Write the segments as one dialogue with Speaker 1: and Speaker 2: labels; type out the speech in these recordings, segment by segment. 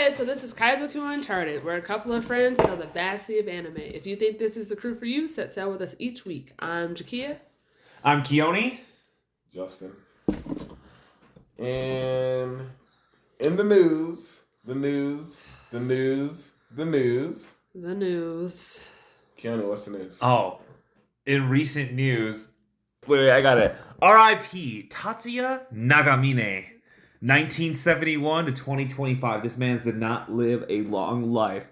Speaker 1: Okay, so this is Keoni Uncharted. We're a couple of friends tell the vastly of anime. If you think this is the crew for you, set sail with us each week. I'm Jakia.
Speaker 2: I'm Keoni.
Speaker 3: Justin. And in the news. Keoni, what's the news?
Speaker 2: Oh, in recent news, wait, I got it. R.I.P. Tatsuya Nagamine, 1971 to 2025. This man did not live a long life.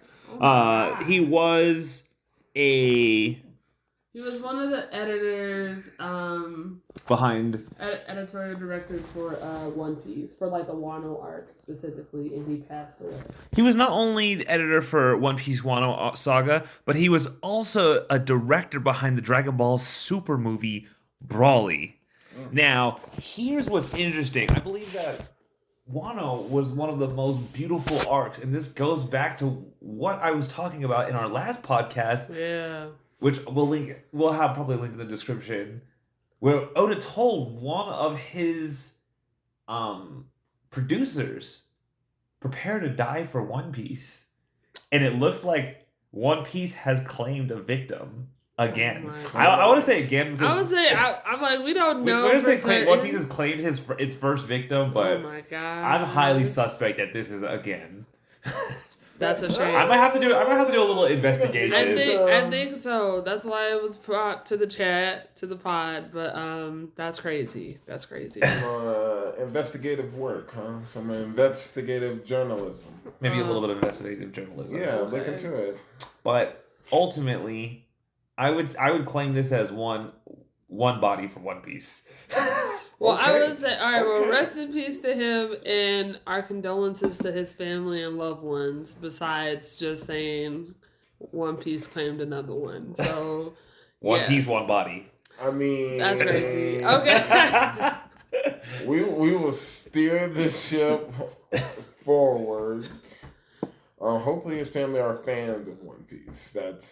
Speaker 2: He was
Speaker 1: one of the editors,
Speaker 2: behind
Speaker 1: editorial director for One Piece, for like the Wano arc specifically, and he passed away.
Speaker 2: He was not only the editor for One Piece Wano Saga, but he was also a director behind the Dragon Ball Super movie Broly. Now, here's what's interesting. I believe that Wano was one of the most beautiful arcs, and this goes back to what I was talking about in our last podcast.
Speaker 1: Yeah.
Speaker 2: Which we'll have probably a link in the description, where Oda told one of his producers, prepare to die for One Piece. And it looks like One Piece has claimed a victim again.
Speaker 1: Oh
Speaker 2: I want to say again because
Speaker 1: I would say I'm like, we don't know.
Speaker 2: We're going to say One Piece has claimed its first victim, but
Speaker 1: oh my God,
Speaker 2: I'm highly suspect that this is again.
Speaker 1: That's a shame.
Speaker 2: I might have to do a little investigation.
Speaker 1: I think so. That's why it was brought to the chat, to the pod. But that's crazy. That's crazy.
Speaker 3: Some investigative work, huh? Some investigative journalism.
Speaker 2: Maybe a little bit of investigative journalism.
Speaker 3: Yeah, look into it.
Speaker 2: But ultimately, I would claim this as one body for One Piece.
Speaker 1: Well, okay. I would say, all right, well, rest in peace to him, and our condolences to his family and loved ones, besides just saying One Piece claimed another one. So,
Speaker 2: One Piece, one body.
Speaker 3: I mean...
Speaker 1: That's crazy. Okay.
Speaker 3: we will steer the ship forward. Hopefully his family are fans of One Piece. That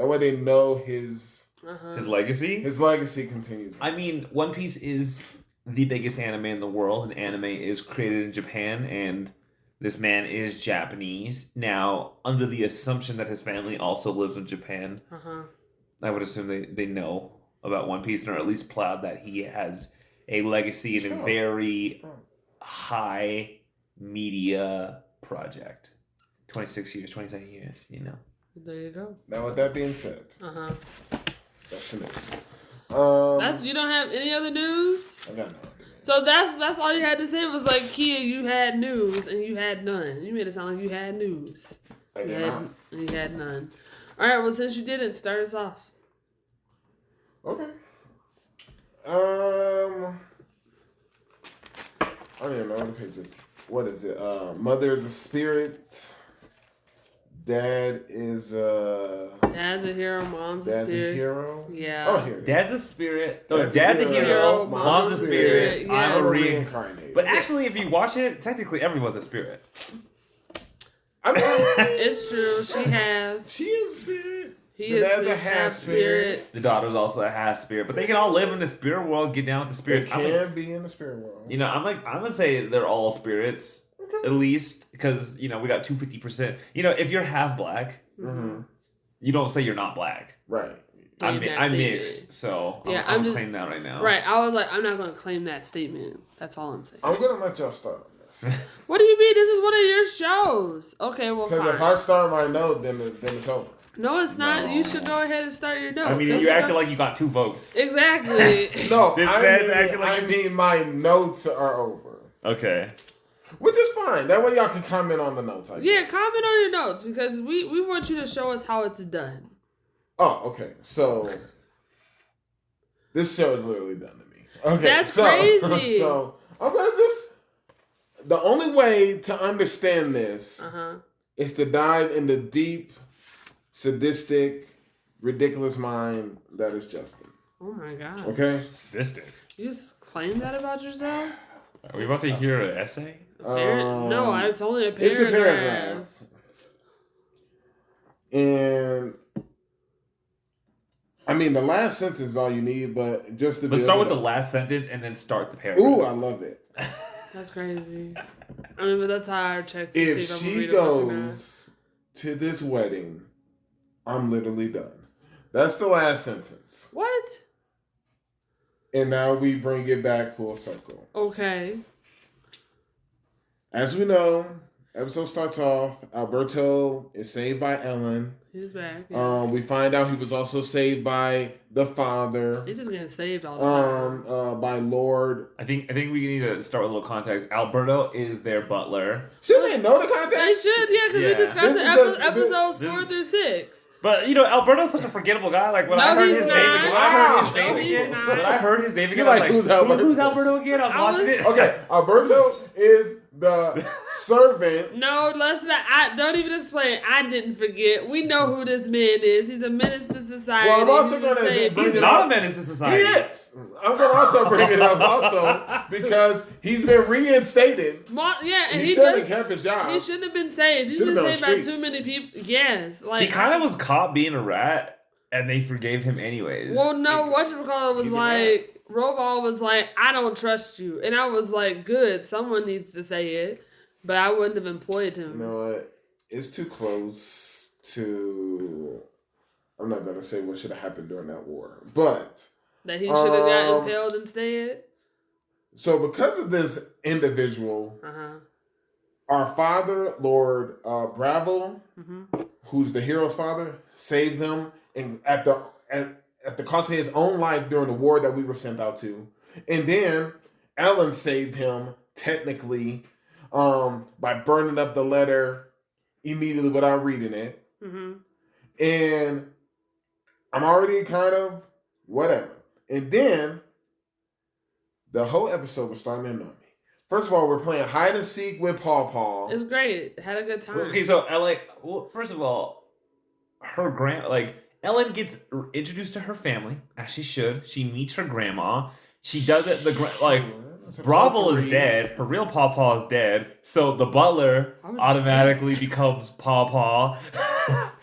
Speaker 3: way they know his legacy? His legacy continues.
Speaker 2: I mean, One Piece is the biggest anime in the world, and anime is created in Japan, and this man is Japanese. Now, under the assumption that his family also lives in Japan, I would assume they know about One Piece, or at least proud that he has a legacy in a very high media project. 26 years, 27 years, you know.
Speaker 1: There you go.
Speaker 3: Now, with that being said... That's the news.
Speaker 1: You don't have any other news?
Speaker 3: I got none.
Speaker 1: So that's all you had to say was like, Kia, you had news and you had none. You made it sound like you had news. You had none. All right, well, since you didn't, start us off.
Speaker 3: Okay. I don't even know what page is. What is it? Mother is a spirit. Dad's a
Speaker 1: hero, mom's a spirit.
Speaker 3: Dad's a hero?
Speaker 1: Yeah.
Speaker 3: Oh, here it is.
Speaker 2: Dad's a spirit. Dad's a hero, mom's a spirit.
Speaker 1: Yeah.
Speaker 2: I'm a reincarnated. But actually, if you watch it, technically everyone's a spirit.
Speaker 3: I mean,
Speaker 1: it's true. She
Speaker 3: is a spirit.
Speaker 1: Dad's a half spirit.
Speaker 2: The daughter's also a half spirit. But they can all live in the spirit world, get down with the spirits.
Speaker 3: They can be in the spirit world.
Speaker 2: You know, I'm gonna say they're all spirits. At least, because, you know, we got 250%. You know, if you're half black, you don't say you're not black.
Speaker 3: Right.
Speaker 2: I'm mixed, so I'm just claim that right now.
Speaker 1: Right. I was like, I'm not going to claim that statement. That's all I'm saying.
Speaker 3: I'm going to let y'all start on this.
Speaker 1: What do you mean? This is one of your shows. Okay, well, fine.
Speaker 3: Because if I start my note, then it's over.
Speaker 1: No, it's not. No. You should go ahead and start your note.
Speaker 2: I mean, you acted like you got 2 votes.
Speaker 1: Exactly.
Speaker 3: No, I mean my notes are over.
Speaker 2: Okay.
Speaker 3: Which is fine. That way y'all can comment on the notes.
Speaker 1: Yeah, comment on your notes because we want you to show us how it's done.
Speaker 3: Oh, okay. So this show is literally done to me. Okay,
Speaker 1: that's crazy.
Speaker 3: So I'm gonna the only way to understand this is to dive in the deep, sadistic, ridiculous mind that is Justin.
Speaker 1: Oh my God.
Speaker 3: Okay?
Speaker 2: Sadistic.
Speaker 1: You just claim that about yourself?
Speaker 2: Are we about to hear an essay?
Speaker 1: No, it's only a paragraph.
Speaker 3: It's a paragraph. And I mean, the last sentence is all you need, but just to
Speaker 2: Let's start with the last sentence and then start the paragraph.
Speaker 3: Ooh, I love it.
Speaker 1: That's crazy. I mean, but that's how I check to
Speaker 3: If
Speaker 1: see if I'm
Speaker 3: she
Speaker 1: read a book or not.
Speaker 3: goes to this wedding, I'm literally done. That's the last sentence.
Speaker 1: What?
Speaker 3: And now we bring it back full circle.
Speaker 1: Okay.
Speaker 3: As we know, episode starts off, Alberto is saved by Ellen.
Speaker 1: He's back. Yeah.
Speaker 3: We find out he was also saved by the father.
Speaker 1: He's just getting saved all the time.
Speaker 3: By Lord.
Speaker 2: I think we need to start with a little context. Alberto is their butler.
Speaker 3: Shouldn't they know the context?
Speaker 1: They should, yeah, because we discussed it episodes 4 through 6.
Speaker 2: But, you know, Alberto's such a forgettable guy. Like, when I heard his name again, I was like,
Speaker 3: who's Alberto?
Speaker 2: Who's Alberto again? I was watching it.
Speaker 3: Okay, Alberto is the servant.
Speaker 1: No, let's not. Don't even explain. I didn't forget. We know who this man is. He's a menace to society.
Speaker 3: Well, I'm also going to say
Speaker 2: he's not a menace to society.
Speaker 3: He is. I'm going to also bring it up also because he's been reinstated.
Speaker 1: Yeah, and
Speaker 3: he shouldn't have kept his job.
Speaker 1: He shouldn't have been saved. He's been saved by too many people. Yes, like
Speaker 2: he kind of was caught being a rat, and they forgave him anyways.
Speaker 1: Well, no, whatchamacallit was like. Roval was like, I don't trust you. And I was like, good, someone needs to say it. But I wouldn't have employed him.
Speaker 3: You know what? It's too close to... I'm not going to say what should have happened during that war. But...
Speaker 1: That he should have got impaled instead?
Speaker 3: So because of this individual, our father, Lord Bravo, who's the hero's father, saved them and at the cost of his own life during the war that we were sent out to. And then Ellen saved him, technically, by burning up the letter immediately without reading it. And I'm already kind of whatever. And then the whole episode was starting to annoy me. First of all, we're playing hide and seek with Paw Paw.
Speaker 1: It's great. Had a good time.
Speaker 2: Okay, so first of all, Ellen gets introduced to her family, as she should. She meets her grandma. She does it. Bravo is dead. Her real Pawpaw is dead. So the butler automatically becomes Pawpaw.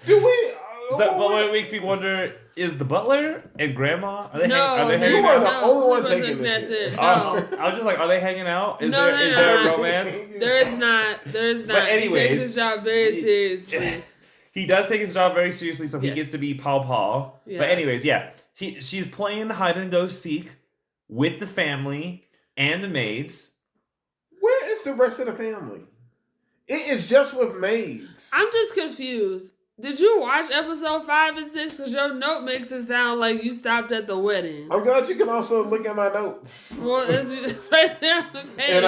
Speaker 3: Do we?
Speaker 2: But what makes me wonder, is the butler and grandma, are they hanging out?
Speaker 3: You are the only one taking this shit.
Speaker 2: I was just like, are they hanging out? Is there a romance?
Speaker 1: There is not. But anyways, he takes his job very seriously.
Speaker 2: He does take his job very seriously, so he gets to be Paw. Yeah. But anyways, she's playing hide and go seek with the family and the maids.
Speaker 3: Where is the rest of the family? It is just with maids.
Speaker 1: I'm just confused. Did you watch episode 5 and 6? Because your note makes it sound like you stopped at the wedding.
Speaker 3: I'm glad you can also look at my notes.
Speaker 1: Well, it's right there on the page.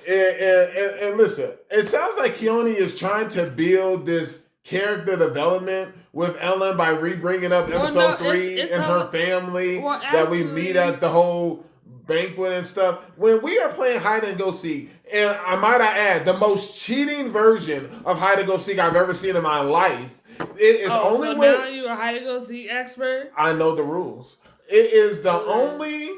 Speaker 3: And listen, it sounds like Keoni is trying to build this character development with Ellen by re-bringing up episode 3 and her family that we meet at the whole banquet and stuff. When we are playing hide and go seek, and I might add, the most cheating version of hide and go seek I've ever seen in my life. It is only
Speaker 1: so now you a hide and go seek expert?
Speaker 3: I know the rules. It is the only...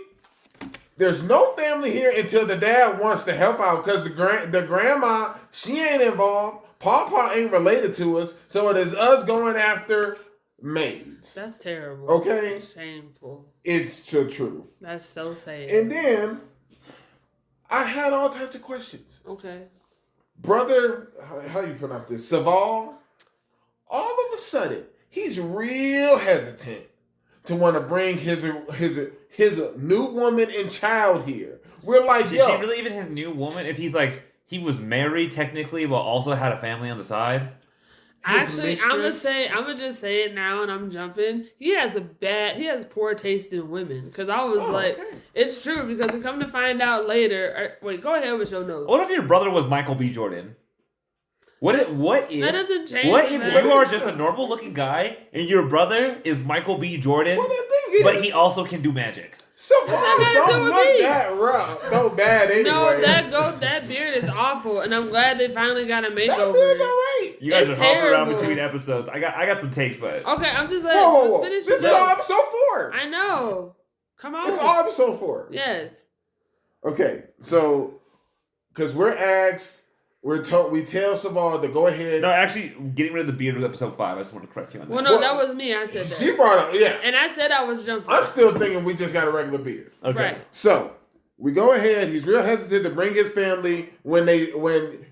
Speaker 3: There's no family here until the dad wants to help out because the grandma, she ain't involved. Pawpaw ain't related to us, so it is us going after maids.
Speaker 1: That's terrible.
Speaker 3: Okay?
Speaker 1: Shameful.
Speaker 3: It's the truth.
Speaker 1: That's so sad.
Speaker 3: And then, I had all types of questions.
Speaker 1: Okay.
Speaker 3: Brother, how you pronounce this? Saval, all of a sudden, he's real hesitant to want to bring his new woman and child here. We're like,
Speaker 2: is she really even his new woman? If he's like, he was married technically, but also had a family on the side.
Speaker 1: Actually, I'm gonna just say it now, and I'm jumping. He has poor taste in women. Because I was it's true. Because we come to find out later. Wait, go ahead with your notes.
Speaker 2: What if your brother was Michael B. Jordan? What if
Speaker 1: that doesn't change?
Speaker 2: What if you are just a normal looking guy and your brother is Michael B. Jordan, but he also can do magic?
Speaker 3: So don't look that rough. No bad anyway.
Speaker 1: No, that beard is awful, and I'm glad they finally got a makeover.
Speaker 3: That beard's alright.
Speaker 2: You guys are hopping around between episodes. I got some takes, but
Speaker 1: okay, I'm just like let's finish.
Speaker 3: This is all episode 4.
Speaker 1: I know. Come on.
Speaker 3: It's all episode 4.
Speaker 1: Yes.
Speaker 3: Okay, so because we're asked. We tell Saval to go ahead.
Speaker 2: No, actually, getting rid of the beard was episode 5. I just want to correct you on that.
Speaker 1: Well, no, that was me. I said that.
Speaker 3: She brought up,
Speaker 1: and I said I was jumping.
Speaker 3: I'm still thinking we just got a regular beard.
Speaker 2: Okay.
Speaker 1: Right.
Speaker 3: So, We go ahead. He's real hesitant to bring his family when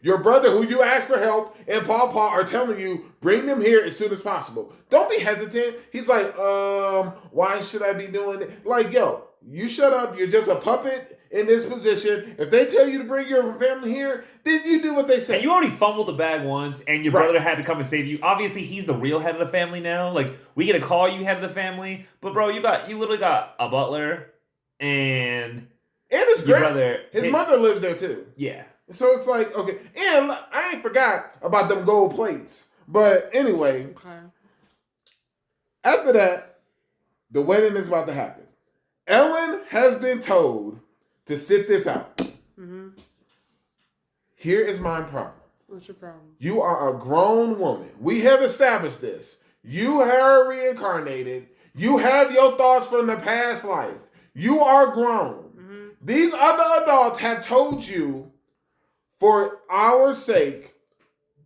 Speaker 3: your brother, who you asked for help, and Pawpaw are telling you bring them here as soon as possible. Don't be hesitant. He's like, why should I be doing it? Like, yo, you shut up. You're just a puppet in this position. If they tell you to bring your family here, then you do what they say.
Speaker 2: And you already fumbled the bag once, and your brother had to come and save you. Obviously, he's the real head of the family now. Like, we get a call you head of the family, but bro, you literally got a butler and
Speaker 3: his
Speaker 2: brother.
Speaker 3: His mother lives there too.
Speaker 2: Yeah.
Speaker 3: So it's like, okay. And I ain't forgot about them gold plates. But anyway, after that, the wedding is about to happen. Ellen has been told to sit this out. Mm-hmm. Here is my problem.
Speaker 1: What's your problem?
Speaker 3: You are a grown woman. We have established this. You are reincarnated. You have your thoughts from the past life. You are grown. Mm-hmm. These other adults have told you, for our sake,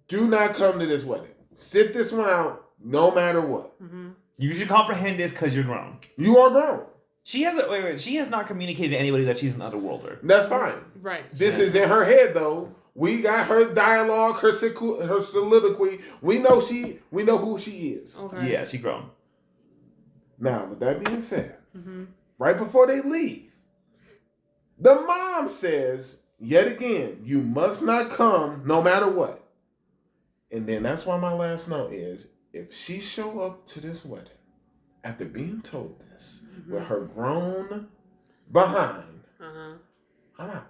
Speaker 3: do not come to this wedding. Sit this one out no matter what. Mm-hmm.
Speaker 2: You should comprehend this because you're grown.
Speaker 3: You are grown.
Speaker 2: She has not communicated to anybody that she's an otherworlder.
Speaker 3: That's fine.
Speaker 1: Right.
Speaker 3: This is in her head though. We got her dialogue, her soliloquy. We know who she is.
Speaker 2: Okay. Yeah, she grown.
Speaker 3: Now, with that being said, right before they leave, the mom says, yet again, you must not come no matter what. And then that's why my last note is, if she show up to this wedding after being told this with her grown behind, I'm out.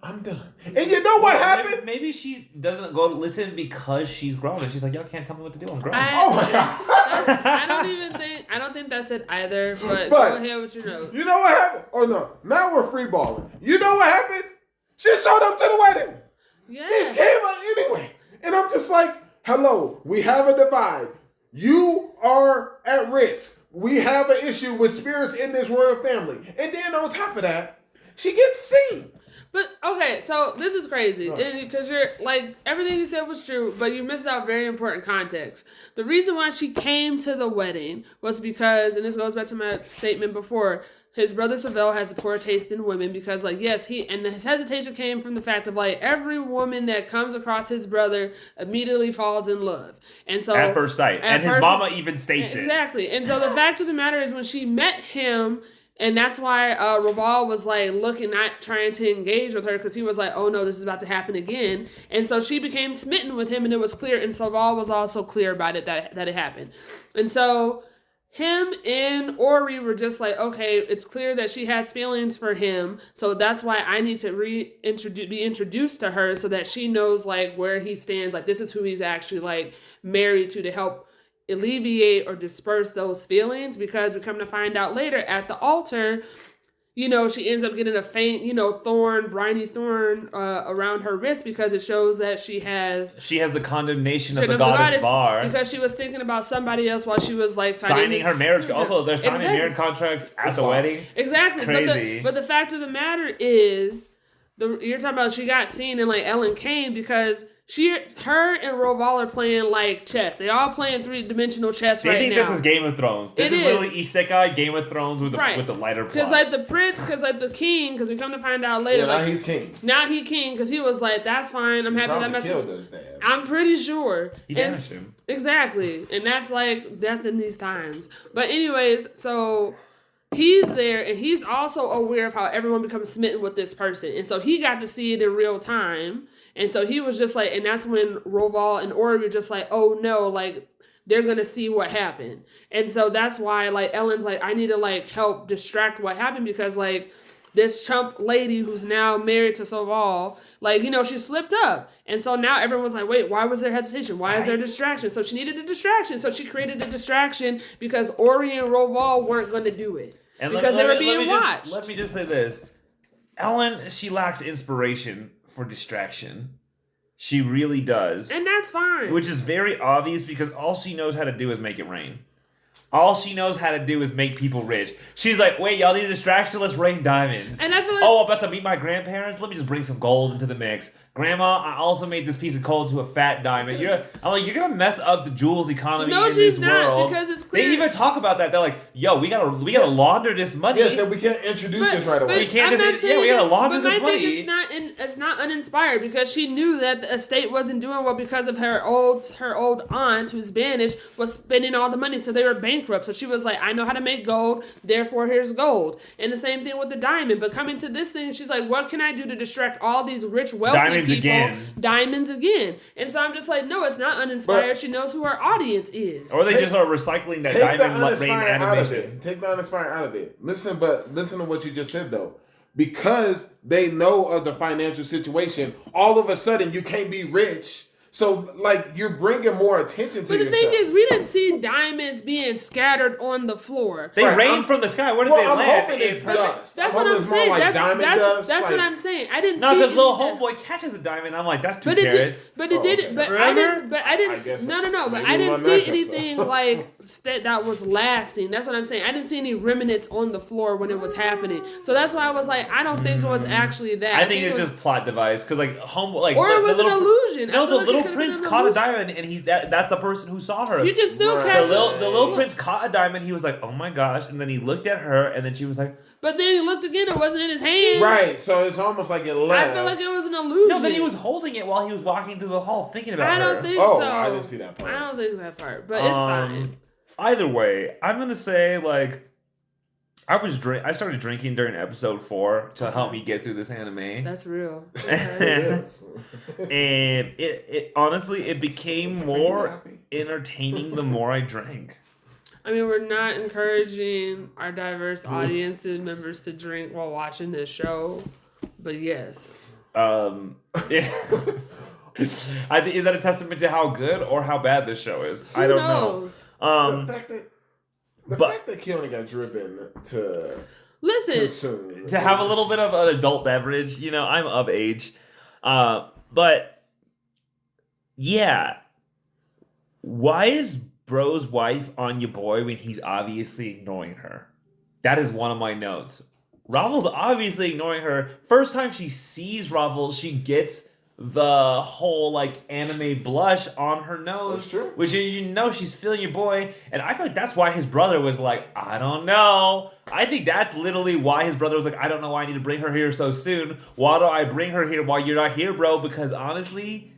Speaker 3: I'm done. And you know what happened?
Speaker 2: Maybe she doesn't go listen because she's grown and she's like, y'all can't tell me what to do. I'm grown.
Speaker 3: Oh my God.
Speaker 1: I don't think that's it either, but go ahead with your notes.
Speaker 3: You know what happened? Oh no. Now we're free balling. You know what happened? She showed up to the wedding.
Speaker 1: Yeah.
Speaker 3: She came up anyway. And I'm just like, hello, we have a divide. You are at risk. We have an issue with spirits in this royal family. And then on top of that, she gets seen.
Speaker 1: But, okay, so this is crazy. Because you're, like, everything you said was true, but you missed out very important context. The reason why she came to the wedding was because, and this goes back to my statement before, his brother Savell has a poor taste in women because, like, yes, his hesitation came from the fact of, like, every woman that comes across his brother immediately falls in love. And so...
Speaker 2: At first sight. And his mama even states it.
Speaker 1: Exactly. And so the fact of the matter is when she met him... And that's why Raval was like not trying to engage with her because he was like, oh no, this is about to happen again. And so she became smitten with him and it was clear. And Saval was also clear about it that it happened. And so him and Ori were just like, okay, it's clear that she has feelings for him. So that's why I need to be introduced to her so that she knows like where he stands. Like this is who he's actually like married to help alleviate or disperse those feelings, because we come to find out later at the altar, she ends up getting a faint, briny thorn around her wrist because it shows that she has
Speaker 2: the condemnation of the goddess Var
Speaker 1: because she was thinking about somebody else while she was like
Speaker 2: signing her marriage. Also, they're signing marriage contracts at the wedding.
Speaker 1: Exactly.
Speaker 2: Crazy.
Speaker 1: But the fact of the matter is, you're talking about she got seen in like Ellen Kane because her and Roval are playing like chess. They all playing 3-dimensional chess right now.
Speaker 2: They think this is Game of Thrones. This is literally Isekai Game of Thrones with the lighter plot.
Speaker 1: Because like the prince, because like the king, because we come to find out later.
Speaker 3: Yeah, now he's king.
Speaker 1: Now he's king because he was like, that's fine. I'm happy that messes. I'm pretty sure.
Speaker 2: He damaged him.
Speaker 1: Exactly. And that's like death in these times. But anyways, so... he's there, and he's also aware of how everyone becomes smitten with this person. And so he got to see it in real time. And so he was just like, and that's when Roval and Ori were just like, oh no, like, they're going to see what happened. And so that's why, like, Ellen's like, I need to, like, help distract what happened because, like, this chump lady who's now married to Soval, like, she slipped up. And so now everyone's like, wait, why was there hesitation? Why is there distraction? So she needed a distraction. So she created a distraction because Ori and Roval weren't going to do it. And because they were being watched.
Speaker 2: Let me just say this. Ellen, she lacks inspiration for distraction. She really does.
Speaker 1: And that's fine.
Speaker 2: Which is very obvious because all she knows how to do is make it rain. All she knows how to do is make people rich. She's like, wait, y'all need a distraction? Let's rain diamonds.
Speaker 1: And I feel like...
Speaker 2: I'm about to meet my grandparents? Let me just bring some gold into the mix. Grandma, I also made this piece of coal into a fat diamond. You're gonna mess up the jewels economy
Speaker 1: No,
Speaker 2: in
Speaker 1: she's
Speaker 2: this
Speaker 1: not,
Speaker 2: world.
Speaker 1: because it's clear.
Speaker 2: They even talk about that. They're like, yo, we gotta launder this money.
Speaker 3: Yeah, so we can't introduce this right away.
Speaker 2: We can't we gotta launder this money.
Speaker 1: It's not uninspired, because she knew that the estate wasn't doing well because of her old aunt, who's banished, was spending all the money, so they were bankrupt. So she was like, I know how to make gold, therefore here's gold. And the same thing with the diamond. But coming to this thing, she's like, what can I do to distract all these rich, wealthy people? Diamonds again. And so I'm just like, no, it's not uninspired. But she knows who her audience is.
Speaker 2: Or they just are recycling that diamond rain animation.
Speaker 3: Take the uninspired out of it. Listen to what you just said, though. Because they know of the financial situation, all of a sudden you can't be rich. So, like, you're bringing more attention to yourself. But the thing is,
Speaker 1: we didn't see diamonds being scattered on the floor.
Speaker 2: They rained from the sky. Where did they land?
Speaker 3: It's dust.
Speaker 1: That's what I'm saying.
Speaker 3: Like
Speaker 1: that's what I'm saying. I didn't see.
Speaker 2: No, because little homeboy catches a diamond. I'm like, that's 2 carats.
Speaker 1: But I didn't see anything like that was lasting. That's what I'm saying. I didn't see any remnants on the floor when it was happening. So that's why I was like, I don't think it was actually that.
Speaker 2: I think it's just plot device, because like homeboy, like,
Speaker 1: or it was an illusion.
Speaker 2: No, the little prince caught a diamond, and that's the person who saw her.
Speaker 1: You can still catch
Speaker 2: the little prince caught a diamond. He was like, oh my gosh, and then he looked at her, and then she was like,
Speaker 1: but then he looked again. It wasn't in his hand.
Speaker 3: Right, so it's almost like it left.
Speaker 1: I feel like it was an illusion.
Speaker 2: No, but he was holding it while he was walking through the hall, thinking about her.
Speaker 1: I don't think so.
Speaker 3: I didn't see that part.
Speaker 1: I don't think that part, but it's fine.
Speaker 2: Either way, I'm gonna say, like, I started drinking during episode 4 to help me get through this anime.
Speaker 1: That's real.
Speaker 2: And it honestly, it became more entertaining the more I drank.
Speaker 1: I mean, we're not encouraging our diverse audience and members to drink while watching this show, but yes.
Speaker 2: Yeah. I think, is that a testament to how good or how bad this show is?
Speaker 1: Who
Speaker 2: I don't
Speaker 1: knows?
Speaker 2: know.
Speaker 3: The fact that Keoni got driven to consume,
Speaker 2: to have a little bit of an adult beverage, you know, I'm of age. But yeah, why is bro's wife on your boy when he's obviously ignoring her? That is one of my notes. Ravel's obviously ignoring her. First time she sees Ravel, she gets the whole like anime blush on her nose.
Speaker 3: That's true.
Speaker 2: Which you know she's feeling your boy. And I feel like that's why his brother was like, I don't know. I think that's literally why his brother was like, I don't know why I need to bring her here so soon. Why do I bring her here while you're not here, bro? Because honestly,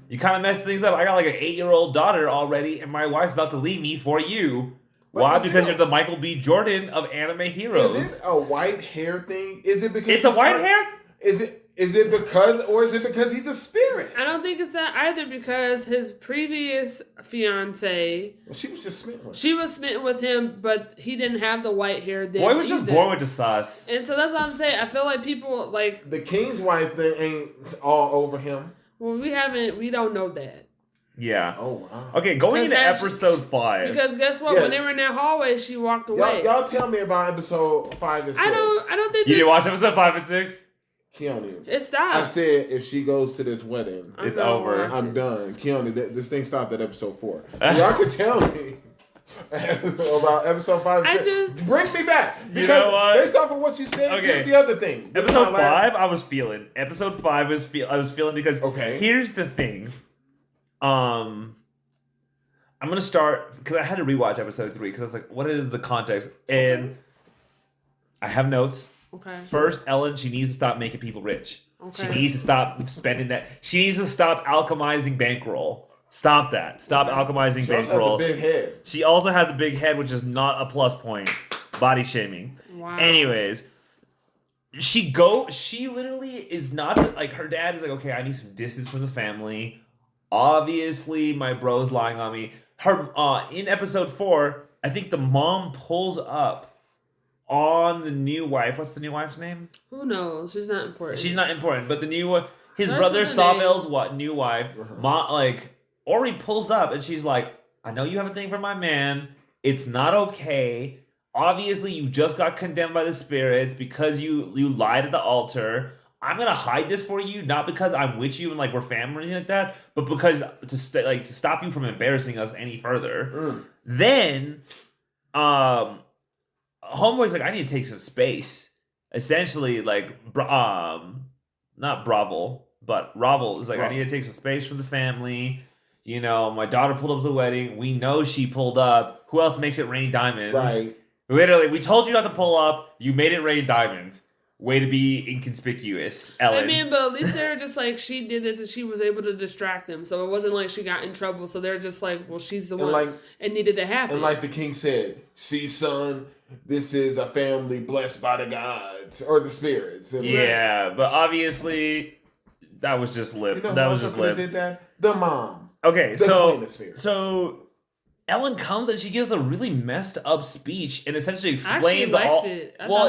Speaker 2: you kind of messed things up. I got like an 8-year-old daughter already, and my wife's about to leave me for you. Why? Because you're the Michael B. Jordan of anime heroes.
Speaker 3: Is it a white hair thing? Is it because
Speaker 2: it's a white hair?
Speaker 3: Is it because he's a spirit?
Speaker 1: I don't think it's that either, because his previous fiance,
Speaker 3: she was just smitten with him.
Speaker 1: She was smitten with him, but he didn't have the white hair then.
Speaker 2: Boy was just born with the sauce.
Speaker 1: And so that's what I'm saying. I feel like people like
Speaker 3: the king's wife thing ain't all over him.
Speaker 1: Well, we don't know that.
Speaker 2: Yeah.
Speaker 3: Oh, wow.
Speaker 2: Okay, going into episode 5.
Speaker 1: Because guess what? Yeah. When they were in that hallway, she walked away.
Speaker 3: Y'all tell me about episode 5 and 6.
Speaker 1: I don't think
Speaker 2: you didn't watch episode 5 and 6?
Speaker 3: Keoni.
Speaker 1: It stopped.
Speaker 3: I said if she goes to this wedding,
Speaker 2: it's over.
Speaker 3: I'm done. Keoni, this thing stopped at episode 4. Y'all could tell me about episode 5 and 6. Bring me back. Because
Speaker 2: you know what?
Speaker 3: Based off of what you said, here's the other thing.
Speaker 2: Episode 5, I was feeling. Episode 5 I was feeling because here's the thing. I'm gonna start because I had to rewatch episode 3 because I was like, what is the context? And I have notes.
Speaker 1: Okay.
Speaker 2: First, Ellen, she needs to stop making people rich.
Speaker 1: Okay.
Speaker 2: She needs to stop spending that. She needs to stop alchemizing bankroll. Stop that. Stop alchemizing bankroll.
Speaker 3: She also has a big head.
Speaker 2: She also has a big head, which is not a plus point. Body shaming.
Speaker 1: Wow.
Speaker 2: Anyways, she literally is not like her dad is like, okay, I need some distance from the family. Obviously, my bro's lying on me. Her in episode 4, I think the mom pulls up on the new wife. What's the new wife's name?
Speaker 1: Who knows? She's not important.
Speaker 2: She's not important, but the new his brother Sawbell's new wife. Ori pulls up and she's like, I know you have a thing for my man. It's not okay. Obviously, you just got condemned by the spirits because you lied at the altar. I'm gonna hide this for you, not because I'm with you and like we're family or anything like that, but because to stop you from embarrassing us any further. Then, homeboy's like, I need to take some space. Essentially, like, not Bravel, But Ravel is like,
Speaker 3: Right.
Speaker 2: I need to take some space for the family. You know, my daughter pulled up to the wedding. We know she pulled up. Who else makes it rain diamonds?
Speaker 3: Right.
Speaker 2: Literally, we told you not to pull up. You made it rain diamonds. Way to be inconspicuous, Ellen.
Speaker 1: I mean, but at least they were just like, she did this and she was able to distract them. So it wasn't like she got in trouble. So they're just like, well, she's the one.
Speaker 3: Like,
Speaker 1: it needed to happen.
Speaker 3: And like the king said, see, son, this is a family blessed by the gods or the spirits. And
Speaker 2: yeah, but obviously, that was just lip.
Speaker 3: You know
Speaker 2: that was just lip.
Speaker 3: Did that? The mom.
Speaker 2: Okay,
Speaker 3: the
Speaker 2: so Ellen comes and she gives a really messed up speech and essentially explains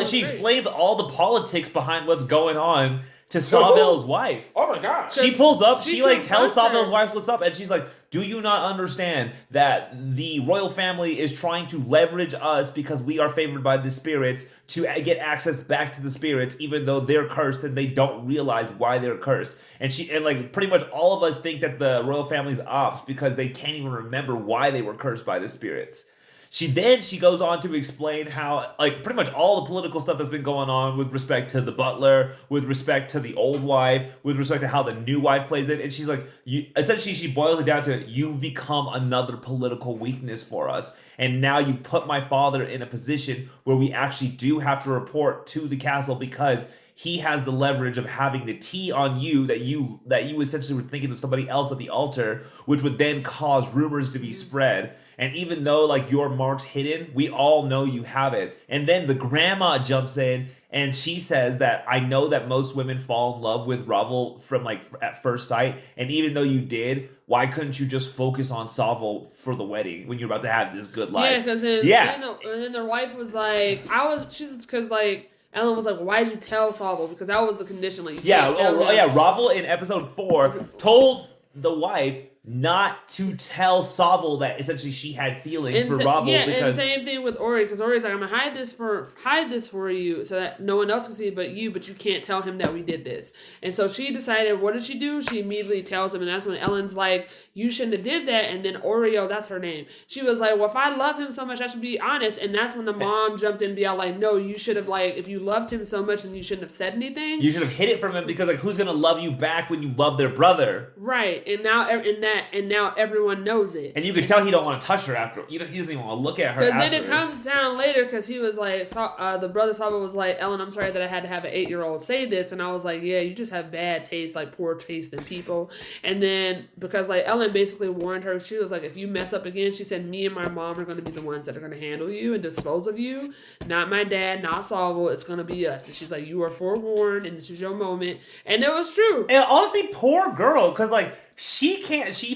Speaker 2: she explains all the politics behind what's going on to Sawbell's wife.
Speaker 3: Oh my gosh.
Speaker 2: She pulls up, she like tells
Speaker 1: her.
Speaker 2: Sawbell's wife what's up, and she's like, do you not understand that the royal family is trying to leverage us because we are favored by the spirits to get access back to the spirits, even though they're cursed and they don't realize why they're cursed? And like pretty much all of us think that the royal family's ops because they can't even remember why they were cursed by the spirits. She goes on to explain how, like, pretty much all the political stuff that's been going on with respect to the butler, with respect to the old wife, with respect to how the new wife plays it. And she's like, essentially, she boils it down to, you've become another political weakness for us. And now you put my father in a position where we actually do have to report to the castle because he has the leverage of having the tea on you that you essentially were thinking of somebody else at the altar, which would then cause rumors to be spread. And even though, like, your mark's hidden, we all know you have it. And then the grandma jumps in and she says that, I know that most women fall in love with Ravel from, like, at first sight. And even though you did, why couldn't you just focus on Savel for the wedding when you're about to have this good life?
Speaker 1: Yeah, because then their wife was like, because, like, Ellen was like, why did you tell Savel? Because that was the condition. Like,
Speaker 2: Ravel in episode 4 told the wife not to tell Savel that essentially she had feelings for Ravel.
Speaker 1: Yeah, and same thing with Ori, because Ori's like, I'm gonna hide this for you so that no one else can see it but you can't tell him that we did this. And so she decided, what does she do? She immediately tells him, and that's when Ellen's like, you shouldn't have did that. And then Oreo, that's her name, she was like, well, if I love him so much, I should be honest. And that's when the mom jumped in and be all like, no, you should have, like, if you loved him so much, then you shouldn't have said anything.
Speaker 2: You should have hid it from him, because, like, who's gonna love you back when you love their brother?
Speaker 1: Right. And now everyone knows it.
Speaker 2: And you can tell he don't want to touch her after. He doesn't even want to look at her.
Speaker 1: Because then it comes down later, because he was like, the brother Saba was like, Ellen, I'm sorry that I had to have an 8-year-old say this. And I was like, yeah, you just have bad taste, like poor taste in people. And then, because like Ellen basically warned her, she was like, if you mess up again, she said, me and my mom are going to be the ones that are going to handle you and dispose of you. Not my dad, not Savel. It's going to be us. And she's like, you are forewarned, and this is your moment. And it was true.
Speaker 2: And honestly, poor girl, because like, she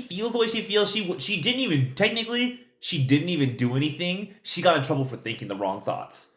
Speaker 2: feels the way she feels. She didn't even do anything. She got in trouble for thinking the wrong thoughts.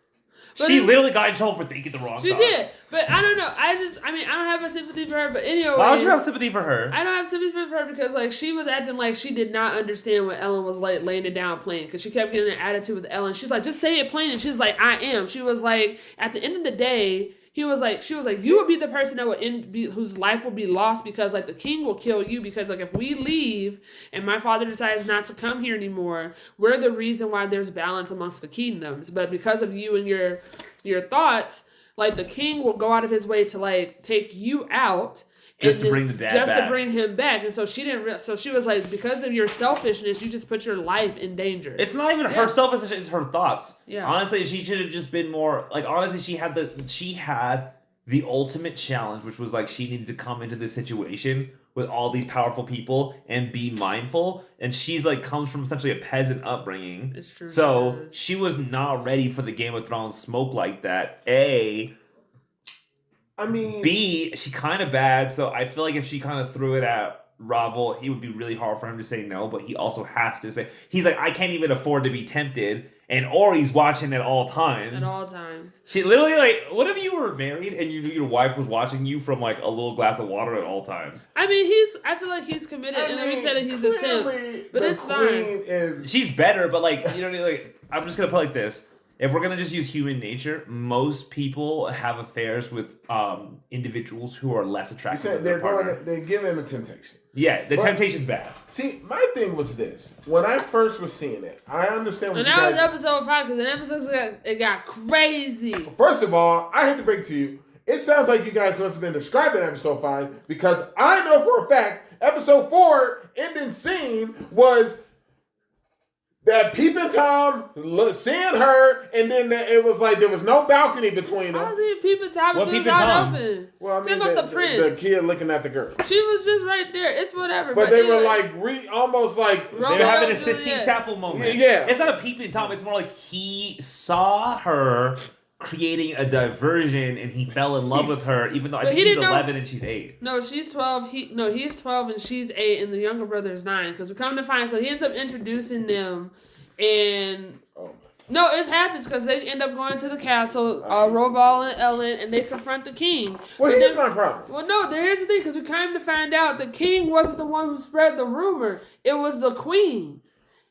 Speaker 2: She literally got in trouble for thinking the wrong thoughts.
Speaker 1: She did. But I don't know. I don't have much sympathy for her. But anyway.
Speaker 2: Why would you have sympathy for her?
Speaker 1: I don't have sympathy for her because, like, she was acting like she did not understand what Ellen was, like, laying it down plain. Because she kept getting an attitude with Ellen. She was like, just say it plain. And she's like, I am. She was like, at the end of the day, she was like, you would be the person that whose life will be lost because, like, the king will kill you because, like, if we leave and my father decides not to come here anymore, we're the reason why there's balance amongst the kingdoms. But because of you and your thoughts, like, the king will go out of his way to, like, take you out.
Speaker 2: Just to bring the dad
Speaker 1: back. Just to
Speaker 2: back.
Speaker 1: bring him back. And so she didn't. So she was like, because of your selfishness, you just put your life in danger.
Speaker 2: It's not even her selfishness, it's her thoughts.
Speaker 1: Yeah.
Speaker 2: Honestly, she should have just been more, like, honestly, she had the ultimate challenge, which was, like, she needed to come into this situation with all these powerful people and be mindful. And she's, like, comes from essentially a peasant upbringing.
Speaker 1: It's true.
Speaker 2: So she was not ready for the Game of Thrones smoke like that. B, she kind of bad, so I feel like if she kind of threw it at Ravel, he would be really hard for him to say no, but he also has to say, he's like, I can't even afford to be tempted, and Ori's watching at all times.
Speaker 1: At all times.
Speaker 2: She literally, like, what if you were married and you knew your wife was watching you from, like, a little glass of water at all times?
Speaker 1: I mean, I feel like he's committed, and then we said that he's a simp, but it's fine.
Speaker 2: She's better, but, like, you know, like, I'm just gonna put it like this. If we're going to just use human nature, most people have affairs with individuals who are less attractive than their partner.
Speaker 3: They're giving a temptation.
Speaker 2: Yeah, temptation's bad.
Speaker 3: See, my thing was this. When I first was seeing it, I understand what
Speaker 1: and that was episode 5, because in episode 6, it got crazy.
Speaker 3: First of all, I hate to break it to you, it sounds like you guys must have been describing episode 5 because I know for a fact episode 4 ending scene was that peeping Tom seeing her, and then it was like there was no balcony between them.
Speaker 1: I was even peeping Tom.
Speaker 2: What
Speaker 1: It was
Speaker 2: peeping
Speaker 1: not
Speaker 2: Tom?
Speaker 1: open.
Speaker 3: Well, I mean,
Speaker 1: about the prince.
Speaker 3: the kid looking at the girl.
Speaker 1: She was just right there. It's whatever.
Speaker 3: But they
Speaker 1: anyway.
Speaker 3: were like almost like
Speaker 2: They're
Speaker 1: Romeo
Speaker 2: having a
Speaker 1: and
Speaker 2: Sistine
Speaker 1: Juliet.
Speaker 2: Chapel moment.
Speaker 3: Yeah.
Speaker 2: It's not a peeping Tom. It's more like he saw her creating a diversion and he fell in love with her, even though I
Speaker 1: But
Speaker 2: think
Speaker 1: he
Speaker 2: he's
Speaker 1: didn't know-
Speaker 2: 11 and she's 8.
Speaker 1: No, she's 12. He's 12 and she's 8, and the younger brother is 9. Because we come to find, so he ends up introducing them, and no, it happens because they end up going to the castle, Roval and Ellen, and they confront the king.
Speaker 3: Well,
Speaker 1: But
Speaker 3: here's
Speaker 1: then-
Speaker 3: my problem.
Speaker 1: Well, no, here's the thing, because we came to find out the king wasn't the one who spread the rumor. It was the queen.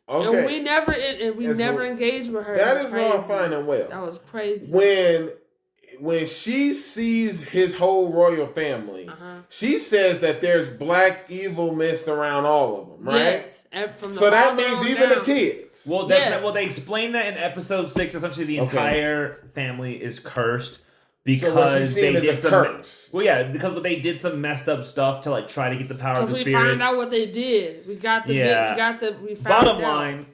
Speaker 3: Okay.
Speaker 1: And we never engaged with her.
Speaker 3: That
Speaker 1: It was
Speaker 3: is
Speaker 1: crazy.
Speaker 3: all fine and well.
Speaker 1: That was crazy.
Speaker 3: When she sees his whole royal family, she says that there's black evil mist around all of them, right?
Speaker 1: Yes. And from the
Speaker 3: So that
Speaker 1: father
Speaker 3: means
Speaker 1: on
Speaker 3: even the
Speaker 1: down.
Speaker 3: kids.
Speaker 2: Well, that's
Speaker 1: Yes.
Speaker 2: well, they explained that in episode 6. Essentially, the
Speaker 3: Okay.
Speaker 2: entire family is cursed
Speaker 3: So what she's
Speaker 2: because they
Speaker 3: seeing
Speaker 2: did
Speaker 3: is a
Speaker 2: some.
Speaker 3: curse.
Speaker 2: Well, yeah, because they did some messed up stuff to like try to get the power of the
Speaker 1: Because we
Speaker 2: spirits.
Speaker 1: found out what they did. We got the
Speaker 2: Yeah.
Speaker 1: we found
Speaker 2: Bottom
Speaker 1: out.
Speaker 2: line,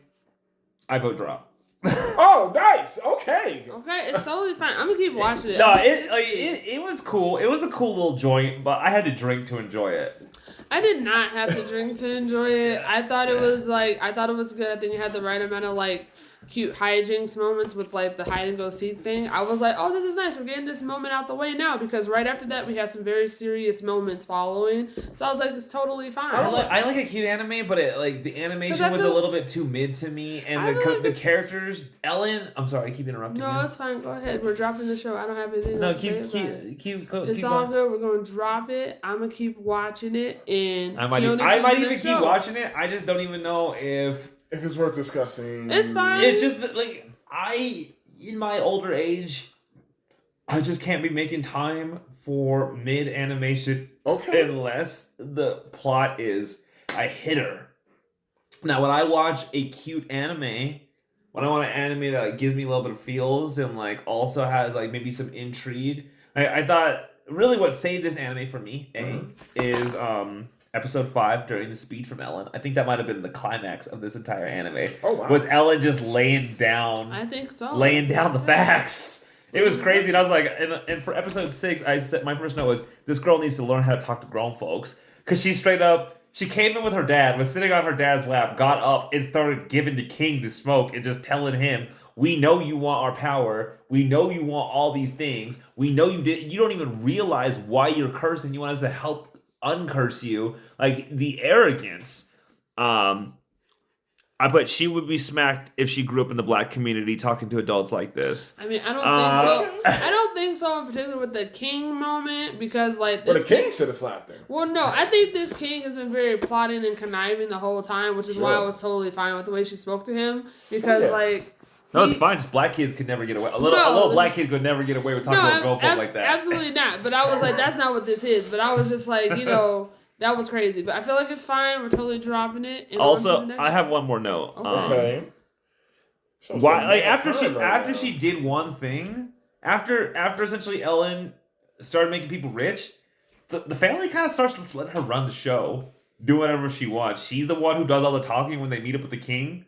Speaker 2: I vote drop.
Speaker 3: Oh, nice. Okay.
Speaker 1: Okay, it's totally fine. I'm gonna keep watching it.
Speaker 2: No,
Speaker 1: I'm
Speaker 2: it was cool. It was a cool little joint, but I had to drink to enjoy it.
Speaker 1: I did not have to drink to enjoy it. I thought it was good. I think it had the right amount of like cute hijinks moments with like the hide and go seek thing. I was like, oh, this is nice. We're getting this moment out the way now, because right after that we had some very serious moments following. So I was like, it's totally fine.
Speaker 2: I like a cute anime, but the animation was a little bit too mid to me, and the characters. Ellen, I'm sorry, I keep interrupting.
Speaker 1: No,
Speaker 2: you.
Speaker 1: it's fine. Go ahead. We're dropping the show. I don't have anything
Speaker 2: No,
Speaker 1: else to say about it.
Speaker 2: keep.
Speaker 1: It's all good. We're gonna drop it. I'm gonna keep watching it, and
Speaker 2: I might even keep watching it. I just don't even know if
Speaker 3: it's worth discussing.
Speaker 1: It's fine.
Speaker 2: It's just that, in my older age, I just can't be making time for mid animation unless the plot is a hitter. Now, when I watch a cute anime, when I want an anime that gives me a little bit of feels and also has maybe some intrigue, I thought really what saved this anime for me is episode 5 during the speech from Ellen. I think that might have been the climax of this entire anime.
Speaker 3: Oh, wow.
Speaker 2: Was Ellen just laying down?
Speaker 1: I think so.
Speaker 2: Laying down the facts. It was crazy, and I was like, and for episode 6, I said my first note was, this girl needs to learn how to talk to grown folks, because she straight up. She came in with her dad, was sitting on her dad's lap, got up, and started giving the king the smoke and just telling him, we know you want our power. We know you want all these things. We know you did. You don't even realize why you're cursed, and you want us to help uncurse you. The arrogance. I bet she would be smacked if she grew up in the black community talking to adults like this.
Speaker 1: I mean, I don't think so. I don't think so, in particular with the king moment, because
Speaker 3: But the king should have slapped him.
Speaker 1: Well, no, I think this king has been very plotting and conniving the whole time, which is why I was totally fine with the way she spoke to him, because
Speaker 2: no, it's fine. Just black kids could never get away. A little black kid could never get away with talking to a grown folk like that.
Speaker 1: Absolutely not. But I was like, that's not what this is. But I was just like, that was crazy. But I feel like it's fine. We're totally dropping it. And
Speaker 2: Also, I have one more note.
Speaker 3: Okay.
Speaker 2: Why? After she did one thing, after essentially Ellen started making people rich, the family kind of starts to let her run the show, do whatever she wants. She's the one who does all the talking when they meet up with the king.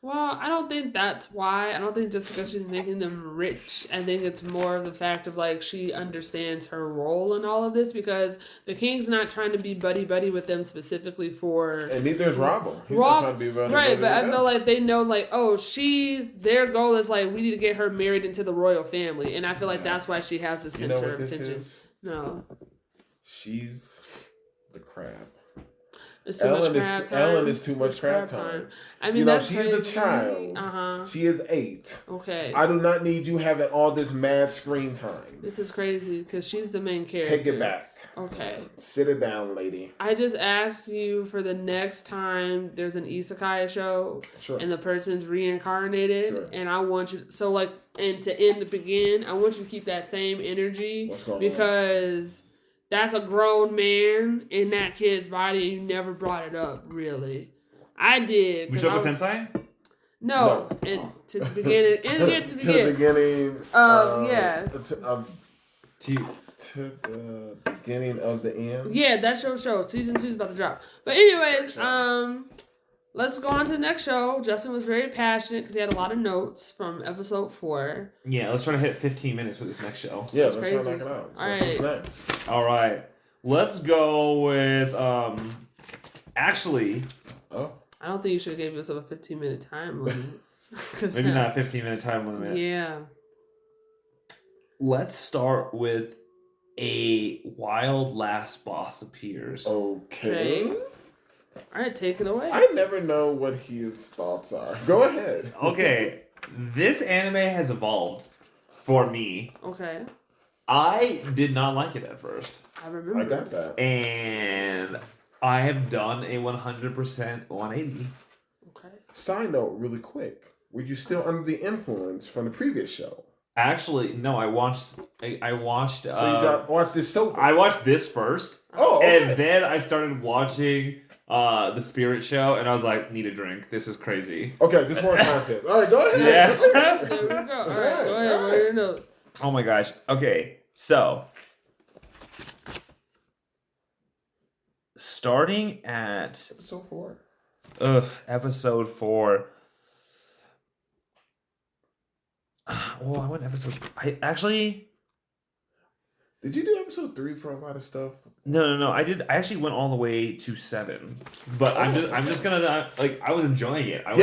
Speaker 1: Well, I don't think that's why. I don't think just because she's making them rich. I think it's more of the fact of she understands her role in all of this, because the king's not trying to be buddy-buddy with them specifically for...
Speaker 3: And neither is Robbo. He's not trying to be buddy-buddy.
Speaker 1: Right, but I feel like they know their goal is we need to get her married into the royal family. And I feel like that's why she has the center of attention.
Speaker 3: No. She's the crab.
Speaker 1: It's too much crab time.
Speaker 3: Ellen is too much crab time.
Speaker 1: I mean,
Speaker 3: she is a child. She is 8.
Speaker 1: Okay.
Speaker 3: I do not need you having all this mad screen time.
Speaker 1: This is crazy because she's the main character.
Speaker 3: Take it back.
Speaker 1: Okay.
Speaker 3: Sit it down, lady.
Speaker 1: I just asked you for the next time there's an Isekai show and the person's reincarnated, and I want you and to end the begin, I want you to keep that same energy.
Speaker 3: What's going
Speaker 1: because that's a grown man in that kid's body, and you never brought it up, really. I did.
Speaker 2: We showed up Tensei?
Speaker 1: No. And to begin it. To the beginning.
Speaker 3: To the beginning.
Speaker 1: Yeah.
Speaker 3: to the beginning of the end.
Speaker 1: Yeah, that's your show. Season 2 is about to drop. But anyways, let's go on to the next show. Justin was very passionate because he had a lot of notes from episode 4.
Speaker 2: Yeah, let's try to hit 15 minutes with this next show.
Speaker 3: Yeah,
Speaker 1: that's
Speaker 3: let's
Speaker 1: crazy.
Speaker 3: try to knock it out. So
Speaker 1: all right.
Speaker 3: what's next?
Speaker 2: All right. Let's go with, actually...
Speaker 3: Oh.
Speaker 1: I don't think you should have gave yourself a 15-minute time limit.
Speaker 2: Maybe not a 15-minute time limit.
Speaker 1: Yeah.
Speaker 2: Let's start with a wild last boss appears.
Speaker 3: Okay.
Speaker 1: All right, take it away.
Speaker 3: I never know what his thoughts are. Go ahead.
Speaker 2: Okay. This anime has evolved for me.
Speaker 1: Okay.
Speaker 2: I did not like it at first.
Speaker 1: I remember.
Speaker 3: I got that.
Speaker 2: And I have done a 100% 180.
Speaker 1: Okay.
Speaker 3: Side note, really quick. Were you still under the influence from the previous show?
Speaker 2: Actually, no, I watched...
Speaker 3: So you watched this soap?
Speaker 2: I watched this first.
Speaker 3: Oh, okay.
Speaker 2: And then I started watching the Spirit show, and I was like, need a drink. This is crazy.
Speaker 3: Okay, just more content. All right, go ahead.
Speaker 2: Yeah.
Speaker 1: There we go. All right, go ahead. What are your notes?
Speaker 2: Oh my gosh. Okay, so... Starting at...
Speaker 3: Episode 4.
Speaker 2: Episode 4... Well, I went episode... I actually...
Speaker 3: Did you do episode 3 for a lot of stuff?
Speaker 2: No. I actually went all the way to 7. But I'm just gonna... I was enjoying it. I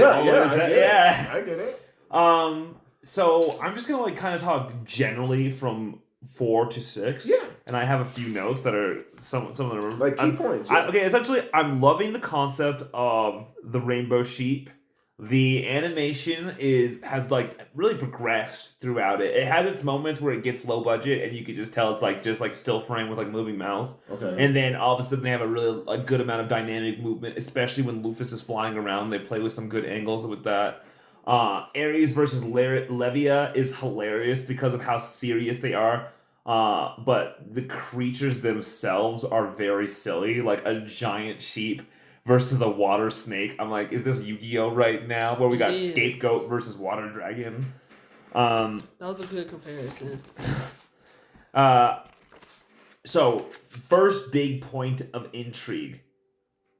Speaker 3: get it.
Speaker 2: So I'm just gonna kind of talk generally from 4 to 6.
Speaker 3: Yeah.
Speaker 2: And I have a few notes that are some of them are...
Speaker 3: Like key points. Yeah.
Speaker 2: Okay, essentially, I'm loving the concept of the rainbow sheep. The animation has really progressed throughout it. It has its moments where it gets low budget and you can just tell it's just still frame with moving mouths.
Speaker 3: Okay.
Speaker 2: And then all of a sudden they have a good amount of dynamic movement, especially when Luffy is flying around. They play with some good angles with that. Ares versus Levia is hilarious because of how serious they are. But the creatures themselves are very silly, like a giant sheep versus a water snake. I'm like, is this Yu-Gi-Oh right now where we got Scapegoat versus Water Dragon?
Speaker 1: That was a good comparison.
Speaker 2: So, first big point of intrigue.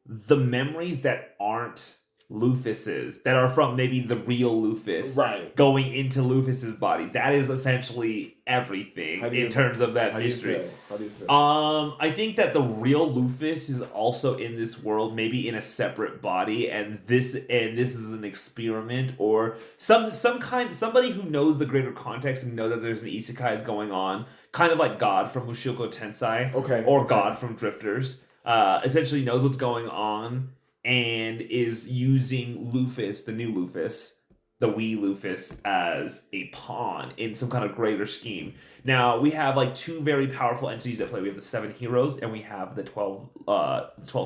Speaker 2: The memories that aren't Luffus's, that are from maybe the real Luffus,
Speaker 3: right,
Speaker 2: going into Luffus's body. That is essentially everything in terms of that mystery.
Speaker 3: How do you feel?
Speaker 2: I think that the real Luffus is also in this world, maybe in a separate body, and this is an experiment or somebody who knows the greater context and knows that there's an Isekai going on, kind of like God from Mushoku Tensei, or God from Drifters. Essentially knows what's going on and is using Luffus, the new Luffus, the wee Luffus, as a pawn in some kind of greater scheme. Now, we have 2 very powerful entities at play. We have the 7 heroes and we have the 12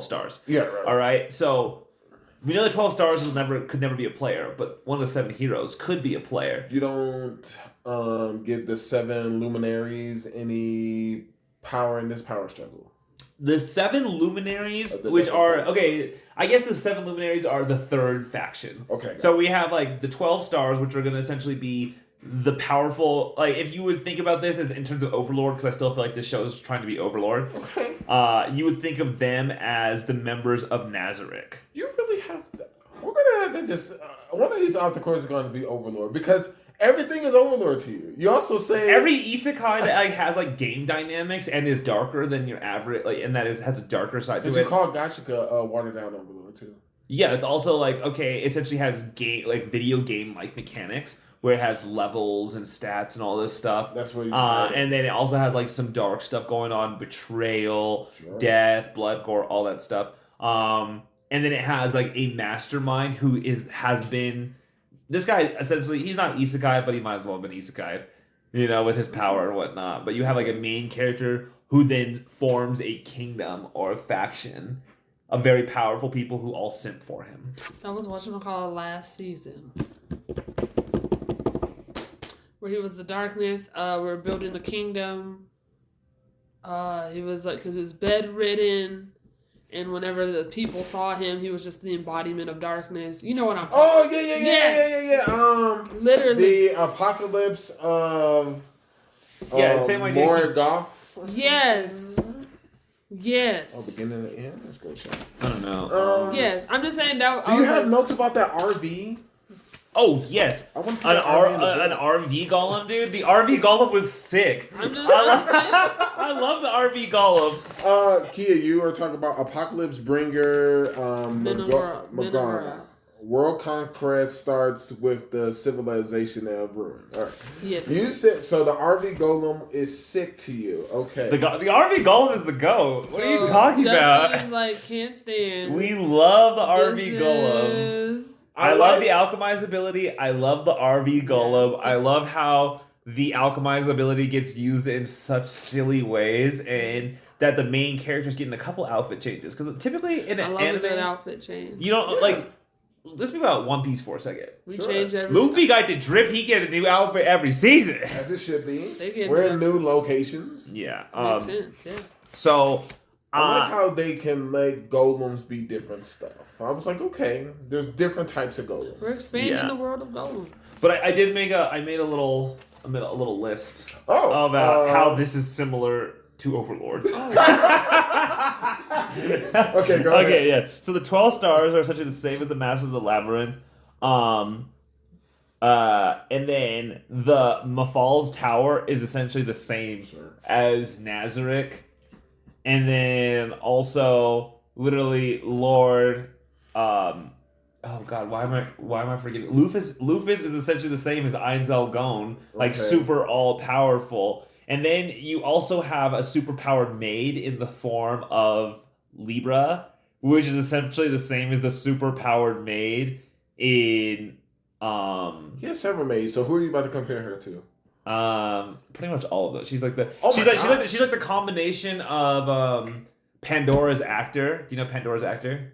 Speaker 2: stars.
Speaker 3: Yeah, right.
Speaker 2: All right, so we know the 12 stars could never be a player, but one of the 7 heroes could be a player.
Speaker 3: You don't give the 7 luminaries any power in this power struggle.
Speaker 2: The 7 luminaries, which are... Okay, I guess the 7 luminaries are the third faction.
Speaker 3: Okay.
Speaker 2: So we have, the 12 stars, which are going to essentially be the powerful... if you would think about this as in terms of OverLord, because I still feel like this show is trying to be OverLord.
Speaker 3: Okay.
Speaker 2: You would think of them as the members of Nazarick.
Speaker 3: You really have to... We're going to have to just... one of these aftercourse is going to be OverLord, because... everything is Overlord to you. You also say
Speaker 2: every isekai that has game dynamics and is darker than your average, and that has a darker side to it.
Speaker 3: You call Gacha watered down Overlord too.
Speaker 2: Yeah, it's also essentially has video game mechanics where it has levels and stats and all this stuff.
Speaker 3: That's what you
Speaker 2: and then it also has some dark stuff going on, betrayal, death, blood, gore, all that stuff. And then it has a mastermind who has been. This guy, essentially, he's not isekai, but he might as well have been isekai, with his power and whatnot. But you have, a main character who then forms a kingdom or a faction of very powerful people who all simp for him.
Speaker 1: That was whatchamacallit last season. Where he was the darkness, we're building the kingdom. He was, because he was bedridden. And whenever the people saw him, he was just the embodiment of darkness. You know what I'm talking about.
Speaker 3: Oh, yeah.
Speaker 1: Literally.
Speaker 3: The apocalypse of
Speaker 2: same idea.
Speaker 3: Morgoth.
Speaker 1: Yes. Yes.
Speaker 3: Oh, beginning and end? That's a great show.
Speaker 2: I don't know.
Speaker 1: Yes. I'm just saying that.
Speaker 3: Do you have notes about that RV?
Speaker 2: Oh, yes.
Speaker 3: I want to
Speaker 2: An RV golem, dude. The RV golem was sick. I love the RV golem.
Speaker 3: Kia, you were talking about Apocalypse Bringer,
Speaker 1: Minora.
Speaker 3: World conquest starts with the civilization of ruin. All right.
Speaker 1: Yes.
Speaker 3: You said so. The RV golem is sick to you. Okay.
Speaker 2: The RV golem is the GOAT. What are you talking about?
Speaker 1: Justin is like, can't stand.
Speaker 2: We love the RV golem. I love the alchemize ability. I love the RV golem. I love how the alchemize ability gets used in such silly ways, and that the main characters getting a couple outfit changes. Because typically in an anime,
Speaker 1: a good outfit change.
Speaker 2: You don't like. Let's speak about One Piece for a second.
Speaker 1: We change everything.
Speaker 2: Luffy got the drip. He get a new outfit every season.
Speaker 3: As it should be.
Speaker 1: We're
Speaker 3: We're in new locations.
Speaker 2: Yeah.
Speaker 1: Makes sense. Yeah.
Speaker 2: So.
Speaker 3: I like how they can make golems be different stuff. I was like, okay, there's different types of golems.
Speaker 1: We're expanding the world of golems.
Speaker 2: But I made a little list
Speaker 3: about
Speaker 2: how this is similar to OverLord.
Speaker 3: Okay, go ahead.
Speaker 2: Okay, yeah. So the 12 stars are essentially the same as the Master of the Labyrinth. And then the Mafal's Tower is essentially the same as Nazarick. And then also, literally, Lord, oh god, why am I forgetting? Lufus is essentially the same as Ainzel Gon, like super all powerful. And then you also have a super powered maid in the form of Libra, which is essentially the same as the super powered maid in
Speaker 3: He has several maids, so who are you about to compare her to?
Speaker 2: Pretty much all of those. She's like the combination of Pandora's actor. Do you know Pandora's actor?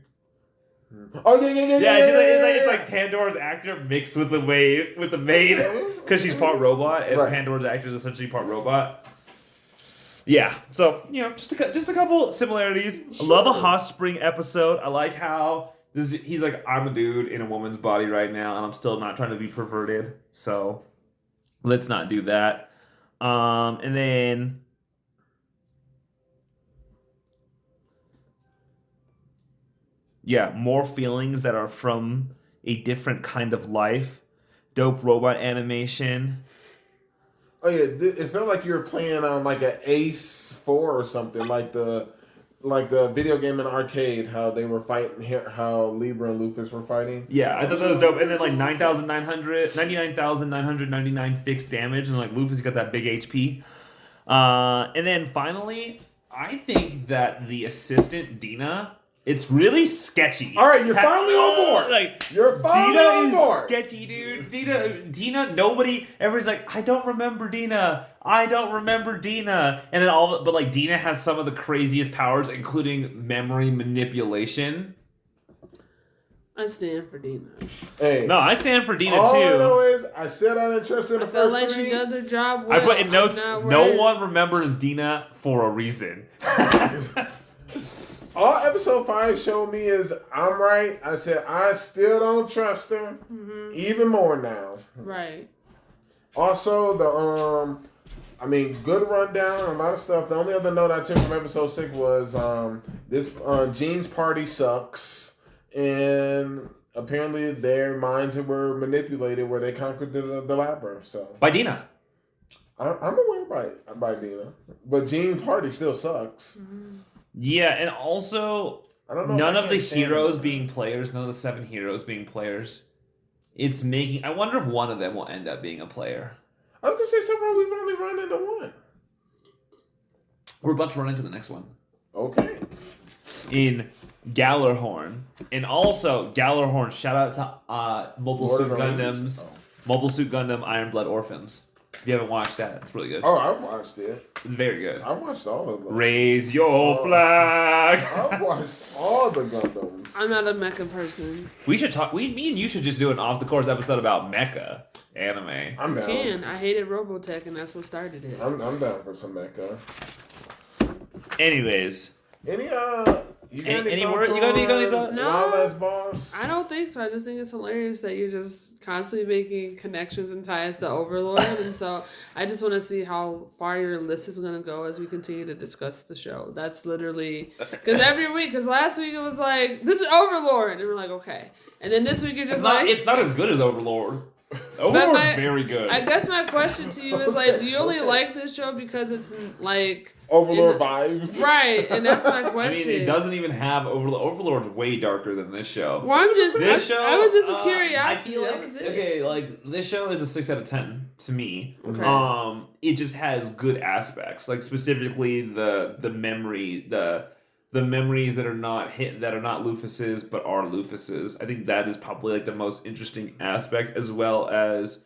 Speaker 3: Oh yeah.
Speaker 2: It's like Pandora's actor mixed with the maid because she's part robot and Pandora's actor is essentially part robot. Yeah, so just a couple similarities. I love a hot spring episode. I like how he's like, I'm a dude in a woman's body right now, and I'm still not trying to be perverted. So. Let's not do that. And then more feelings that are from a different kind of life. Dope robot animation.
Speaker 3: Oh yeah, it felt like you were playing on like an Ace 4 or something, like the video game in the arcade, how they were fighting, how Libra and Lufus were fighting.
Speaker 2: Yeah, I thought that was dope. And then like 99,999 fixed damage, and like Lufus got that big HP. And then finally, I think that the assistant Dina, it's really sketchy.
Speaker 3: All right, you're finally on board. You're finally on board.
Speaker 2: Sketchy, dude. Dina. Everybody's like, I don't remember Dina. And then but Dina has some of the craziest powers, including memory manipulation.
Speaker 1: I stand for Dina.
Speaker 3: Hey,
Speaker 2: no, I stand for Dina
Speaker 3: all
Speaker 2: too.
Speaker 3: All I know is I said I'm interested in the first
Speaker 1: I feel like
Speaker 3: three.
Speaker 1: she does her job well.
Speaker 2: I put in notes. No one remembers Dina for a reason.
Speaker 3: All episode 5 showed me is I'm right. I said I still don't trust her. Mm-hmm. Even more now.
Speaker 1: Right.
Speaker 3: Also, good rundown, a lot of stuff. The only other note I took from episode 6 was this Jean's party sucks, and apparently their minds were manipulated where they conquered the labyrinth. So
Speaker 2: by Dina.
Speaker 3: I'm aware by Dina, but Jean's party still sucks.
Speaker 2: Mm-hmm. Yeah, and also none of the heroes being players, none of the 7 heroes being players. It's making. I wonder if one of them will end up being a player.
Speaker 3: I was gonna say so far we've only run into one.
Speaker 2: We're about to run into the next one.
Speaker 3: Okay.
Speaker 2: In Gallarhorn, and also Gallarhorn. Shout out to Mobile Suit Gundam's Mobile Suit Gundam Iron Blood Orphans. If you haven't watched that, it's really good.
Speaker 3: Oh, I've watched it.
Speaker 2: It's very good.
Speaker 3: I watched all of them.
Speaker 2: Raise your flag.
Speaker 3: I've watched all the Gundams.
Speaker 1: I'm not a mecha person.
Speaker 2: We should talk. Me and you should just do an off the course episode about mecha anime.
Speaker 3: I'm down.
Speaker 1: I hated Robotech, and that's what started it.
Speaker 3: I'm down for some mecha.
Speaker 2: Anyways,
Speaker 3: any
Speaker 2: more? You got any thoughts?
Speaker 1: No,
Speaker 3: Lawless Boss?
Speaker 1: I don't think week, so I just think it's hilarious that you're just constantly making connections and ties to OverLord, and so I just want to see how far your list is going to go as we continue to discuss the show. That's literally, because every week, because last week it was like, this is OverLord, and we're like, okay. And then this week you're just
Speaker 2: it's not as good as OverLord. OverLord's very good.
Speaker 1: I guess my question to you is like, do you only like this show because it's like
Speaker 3: OverLord vibes?
Speaker 1: Right, and that's my question.
Speaker 2: I mean, it doesn't even have OverLord. OverLord's way darker than this show.
Speaker 1: Well, I was just a curiosity.
Speaker 2: I feel like this show is a 6 out of 10 to me.
Speaker 1: Okay.
Speaker 2: It just has good aspects, like specifically the memory, the memories that are not Lufus's but are Lufus's. I think that is probably like the most interesting aspect, as well as,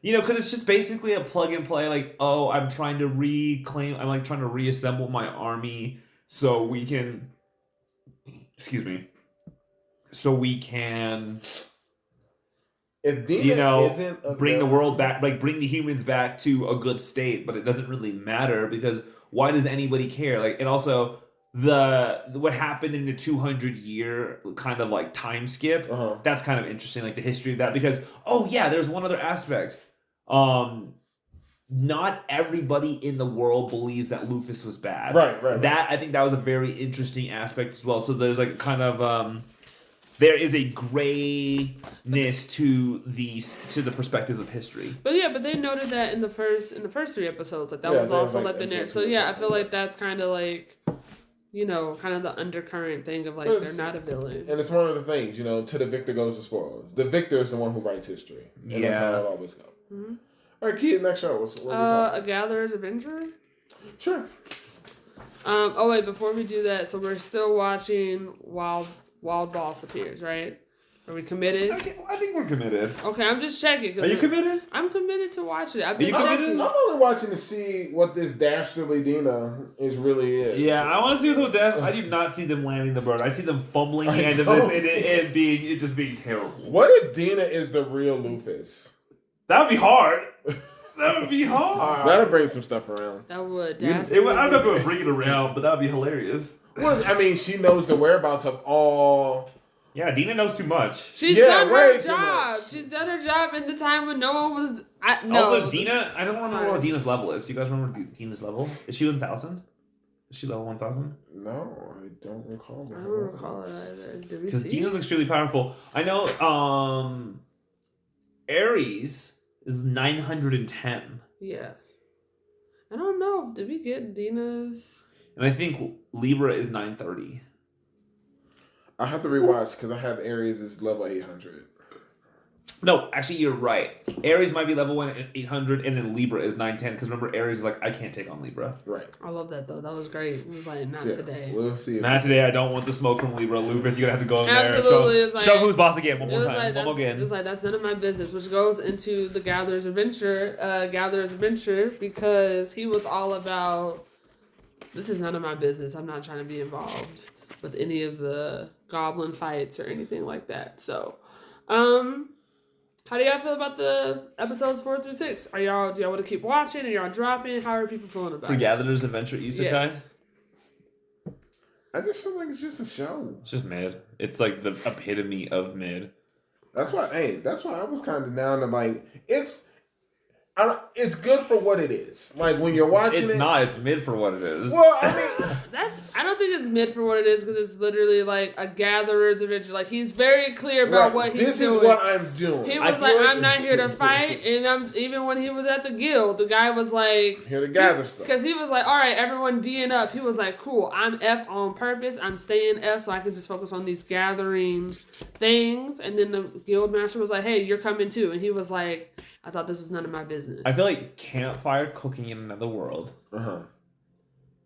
Speaker 2: because it's just basically a plug and play. Like, oh, I'm trying to reassemble my army so we can,
Speaker 3: if Dina isn't
Speaker 2: bring the world back, like bring the humans back to a good state. But it doesn't really matter, because why does anybody care? Like, and also, what happened in the 200-year kind of like time skip, that's kind of interesting, like the history of that, because there's one other aspect. Not everybody in the world believes that Lufus was bad. Right. That, I think that was a very interesting aspect as well. So there's like kind of there is a grayness to the perspectives of history.
Speaker 1: But they noted that in the first 3 episodes, like that was also like the narrative. So I feel like that's kind of like, kind of the undercurrent thing of like they're not a villain. And
Speaker 3: it's one of the things, to the victor goes the spoils. The victor is the one who writes history. And that's how it always goes. Mm-hmm. All right, Keith, next show. What
Speaker 1: A Gatherer's Adventure?
Speaker 3: Sure.
Speaker 1: Wait, before we do that, so we're still watching Wild Boss Appears, right? Are we committed?
Speaker 2: I think we're committed.
Speaker 1: Okay, I'm just checking.
Speaker 2: Are you committed?
Speaker 1: I'm committed to watching it.
Speaker 3: I'm only watching to see what this Dastardly Dina really is.
Speaker 2: Yeah, I want to see what's with Dastardly. I do not see them landing the bird. I see them fumbling the end of this and it just being terrible.
Speaker 3: What if Dina is the real Lufus?
Speaker 2: That would be hard. That'll
Speaker 3: bring some stuff around.
Speaker 1: That would.
Speaker 2: I don't know if it would bring it around, but that would be hilarious.
Speaker 3: Well, I mean, she knows the whereabouts of all.
Speaker 2: Yeah, Dina knows too much.
Speaker 1: She's done her job. She's done her job in the time when no one was.
Speaker 2: Also, Dina, I don't remember what Dina's level is. Do you guys remember Dina's level? Is she 1,000? Is she level 1,000?
Speaker 3: No, I don't recall.
Speaker 1: I don't recall it either. Did we see?
Speaker 2: Because Dina's extremely powerful. I know Ares is 910.
Speaker 1: Yeah. I don't know. Did we get Dina's?
Speaker 2: And I think Libra is 930.
Speaker 3: I have to rewatch because I have Aries is level 800.
Speaker 2: No, actually, you're right. Aries might be level 800, and then Libra is 910. Because remember, Aries is like, I can't take on Libra.
Speaker 3: Right.
Speaker 1: I love that though. That was great. It was like, not today.
Speaker 3: We'll see.
Speaker 2: Not today. I don't want the smoke from Libra. Lufus, you're gonna have to go in there.
Speaker 1: Absolutely.
Speaker 2: Show who's boss again. One more time.
Speaker 1: It was like, that's none of my business, which goes into the Gatherer's Adventure, because he was all about, this is none of my business. I'm not trying to be involved with any of the goblin fights or anything like that. So, how do y'all feel about the episodes 4 through 6? Do y'all want to keep watching? Are y'all dropping? How are people feeling about it?
Speaker 2: For Gatherer's Adventure Isekai?
Speaker 1: Yes.
Speaker 3: I just feel like it's just a show.
Speaker 2: It's just mid. It's like the epitome of mid.
Speaker 3: That's why I was kind of down to like, it's good for what it is. Like when you're watching
Speaker 2: it's not. It's mid for what it is.
Speaker 3: Well, I mean,
Speaker 1: I don't think it's mid for what it is, because it's literally like a Gatherer's Adventure. Like he's very clear about what he's doing.
Speaker 3: This is what I'm doing.
Speaker 1: He was like, I'm not here to fight. And even when he was at the guild, the guy was like,
Speaker 3: here to gather stuff.
Speaker 1: Because he was like, all right, everyone D'ing up. He was like, cool, I'm F on purpose. I'm staying F so I can just focus on these gathering things. And then the guild master was like, hey, you're coming too. And he was like, I thought this was none of my business.
Speaker 2: I feel like Campfire Cooking in Another World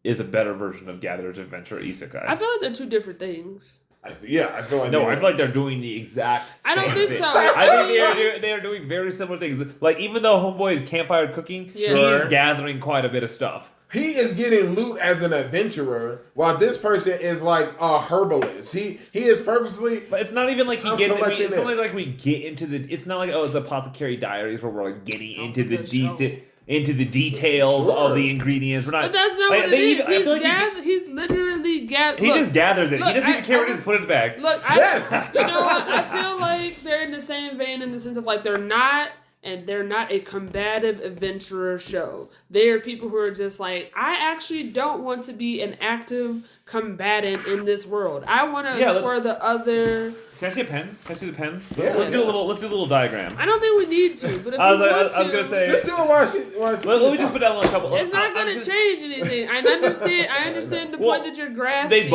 Speaker 2: is a better version of Gatherer's Adventure Isekai.
Speaker 1: I feel like they're two different things.
Speaker 3: I feel like
Speaker 2: I feel like they're doing the exact
Speaker 1: I don't
Speaker 2: same
Speaker 1: think
Speaker 2: thing.
Speaker 1: so.
Speaker 2: I think they are doing very similar things. Like, even though Homeboy is Campfire Cooking, he is gathering quite a bit of stuff.
Speaker 3: He is getting loot as an adventurer, while this person is like a herbalist. He is purposely.
Speaker 2: But it's not even like he gets. It's only like we get into the. It's not like it's Apothecary Diaries where we're like getting into the deep. into the details of the ingredients. We're not.
Speaker 1: But that's not
Speaker 2: like,
Speaker 1: what it is.
Speaker 2: He's
Speaker 1: He's literally gathered.
Speaker 2: He just gathers it.
Speaker 1: Look,
Speaker 2: he doesn't even care what it is. Put it back.
Speaker 1: Look,
Speaker 3: Yes.
Speaker 1: You know what? I feel like they're in the same vein in the sense of like they're not a combative adventurer show. They are people who are just like, I actually don't want to be an active combatant in this world. I want to explore the other.
Speaker 2: Can I see a pen? Can I see the pen?
Speaker 3: Yeah.
Speaker 2: Let's do a little diagram.
Speaker 1: I don't think we need to, but if
Speaker 2: I
Speaker 1: we want to,
Speaker 2: was gonna say.
Speaker 3: Just do it while
Speaker 2: Let me just put down a couple.
Speaker 1: It's not going to change anything. I understand the point that you're grasping.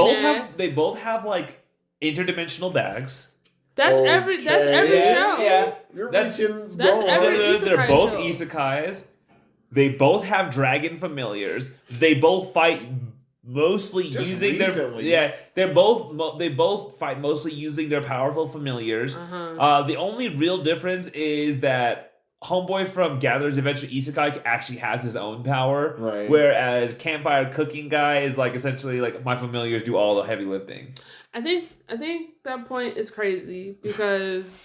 Speaker 2: They both have like interdimensional bags.
Speaker 1: That's every show.
Speaker 2: Yeah.
Speaker 1: That's every
Speaker 2: They're
Speaker 1: isekai
Speaker 2: both
Speaker 1: show.
Speaker 2: isekais. They both have dragon familiars. They both fight mostly
Speaker 3: Just
Speaker 2: using
Speaker 3: recently.
Speaker 2: they both fight mostly using their powerful familiars. The only real difference is that Homeboy from Gatherer's Adventure Isekai actually has his own power,
Speaker 3: right?
Speaker 2: Whereas Campfire Cooking guy is like essentially like my familiars do all the heavy lifting.
Speaker 1: I think that point is crazy because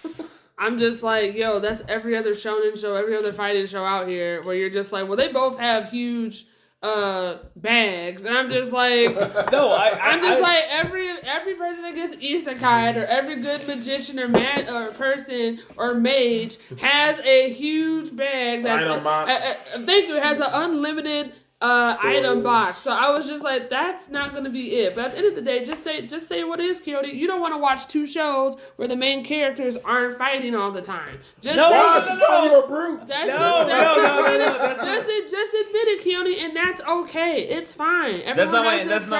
Speaker 1: I'm just like, yo, that's every other shonen show, every other fighting show out here where you're just like, well, they both have huge bags, and I'm just like,
Speaker 2: no,
Speaker 1: I'm just like every person that gets isekai or every good magician or or person or mage has a huge bag that's thank you, has an unlimited item box. So I was just like, that's not gonna be it. But at the end of the day, just say what is, Keoni. You don't want to watch two shows where the main characters aren't fighting all the time. Just
Speaker 3: you're a brute.
Speaker 1: Just admit it, Keoni, and that's okay. It's fine.
Speaker 2: That's not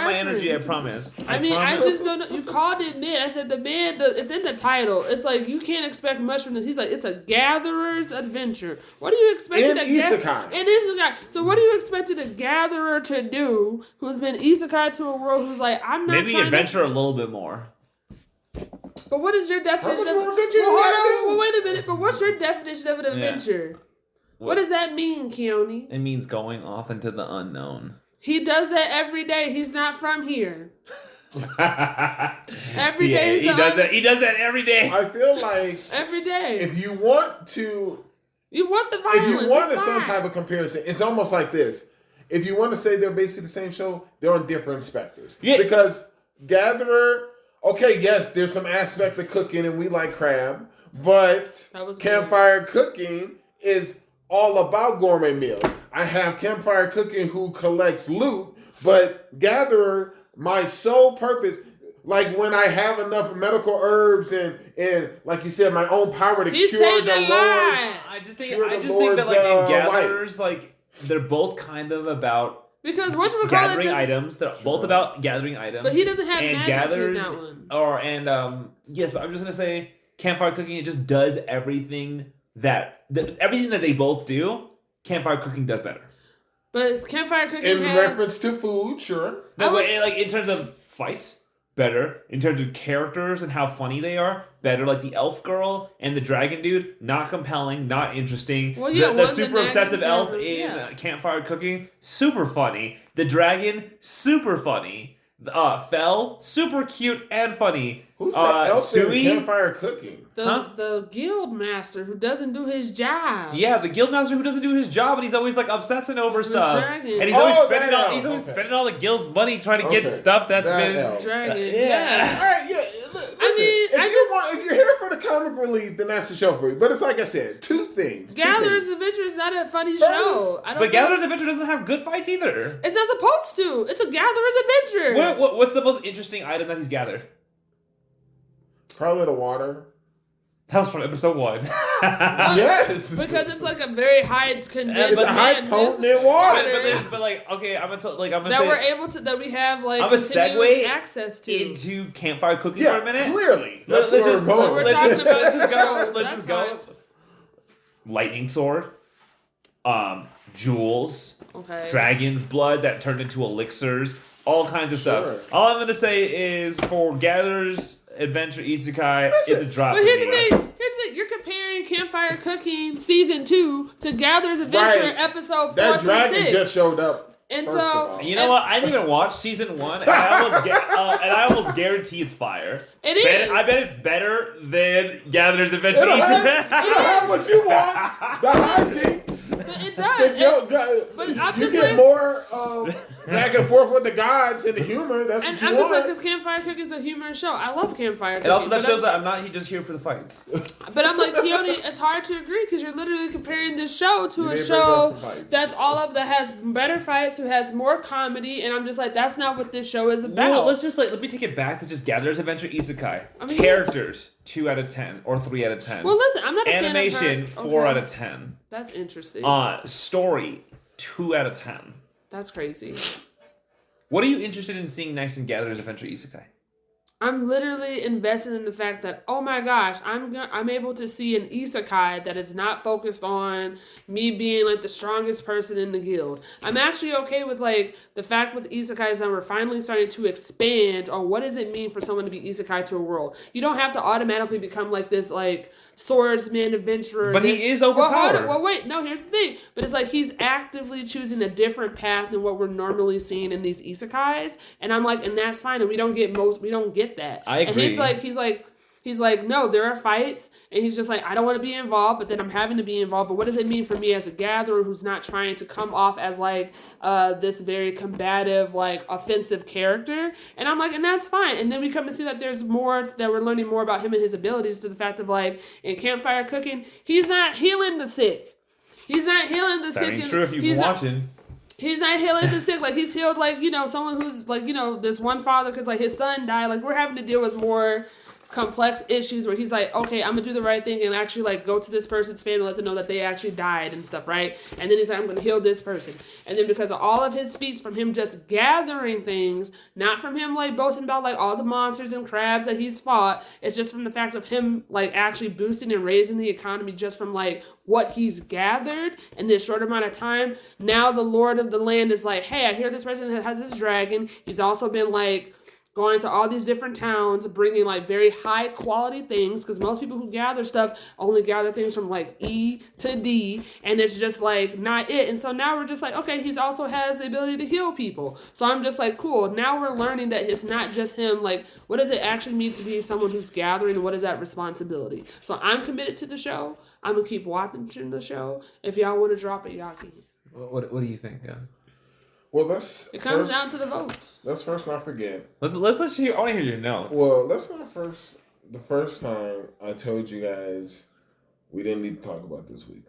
Speaker 2: my energy. I promise.
Speaker 1: I just don't know. You called it mid. I said it's in the title. It's like you can't expect much from this. He's like, it's a gatherer's adventure. What do you expect
Speaker 3: in isekai?
Speaker 1: So what do you expect a gatherer to do who's been isekai to a world who's like, I'm not
Speaker 2: maybe
Speaker 1: trying
Speaker 2: adventure a little bit more.
Speaker 1: But what is your definition of
Speaker 3: adventure?
Speaker 1: Wait a minute. But what's your definition of an adventure? What does that mean, Keoni?
Speaker 2: It means going off into the unknown.
Speaker 1: He does that every day. He's not from here. Every day
Speaker 2: he does that. He does that every day.
Speaker 3: I feel like
Speaker 1: every day.
Speaker 3: If you want to,
Speaker 1: you want the violence.
Speaker 3: If you want some type of comparison, it's almost like this. If you want to say they're basically the same show, they're on different specters. Yeah. Because Gatherer, okay, yes, there's some aspect of cooking, and we like crab, but Campfire Cooking is all about gourmet meals. I have Campfire Cooking who collects loot, but Gatherer, my sole purpose, like when I have enough medical herbs and like you said, my own power to cure the Lord's.
Speaker 2: I just think that like in Gatherers, like they're both kind of about gathering items. They're both about gathering items.
Speaker 1: But he doesn't have magic in that one.
Speaker 2: Yes, but I'm just gonna say Campfire Cooking. It just does everything that they both do. Campfire Cooking does better.
Speaker 1: But Campfire Cooking
Speaker 3: in reference to food, sure.
Speaker 2: No, but like in terms of fights, better. In terms of characters and how funny they are, better. Like the elf girl and the dragon dude, not compelling, not interesting.
Speaker 1: Well, yeah,
Speaker 2: the super obsessive elf in Campfire Cooking, super funny. The dragon, super funny. Fell, super cute and funny.
Speaker 3: Who's the elf in Campfire Cooking?
Speaker 1: The guild master who doesn't do his job.
Speaker 2: Yeah, the guild master who doesn't do his job, and he's always like obsessing over stuff.
Speaker 1: Dragon.
Speaker 2: And he's always spending all the guild's money trying to get stuff that's been
Speaker 1: dragon.
Speaker 3: Yeah. All right, yeah. Listen, if you're here for the comic relief, then that's the show for you. But it's like I said, two things.
Speaker 1: Gatherer's Adventure is not a funny show.
Speaker 2: But Gatherer's Adventure doesn't have good fights either.
Speaker 1: It's not supposed to. It's a Gatherer's Adventure.
Speaker 2: What's the most interesting item that he's gathered?
Speaker 3: Probably the water.
Speaker 2: That was from episode 1.
Speaker 3: Yes,
Speaker 1: because it's like a very high condensed.
Speaker 3: It's a high potent water.
Speaker 2: But like, okay, I'm gonna
Speaker 1: that we have like
Speaker 2: I'm gonna segue
Speaker 1: access to
Speaker 2: into Campfire Cooking for a minute.
Speaker 3: Clearly,
Speaker 1: let's talking about two shows.
Speaker 2: Let's just go. Lightning sword, jewels, dragon's blood that turned into elixirs, all kinds of stuff. All I'm gonna say is for Gatherer's Adventure Isekai, it's a drop.
Speaker 1: But here's the thing. You're comparing Campfire Cooking Season 2 to Gatherer's Adventure Episode 4
Speaker 3: that
Speaker 1: through
Speaker 3: dragon
Speaker 1: 6.
Speaker 3: just showed up.
Speaker 1: And so,
Speaker 2: you know what? I didn't even watch Season 1, and I almost guarantee it's fire.
Speaker 1: It is.
Speaker 2: I bet it's better than Gatherer's Adventure
Speaker 3: It'll
Speaker 2: Isekai.
Speaker 3: have what you want. The hijinks.
Speaker 1: But it does. But I'm
Speaker 3: you
Speaker 1: just
Speaker 3: get
Speaker 1: like,
Speaker 3: more back and forth with the gods and the humor. That's
Speaker 1: and
Speaker 3: what you
Speaker 1: I'm
Speaker 3: want.
Speaker 1: just like, because Campfire Cooking's a humorous show. I love Campfire Cooking.
Speaker 2: And also that shows that I'm not just here for the fights.
Speaker 1: But I'm like, Keoni, it's hard to agree because you're literally comparing this show to a show that has better fights, who has more comedy, and I'm just like, that's not what this show is about.
Speaker 2: Well, let me take it back to just Gatherer's Adventure Isekai. Characters, 2 out of 10 or 3 out of 10.
Speaker 1: Well, listen, I'm not a
Speaker 2: Animation,
Speaker 1: fan of her.
Speaker 2: 4 out of 10.
Speaker 1: That's interesting.
Speaker 2: Story, 2 out of 10.
Speaker 1: That's crazy.
Speaker 2: What are you interested in seeing next in Gatherer's Adventure Isekai?
Speaker 1: I'm literally invested in the fact that, oh my gosh, I'm able to see an isekai that is not focused on me being like the strongest person in the guild. I'm actually okay with like the fact with isekais that we're finally starting to expand on what does it mean for someone to be isekai to a world. You don't have to automatically become like this like swordsman adventurer.
Speaker 2: But he is overpowered.
Speaker 1: Well, wait, no, here's the thing. But it's like he's actively choosing a different path than what we're normally seeing in these isekais, and I'm like, and that's fine. And we don't get that.
Speaker 2: I agree.
Speaker 1: And he's like, no, there are fights, and he's just like, I don't want to be involved, but then I'm having to be involved. But what does it mean for me as a gatherer who's not trying to come off as like this very combative, like offensive character? And I'm like, and that's fine. And then we come to see that there's more, that we're learning more about him and his abilities, to the fact of like in Campfire Cooking, he's not healing the sick. He's not healing the sick.
Speaker 2: That ain't true if you've been watching.
Speaker 1: He's not healing the sick. Like, he's healed, like, you know, someone who's, like, you know, this one father, because, like, his son died. Like, we're having to deal with more complex issues where he's like, okay, I'm going to do the right thing and actually, like, go to this person's family and let them know that they actually died and stuff, right? And then he's like, I'm going to heal this person. And then because of all of his feats from him just gathering things, not from him, like, boasting about, like, all the monsters and crabs that he's fought, it's just from the fact of him, like, actually boosting and raising the economy just from, like, what he's gathered in this short amount of time. Now the Lord of the land is like, hey, I hear this person has this dragon. He's also been, like, going to all these different towns, bringing like very high quality things, because most people who gather stuff only gather things from like E to D, and it's just like not it. And so now we're just like, okay, he's also has the ability to heal people. So I'm just like, cool. Now we're learning that it's not just him. Like, what does it actually mean to be someone who's gathering, and what is that responsibility? So I'm committed to the show. I'm gonna keep watching the show. If y'all want to drop it, y'all can.
Speaker 2: What do you think?
Speaker 3: Well,
Speaker 1: it comes down to the votes.
Speaker 3: Let's first not forget.
Speaker 2: Let's hear. I want to hear your notes.
Speaker 3: Well, let's not first. The first time I told you guys we didn't need to talk about this week.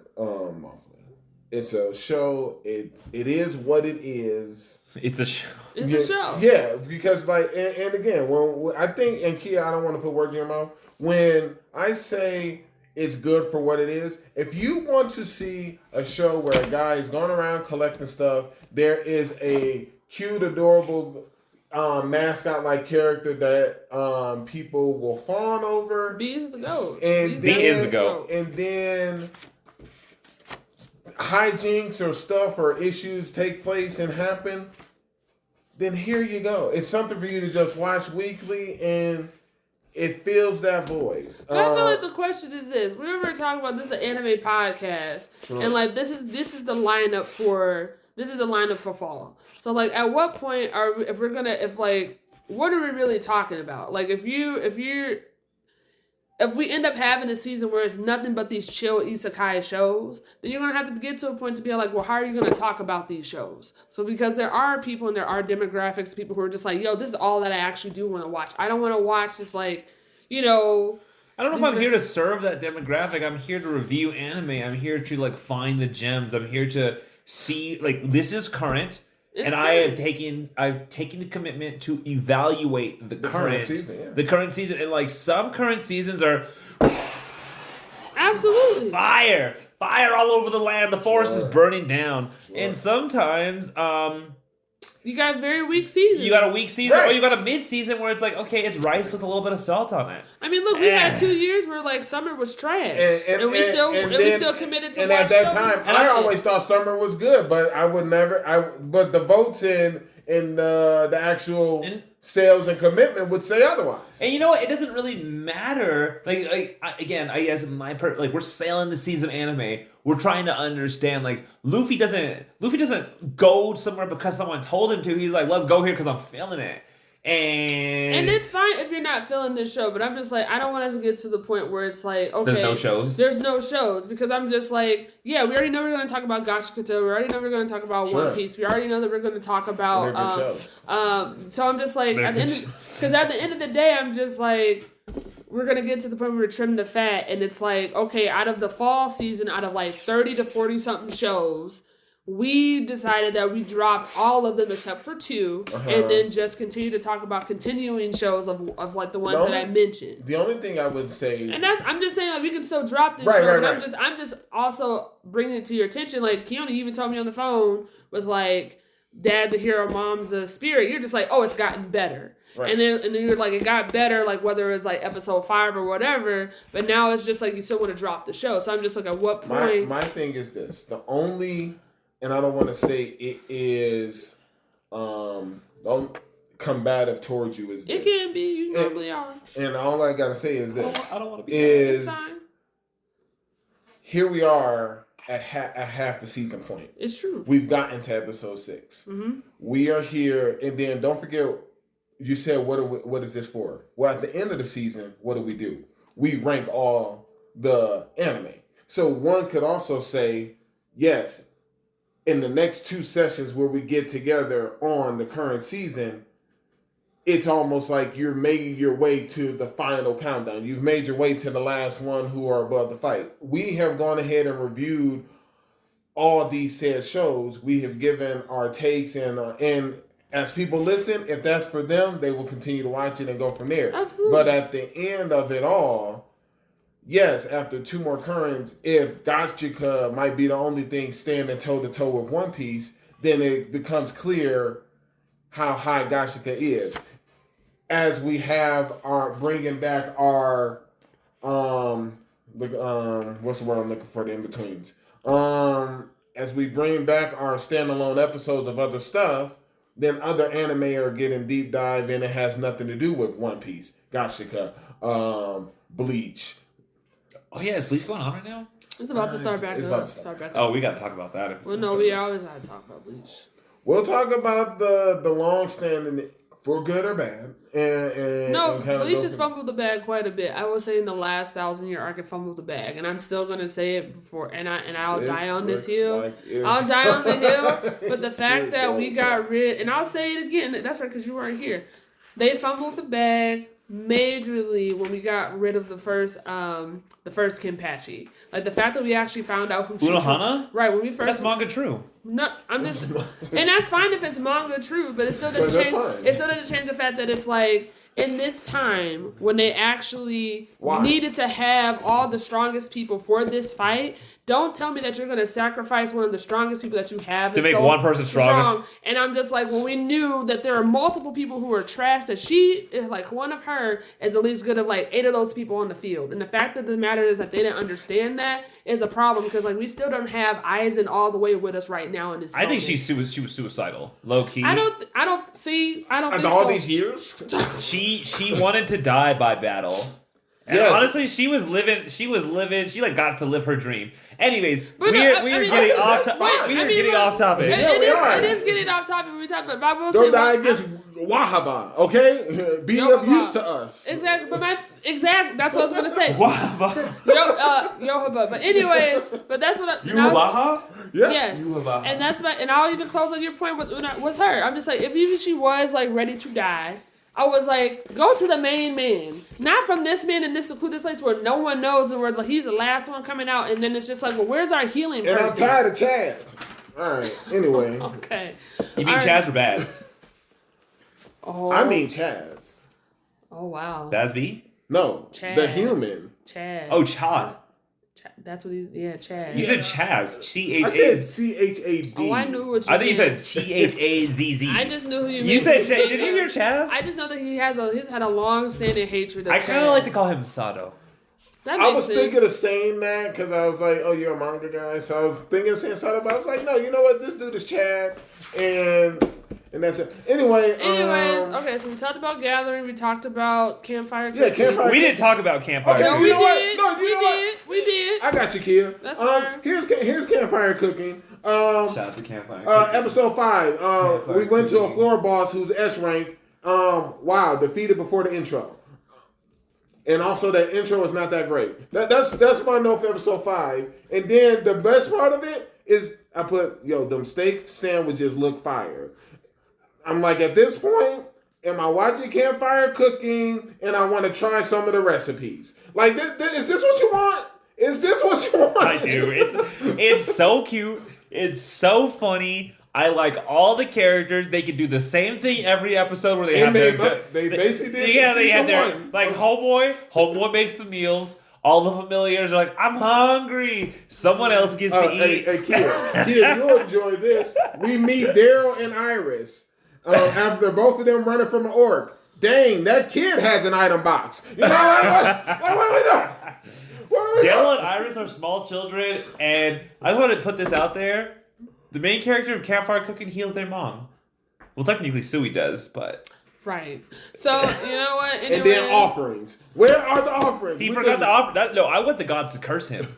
Speaker 3: It's a show. It is what it is.
Speaker 2: It's a show.
Speaker 1: It's a show.
Speaker 3: Yeah, because like, and again, when I think, and Kia, I don't want to put words in your mouth. When I say it's good for what it is, if you want to see a show where a guy is going around collecting stuff, there is a cute, adorable mascot-like character that people will fawn over.
Speaker 1: B is the GOAT.
Speaker 3: And
Speaker 2: B is the GOAT.
Speaker 3: And then hijinks or stuff or issues take place and happen, then here you go. It's something for you to just watch weekly, and it fills that void.
Speaker 1: But I feel like the question is this: we were talking about this is an anime podcast, and like this is the lineup for fall. So like, at what point what are we really talking about? Like, if we end up having a season where it's nothing but these chill isekai shows, then you're going to have to get to a point to be like, well, how are you going to talk about these shows? So because there are people and there are demographics, people who are just like, yo, this is all that I actually do want to watch. I don't want to watch this, like, you know.
Speaker 2: I don't know if I'm here to serve that demographic. I'm here to review anime. I'm here to, like, find the gems. I'm here to see, like, this is current. I've taken the commitment to evaluate the current season. The current season, and like some current seasons are
Speaker 1: absolutely
Speaker 2: fire all over the land. The forest is burning down, and sometimes
Speaker 1: you got very weak seasons.
Speaker 2: You got a weak season, right. Or you got a mid-season where it's like, okay, it's rice with a little bit of salt on it.
Speaker 1: I mean, look, we had 2 years where like summer was trash, and we still committed to.
Speaker 3: And at that time, I always thought summer was good, but I would never. But the votes in the actual sales and commitment would say otherwise.
Speaker 2: And you know what? It doesn't really matter. Like we're sailing the seas of anime. We're trying to understand. Like Luffy doesn't go somewhere because someone told him to. He's like, let's go here because I'm feeling it. And
Speaker 1: it's fine if you're not feeling this show, but I'm just like, I don't want us to get to the point where it's like, okay, there's no shows because I'm just like, yeah, we already know we're going to talk about Gacha. We already know we're going to talk about One Piece. We already know that we're going to talk about so I'm just like, at the end of the day, I'm just like, we're going to get to the point where we're trimming the fat, and it's like, okay, out of the fall season, out of like 30 to 40 something shows, we decided that we dropped all of them except for 2, and then just continue to talk about continuing shows of like the ones that I mentioned.
Speaker 3: The only thing I would say,
Speaker 1: and I'm just saying, like, we can still drop this show, but I'm just also bringing it to your attention. Like Keoni even told me on the phone with like, Dad's a hero, Mom's a spirit. You're just like, oh, it's gotten better. Right. And then you're like, it got better, like whether it's like episode 5 or whatever, but now it's just like you still want to drop the show. So I'm just like, at what point?
Speaker 3: My thing is this: the only, and I don't want to say it is, combative towards you is this.
Speaker 1: It can be. You normally are.
Speaker 3: And all I gotta say is this:
Speaker 2: I don't want to be.
Speaker 3: It's fine. Here we are at half the season point.
Speaker 1: It's true.
Speaker 3: We've gotten to episode 6. Mm-hmm. We are here, and then don't forget. You said, what is this for? Well, at the end of the season, what do? We rank all the anime. So one could also say, yes, in the next 2 sessions where we get together on the current season, it's almost like you're making your way to the final countdown. You've made your way to the last one who are above the fight. We have gone ahead and reviewed all these said shows. We have given our takes and as people listen, if that's for them, they will continue to watch it and go from there.
Speaker 1: Absolutely.
Speaker 3: But at the end of it all, yes, after 2 more currents, if Gacha might be the only thing standing toe-to-toe with One Piece, then it becomes clear how high Gacha is. As we have our bringing back our what's the word I'm looking for, the in-betweens. As we bring back our standalone episodes of other stuff, then other anime are getting deep dive and it has nothing to do with One Piece, Gacha, Bleach.
Speaker 2: Oh yeah, is Bleach going on right now?
Speaker 1: It's about to start back up.
Speaker 2: Oh, we got to talk about that.
Speaker 1: Well, no, we always got to talk about Bleach.
Speaker 3: We'll talk about the long-standing, for good or bad. And
Speaker 1: Bleach has fumbled the bag quite a bit. I would say in the last 1,000-year arc, it fumbled the bag, and I'm still gonna say it before. And I'll die on this hill. I'll die on the hill. But the fact that we got rid, and I'll say it again. That's right, because you weren't here. They fumbled the bag majorly when we got rid of the first Kenpachi. Like the fact that we actually found out who
Speaker 2: Unohana?
Speaker 1: Right, when we first.
Speaker 2: That's manga true.
Speaker 1: No, I'm just, and that's fine if it's manga true, but it still doesn't change. It still doesn't change the fact that it's like in this time when they actually needed to have all the strongest people for this fight. Don't tell me that you're going to sacrifice one of the strongest people that you have
Speaker 2: to make one person strong.
Speaker 1: And I'm just like, well, we knew that there are multiple people who are trash. That she is like one of her is at least good of like 8 of those people on the field. And the fact that the matter is that they didn't understand that is a problem because like we still don't have Aizen all the way with us right now in this.
Speaker 2: I think she was suicidal, low key.
Speaker 1: I don't think
Speaker 3: all these years.
Speaker 2: She wanted to die by battle. And honestly, she was living. She like got to live her dream. Anyways, we are getting off topic.
Speaker 1: It is getting off topic. We talk about. But I will
Speaker 3: don't die against Wahaba, okay? Be of use to us.
Speaker 1: Exactly, but that's what I was gonna say.
Speaker 2: Wahaba.
Speaker 1: Yohaba. But anyways, but that's what
Speaker 2: Waha?
Speaker 3: Yeah.
Speaker 1: Yes. And that's and I'll even close on your point with her. I'm just like, if even she was like ready to die, I was like, go to the main man. Not from this man in this secluded place where no one knows and where like, he's the last one coming out. And then it's just like, well, where's our healing person?
Speaker 3: And I'm tired of Chaz. All right. Anyway.
Speaker 1: Okay.
Speaker 2: You mean Chaz or Baz?
Speaker 1: Oh.
Speaker 3: I mean Chaz.
Speaker 1: Oh, wow.
Speaker 2: Bazby?
Speaker 3: No.
Speaker 1: Chaz.
Speaker 3: The human.
Speaker 1: Chaz.
Speaker 2: Oh, Chad.
Speaker 1: That's what Chaz.
Speaker 2: You said Chaz. C-H-A.
Speaker 3: I said C-H-A-D.
Speaker 1: Oh, I knew what you
Speaker 2: I think you said C-H-A-Z-Z.
Speaker 1: I just knew who you meant.
Speaker 2: You said Chaz. Did you hear Chaz?
Speaker 1: I just know that he's had a long-standing hatred of Chaz.
Speaker 2: I kind of like to call him Sato.
Speaker 3: I was thinking of saying that because I was like, oh, you're a manga guy. So I was thinking of saying Sato, but I was like, no, you know what? This dude is Chad. And that's it. Anyways,
Speaker 1: okay, so we talked about Gathering. We talked about Campfire Cooking.
Speaker 3: Yeah, Campfire.
Speaker 2: We didn't talk about Campfire
Speaker 3: Cooking.
Speaker 1: No, we did. No, we did.
Speaker 3: I got you, Kia.
Speaker 1: That's fine.
Speaker 3: Here's Campfire Cooking.
Speaker 2: Shout out to Campfire Cooking.
Speaker 3: Episode 5. We went to a floor boss who's S rank. wow, defeated before the intro. And also that intro is not that great. That's my note for episode 5. And then the best part of it is I put, them steak sandwiches look fire. I'm like, at this point, am I watching Campfire Cooking and I want to try some of the recipes? Like, is this what you want? Is this what you want?
Speaker 2: I do. It's so cute. It's so funny. I like all the characters. They can do the same thing every episode where they
Speaker 3: basically did.
Speaker 2: Yeah, they had their like homeboy makes the meals. All the familiars are like, I'm hungry. Someone else gets to eat.
Speaker 3: Hey, kid, you'll enjoy this. We meet Daryl and Iris after both of them running from an orc. Dang, that kid has an item box. You know, what are we doing?
Speaker 2: Daryl and Iris are small children, and I want to put this out there. The main character of Campfire Cooking heals their mom. Well, technically, Sui does, but...
Speaker 1: Right. So, you know what? Anyway,
Speaker 3: and then offerings. Where are the offerings?
Speaker 2: He forgot the offer. No, I want the gods to curse him.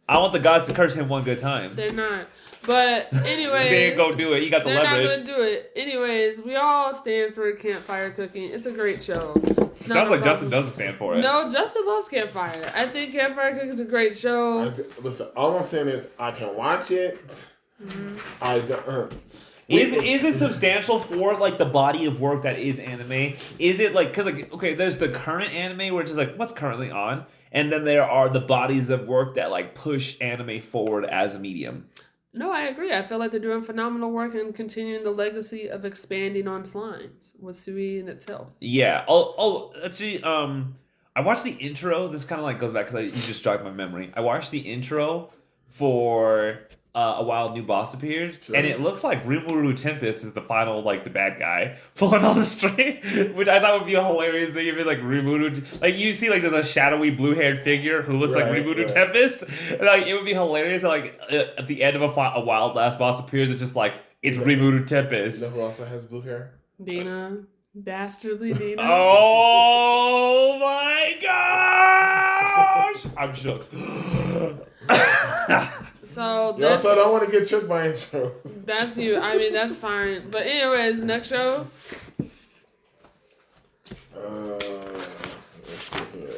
Speaker 2: I want the gods to curse him one good time.
Speaker 1: They're not. But anyways...
Speaker 2: They ain't gonna do it. You got the leverage.
Speaker 1: They're not gonna do it. Anyways, we all stand for Campfire Cooking. It's a great show.
Speaker 2: It sounds like Justin doesn't stand for it.
Speaker 1: No, Justin loves Campfire. I think Campfire Cooking is a great show.
Speaker 3: Listen, all I'm saying is I can watch it.
Speaker 1: Mm-hmm.
Speaker 2: Is it substantial for like the body of work that is anime? Is it like, because like, okay, there's the current anime where it's just like what's currently on, and then there are the bodies of work that like push anime forward as a medium.
Speaker 1: No, I agree. I feel like they're doing phenomenal work and continuing the legacy of expanding on slimes with Sui in itself.
Speaker 2: Yeah. Actually, I watched the intro. This kind of like goes back because you just jogged my memory. I watched the intro for A Wild New Boss Appears, sure. And it looks like Rimuru Tempest is the final, like, the bad guy pulling all the string, which I thought would be a hilarious thing if it, like, Rimuru, like, you see, like, there's a shadowy blue-haired figure who looks like Rimuru Tempest, and, like, it would be hilarious, like, at the end of a Wild Last Boss Appears, it's just like, it's Rimuru Tempest.
Speaker 3: You know who also has blue hair?
Speaker 1: Dina. Dastardly Dina.
Speaker 2: Oh, my gosh! I'm shook.
Speaker 1: So
Speaker 3: you also don't want to get tricked by intros.
Speaker 1: That's you. I mean, that's fine. But anyways, next show.
Speaker 3: Let's see here.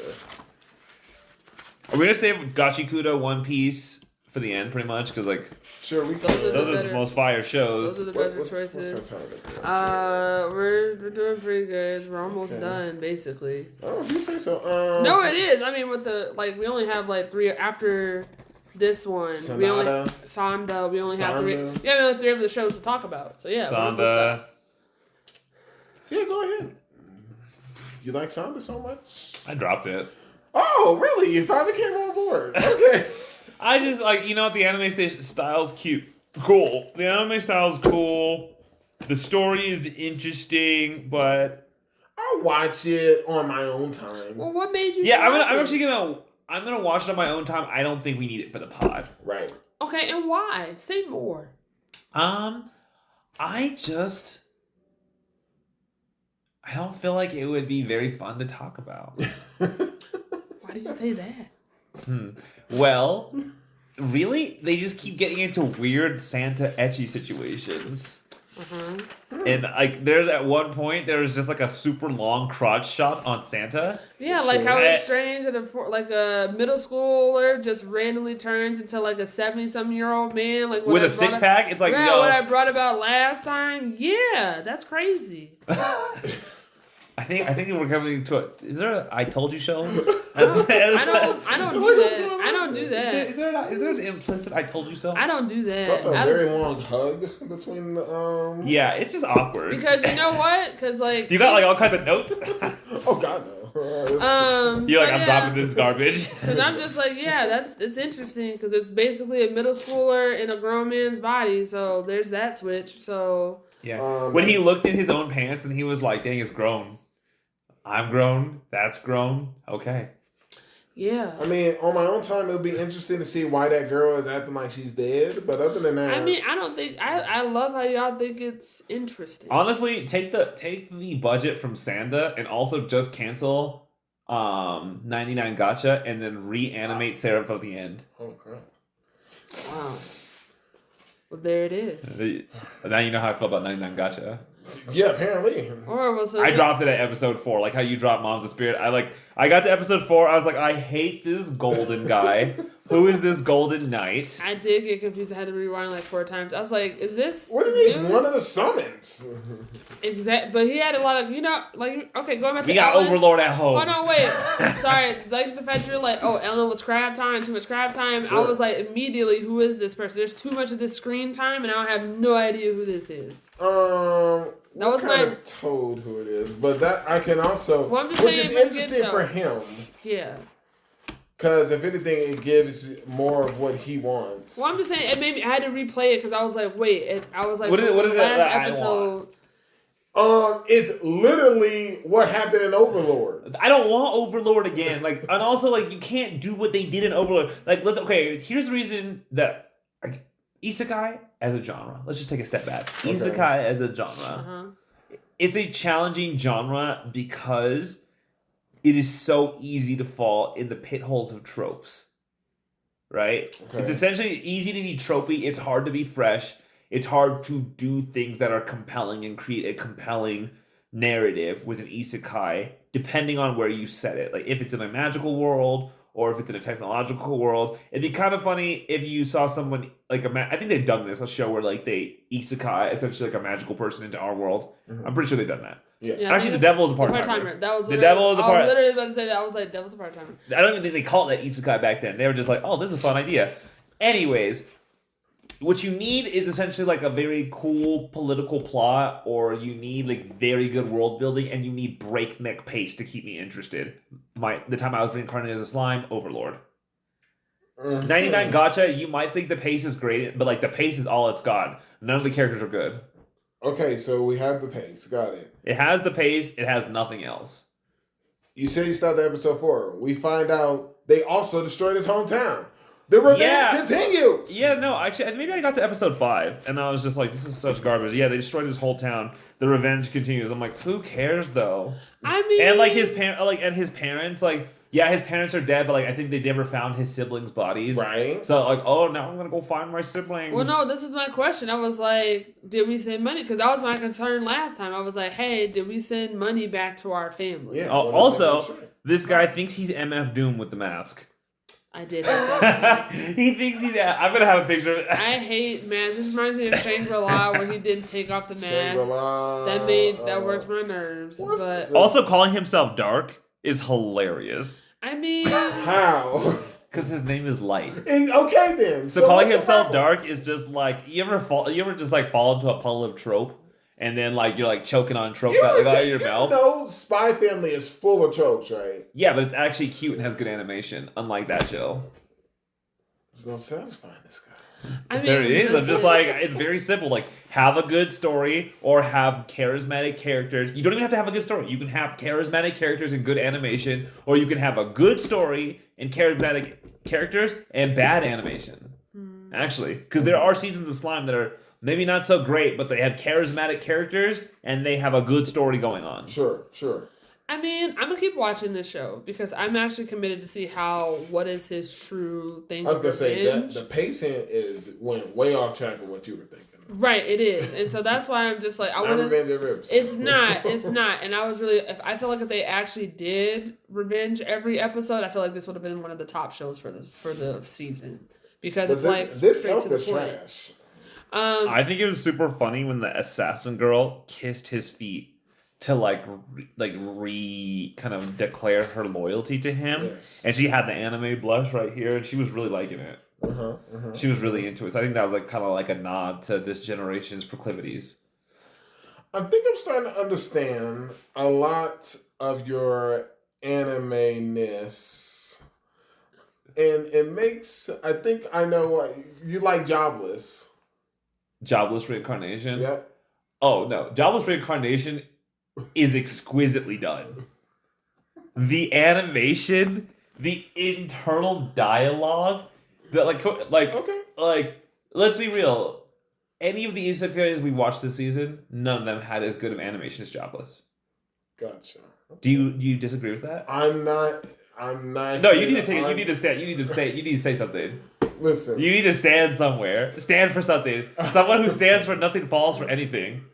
Speaker 2: Are we gonna save Gachikudo, One Piece for the end, pretty much? Because like,
Speaker 3: sure, we can.
Speaker 2: Those are the most fire shows.
Speaker 1: Those are the better choices. We're doing pretty good. We're almost done, basically.
Speaker 3: Oh, you say so?
Speaker 1: No, it is. I mean, with the we only have like 3 after. This one,
Speaker 3: Sonata.
Speaker 1: we only have 3. Yeah, we only have 3 of the shows to talk about. So yeah,
Speaker 2: Sonda.
Speaker 3: Yeah, go ahead. You like Sonda so much?
Speaker 2: I dropped it.
Speaker 3: Oh, really? You finally came on board. Okay.
Speaker 2: I just like the anime style's cute, cool. The anime style's cool. The story is interesting, but
Speaker 3: I'll watch it on my own time.
Speaker 1: Well, what made you?
Speaker 2: Yeah, I'm gonna watch it on my own time. I don't think we need it for the pod.
Speaker 3: Right.
Speaker 1: Okay, and why? Say more.
Speaker 2: I don't feel like it would be very fun to talk about.
Speaker 1: Why did you say that?
Speaker 2: Well, really, they just keep getting into weird Santa ecchi situations. And like, there's at one point there was just like a super long crotch shot on Santa.
Speaker 1: Yeah, like how it's strange that a middle schooler just randomly turns into like a 70-some-year-old man, like
Speaker 2: with a 6-pack. It's like,
Speaker 1: what I brought about last time. Yeah, that's crazy.
Speaker 2: I think we're coming to it. Is there a I told you show?
Speaker 1: I don't do that. I don't do that.
Speaker 2: Is there an implicit I told you so?
Speaker 1: I don't do that.
Speaker 3: That's a very long hug between the
Speaker 2: Yeah, it's just awkward.
Speaker 1: Because you know what? Because like
Speaker 2: you got like all kinds of notes.
Speaker 3: Oh God, no.
Speaker 2: You're like, I'm dropping this garbage.
Speaker 1: Because I'm just like, yeah, it's interesting because it's basically a middle schooler in a grown man's body. So there's that switch. So
Speaker 2: yeah, when he looked in his own pants and he was like, "Dang, it's grown. I'm grown. That's grown. Okay."
Speaker 1: Yeah.
Speaker 3: I mean, on my own time, it'll be interesting to see why that girl is acting like she's dead. But other than that,
Speaker 1: I mean, I don't think I love how y'all think it's interesting.
Speaker 2: Honestly, take the budget from Sanda and also just cancel 99 Gacha and then reanimate Seraph at the end.
Speaker 3: Oh crap!
Speaker 1: Wow. Well, there it is.
Speaker 2: Now you know how I feel about 99 Gacha.
Speaker 3: Yeah, apparently.
Speaker 1: Or was
Speaker 2: I dropped it at episode 4, like how you dropped Moms of Spirit. I got to episode 4, I was like, I hate this golden guy. Who is this golden knight?
Speaker 1: I did get confused. I had to rewind like 4 times. I was like, is this...
Speaker 3: What are these? One of the summons.
Speaker 1: Exact, but he had a lot of, okay, going back to
Speaker 2: We got
Speaker 1: Ellen.
Speaker 2: Overlord at home.
Speaker 1: Oh, no, wait. Sorry. Like the fact you're like, oh, Ellen was crab time, too much crab time.
Speaker 3: Sure.
Speaker 1: I was like, immediately, who is this person? There's too much of this screen time, and I have no idea who this is.
Speaker 3: That was kind of told who it is, but that I can also,
Speaker 1: well, I'm just
Speaker 3: which
Speaker 1: saying
Speaker 3: is interesting for him.
Speaker 1: Yeah.
Speaker 3: Because if anything, it gives more of what he wants.
Speaker 1: Well, I'm just saying, it made me. I had to replay it because I was like, wait. I was like,
Speaker 2: what is
Speaker 1: the last
Speaker 2: episode?
Speaker 3: It's literally what happened in Overlord.
Speaker 2: I don't want Overlord again. And also, you can't do what they did in Overlord. Here's the reason that Isekai as a genre. Let's just take a step back. Okay. Isekai as a genre. It's a challenging genre because it is so easy to fall in the pit holes of tropes. Right? Okay. It's essentially easy to be tropey. It's hard to be fresh. It's hard to do things that are compelling and create a compelling narrative with an isekai, depending on where you set it. Like, if it's in a magical world or if it's in a technological world. It'd be kind of funny if you saw someone, I think they've done this, a show where, they isekai, essentially, a magical person into our world. Mm-hmm. I'm pretty sure they've done that.
Speaker 1: Yeah,
Speaker 2: actually, the devil is a part-timer.
Speaker 1: That was
Speaker 2: the devil is a part.
Speaker 1: I was literally about to say that. I was like, devil's a part-timer.
Speaker 2: I don't even think they called that isekai back then. They were just like, oh, this is a fun idea. Anyways, what you need is essentially a very cool political plot, or you need very good world building, and you need breakneck pace to keep me interested. The time I was reincarnated as a slime, Overlord. 99 Gacha, you might think the pace is great, but the pace is all it's got. None of the characters are good.
Speaker 3: Okay, so we have the pace. Got it.
Speaker 2: It has the pace. It has nothing else.
Speaker 3: You said you started episode 4. We find out they also destroyed his hometown. The revenge continues.
Speaker 2: Yeah, no, actually, maybe I got to episode 5, and I was just like, this is such garbage. Yeah, they destroyed his whole town. The revenge continues. I'm like, who cares, though?
Speaker 1: I mean...
Speaker 2: And, his parents, his parents are dead, but, I think they never found his siblings' bodies.
Speaker 3: Right.
Speaker 2: So, oh, now I'm going to go find my siblings.
Speaker 1: Well, no, this is my question. I was like, did we send money? Because that was my concern last time. I was like, hey, did we send money back to our family?
Speaker 3: Yeah.
Speaker 2: Also, this guy thinks he's MF Doom with the mask.
Speaker 1: I did have that.
Speaker 2: He thinks he's... I'm going to have a picture of it.
Speaker 1: I hate masks. This reminds me of Shangri-La where he didn't take off the mask. That worked my nerves. But
Speaker 2: also, calling himself Dark is hilarious.
Speaker 1: I mean...
Speaker 3: How?
Speaker 2: Because his name is Light.
Speaker 3: Okay, then.
Speaker 2: So calling himself Dark is just you ever fall into a puddle of trope? And then, you're, choking on trope out of your mouth.
Speaker 3: Spy Family is full of tropes, right?
Speaker 2: Yeah, but it's actually cute and has good animation, unlike that show.
Speaker 3: There's no satisfying this guy.
Speaker 2: I mean, there is. I'm just it's very simple. Have a good story or have charismatic characters. You don't even have to have a good story. You can have charismatic characters and good animation, or you can have a good story and charismatic characters and bad animation. Actually, because there are seasons of Slime that are maybe not so great, but they have charismatic characters and they have a good story going on.
Speaker 3: Sure.
Speaker 1: I mean, I'm going to keep watching this show because I'm actually committed to see what is his true thing.
Speaker 3: I was going to say that the pacing went way off track of what you were thinking.
Speaker 1: Right, it is. And so that's why I'm just I want to...
Speaker 3: revenge every episode.
Speaker 1: It's not. And I was really... I feel like if they actually did revenge every episode, I feel like this would have been one of the top shows for the season. Because it's
Speaker 3: this
Speaker 1: straight to the point.
Speaker 3: Trash.
Speaker 2: I think it was super funny when the assassin girl kissed his feet to kind of declare her loyalty to him. Yes. And she had the anime blush right here, and she was really liking it. She was really into it. So I think that was kind of a nod to this generation's proclivities.
Speaker 3: I think I'm starting to understand a lot of your anime-ness. And it makes, I think I know what, you like Jobless.
Speaker 2: Jobless Reincarnation?
Speaker 3: Yep.
Speaker 2: Oh, no. Jobless Reincarnation is exquisitely done. The animation, the internal dialogue, let's be real. Any of the isekais we watched this season, none of them had as good of animation as Jobless.
Speaker 3: Gotcha. Okay.
Speaker 2: Do you disagree with that?
Speaker 3: I'm not.
Speaker 2: No, you need to take. You need to stand. You need to say something.
Speaker 3: Listen.
Speaker 2: You need to stand somewhere. Stand for something. Someone who stands for nothing falls for anything.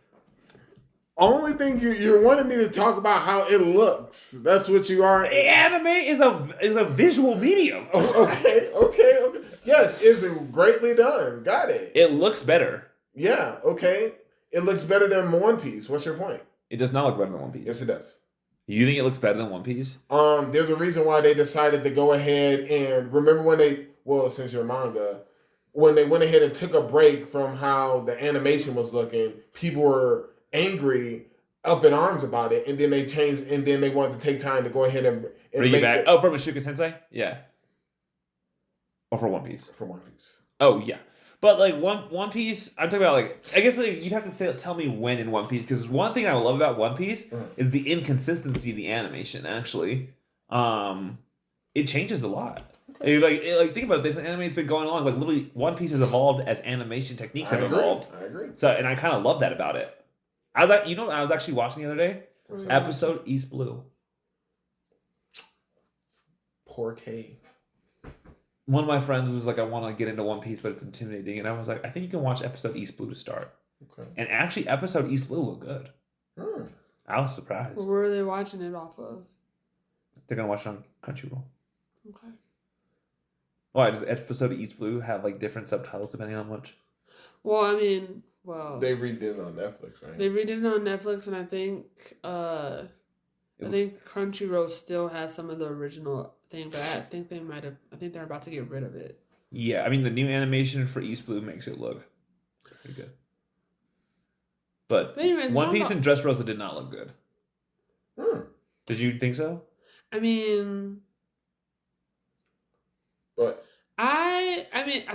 Speaker 3: only thing you're wanting me to talk about how it looks. That's what you are.
Speaker 2: Anime is a visual medium.
Speaker 3: Okay. Yes, it's greatly done. Got it.
Speaker 2: It looks better.
Speaker 3: Yeah. Okay. It looks better than One Piece. What's your point?
Speaker 2: It does not look better than One Piece.
Speaker 3: Yes, it does.
Speaker 2: You think it looks better than One Piece?
Speaker 3: There's a reason why they decided to go ahead and remember when since you're manga, when they went ahead and took a break from how the animation was looking, people were angry, up in arms about it, and then they changed, and then they wanted to take time to go ahead and
Speaker 2: bring it back. Oh, from Ashuka Tensei? Yeah. Or for One Piece?
Speaker 3: For One Piece.
Speaker 2: Oh, yeah. But like One Piece, I'm talking about like, I guess like you'd have to tell me when in One Piece, because one thing I love about One Piece is the inconsistency of the animation. Actually, it changes a lot. Like think about it, the anime's been going along. Like literally, One Piece has evolved as animation techniques have evolved.
Speaker 3: I agree.
Speaker 2: So, and I kind of love that about it. I was actually watching the other day, episode East Blue.
Speaker 3: Poor K.
Speaker 2: One of my friends was like, I want to get into One Piece, but it's intimidating. And I was like, I think you can watch episode East Blue to start. Okay. And actually, episode East Blue looked good. I was surprised.
Speaker 1: Well, where are they watching it off of?
Speaker 2: They're going to watch it on Crunchyroll.
Speaker 1: Okay.
Speaker 2: Why, does episode East Blue have like different subtitles depending on which?
Speaker 1: Well, I mean,
Speaker 3: they redid it on Netflix, right?
Speaker 1: They redid it on Netflix, and I think Crunchyroll still has some of the original thing, but I think they're about to get rid of it.
Speaker 2: Yeah, I mean the new animation for East Blue makes it look pretty good. But anyways, One Piece and Dressrosa did not look good. Did you think so?
Speaker 1: I mean,
Speaker 3: but
Speaker 1: I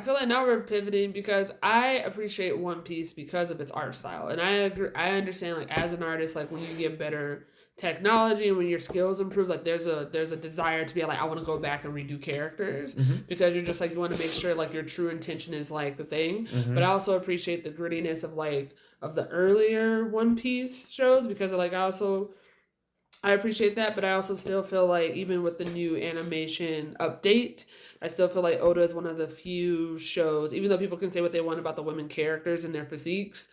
Speaker 1: feel like now we're pivoting because I appreciate One Piece because of its art style, and I agree. I understand, like, as an artist, like when you get better technology and when your skills improve, like there's a desire to be like, I want to go back and redo characters because you're just like, you want to make sure like your true intention is like the thing. But I also appreciate the grittiness of the earlier One Piece shows because I appreciate that, but I also still feel like even with the new animation update, I still feel like Oda is one of the few shows, even though people can say what they want about the women characters and their physiques,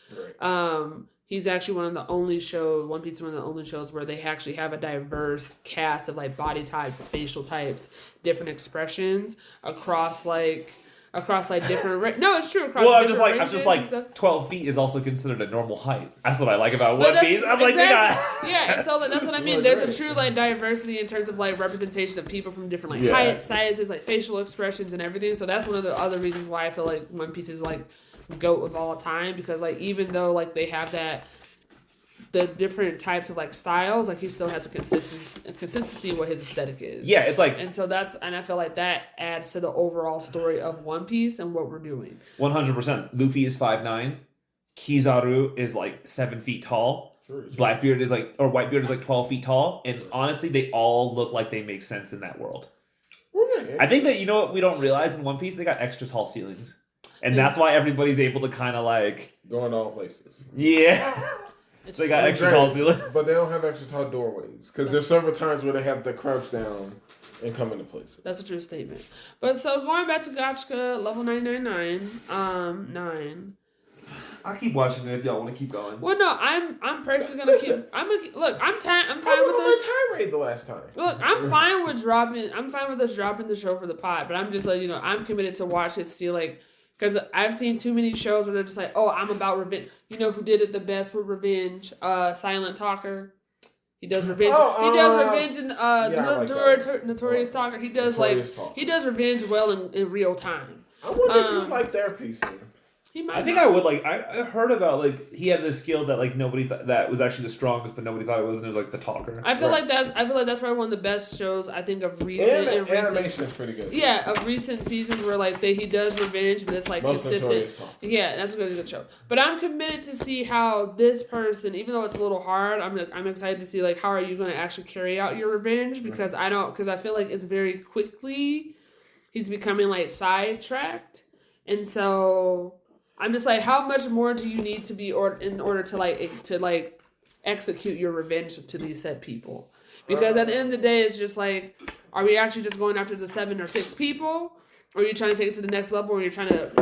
Speaker 1: he's actually one of the only shows, One Piece is one of the only shows where they actually have a diverse cast of like body types, facial types, different expressions across different. No, it's true. Across
Speaker 2: I'm just like 12 feet is also considered a normal height. That's what I like about One Piece. I'm like,
Speaker 1: yeah, and so that's what I mean. There's a true like diversity in terms of like representation of people from different like heights, sizes, like facial expressions and everything. So that's one of the other reasons why I feel like One Piece is like GOAT of all time, because like even though like they have the different types of like styles, like he still has a consistency what his aesthetic is.
Speaker 2: Yeah, it's like,
Speaker 1: and so and I feel like that adds to the overall story of One Piece and what we're doing.
Speaker 2: 100%. Luffy is 5'9", Kizaru is like 7 feet tall. Blackbeard is like, or Whitebeard is like 12 feet tall, and honestly, they all look like they make sense in that world. I think that, you know what we don't realize in One Piece, they got extra tall ceilings. And that's why everybody's able to kind of like...
Speaker 3: go in all places.
Speaker 2: Yeah. They got extra tall ceilings.
Speaker 3: But they don't have extra tall doorways. Because there's several times where they have to crouch down and come into places.
Speaker 1: That's a true statement. But so going back to Gacha, level 999, 9.
Speaker 2: I'll keep watching it if y'all want to keep going.
Speaker 1: Well, no, I'm personally gonna keep. I'm fine with this.
Speaker 3: Tirade the last time.
Speaker 1: Look, I'm fine with us dropping the show for the pod, but I'm just like, I'm committed to watch it. See, like, because I've seen too many shows where they're just like, oh, I'm about revenge. You know who did it the best with revenge? Silent Talker. He does revenge. He does revenge in Notorious Talker. He does he does revenge well in real time.
Speaker 3: I wonder if you like their pacing.
Speaker 2: I think I would like. I heard about like he had this skill that like nobody that was actually the strongest, but nobody thought it was. And it was like the talker.
Speaker 1: I feel like that's probably one of the best shows I think of recent.
Speaker 3: And the animation is pretty good.
Speaker 1: Yeah, of recent seasons where like he does revenge, but it's like most consistent. Yeah, that's a really good show. But I'm committed to see how this person, even though it's a little hard, I'm excited to see like how are you going to actually carry out your revenge, because I feel like it's very quickly he's becoming like sidetracked, and so. I'm just like, how much more do you need to be in order to execute your revenge to these said people? Because at the end of the day, it's just like, are we actually just going after the 7 or 6 people? Or are you trying to take it to the next level, or you're trying to,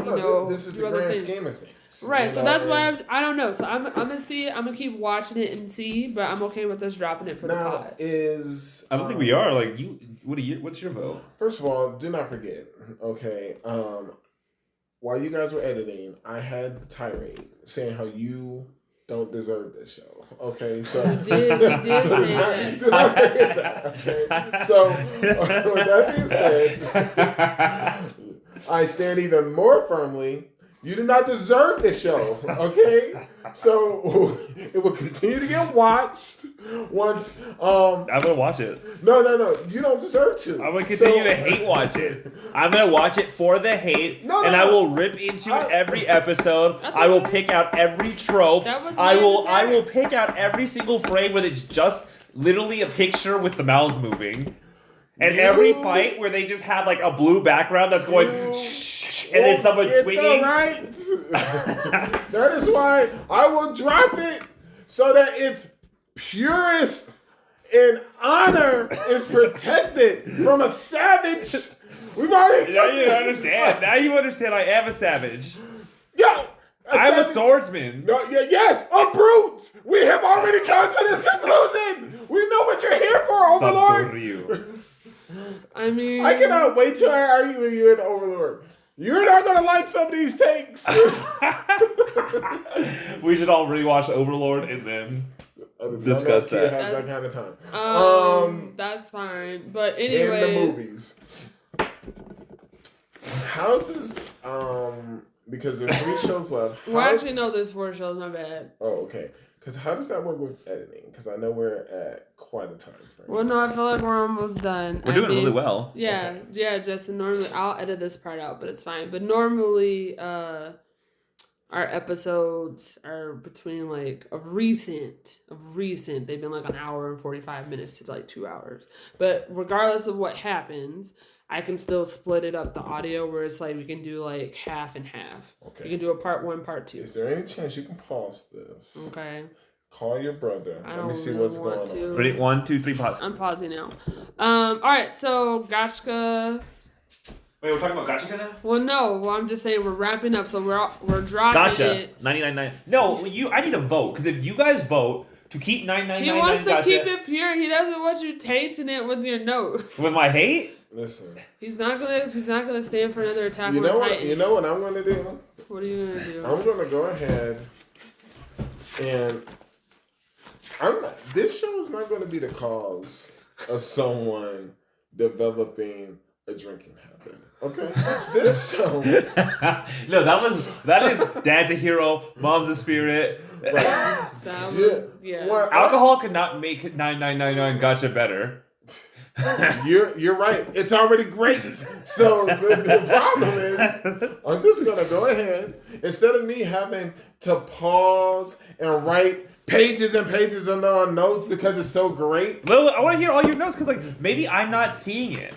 Speaker 3: this is
Speaker 1: do
Speaker 3: the
Speaker 1: other
Speaker 3: grand
Speaker 1: things?
Speaker 3: scheme of things.
Speaker 1: Right, so that's why I don't know. So I'm gonna see. I'm gonna keep watching it and see, but I'm okay with us dropping it for the pod.
Speaker 2: I don't think we are. Like you, what's your vote?
Speaker 3: First of all, do not forget. Okay, while you guys were editing, I had the tirade saying how you don't deserve this show. Okay, so
Speaker 1: you did say that.
Speaker 3: Do not forget that. Okay, so with that being said, I stand even more firmly. You do not deserve this show, okay? So it will continue to get watched once.
Speaker 2: I'm gonna watch it.
Speaker 3: No. You don't deserve to.
Speaker 2: I'm gonna continue to hate watch it. I'm gonna watch it for the hate, and I will rip into every episode. I will pick out every trope. I will pick out every single frame where it's just literally a picture with the mouths moving. And every fight where they just have like a blue background that's going and then someone's swinging.
Speaker 3: Right. That is why I will drop it so that its purest and honor is protected from a savage. We've already.
Speaker 2: Now you understand. Now you understand. I am a savage.
Speaker 3: Yo,
Speaker 2: I'm a swordsman.
Speaker 3: No, yes, a brute. We have already come to this conclusion. We know what you're here for, OverLord.
Speaker 1: I mean,
Speaker 3: I cannot wait till I argue with you in OverLord. You're not gonna like some of these takes.
Speaker 2: We should all rewatch OverLord and then discuss that.
Speaker 3: Has that kind of time.
Speaker 1: That's fine. But anyways,
Speaker 3: in the movies, how does because there's 3 shows left.
Speaker 1: Well, actually, no, there's 4 shows. My bad.
Speaker 3: Oh, okay. Because how does that work with editing? Because I know we're at quite a time frame.
Speaker 1: Well, no, I feel like we're almost done.
Speaker 2: We're doing really well.
Speaker 1: Yeah, okay. Yeah, Justin. Normally, I'll edit this part out, but it's fine. But normally, our episodes are between like of recent. They've been like an hour and 45 minutes to like 2 hours. But regardless of what happens, I can still split it up the audio where it's like we can do like half and half. Okay. You can do a part 1, part 2.
Speaker 3: Is there any chance you can pause this?
Speaker 1: Okay.
Speaker 3: Call your brother. Let me see what's going on.
Speaker 2: Ready? 1, 2, 3, pause.
Speaker 1: I'm pausing now. All right. So Gacha.
Speaker 2: Wait, we're talking about Gacha now?
Speaker 1: Well, no. Well, I'm just saying we're wrapping up, so we're dropping it.
Speaker 2: 99.9. No, I need a vote because if you guys vote to keep 999,
Speaker 1: he wants to keep it pure. He doesn't want you tainting it with your notes.
Speaker 2: With my hate.
Speaker 3: Listen.
Speaker 1: He's not gonna stand for another Attack on
Speaker 3: Titan. You know what I'm gonna do?
Speaker 1: What are you gonna do?
Speaker 3: I'm gonna go ahead and this show is not gonna be the cause of someone developing a drinking habit. Okay? This show.
Speaker 2: No, that is dad's a hero, mom's a spirit.
Speaker 3: Right.
Speaker 1: That was, yeah.
Speaker 2: Alcohol could not make 9999 Gacha better.
Speaker 3: You're right. It's already great. So the problem is, I'm just gonna go ahead instead of me having to pause and write pages and pages of notes because it's so great.
Speaker 2: Lil, I want to hear all your notes because like maybe I'm not seeing it.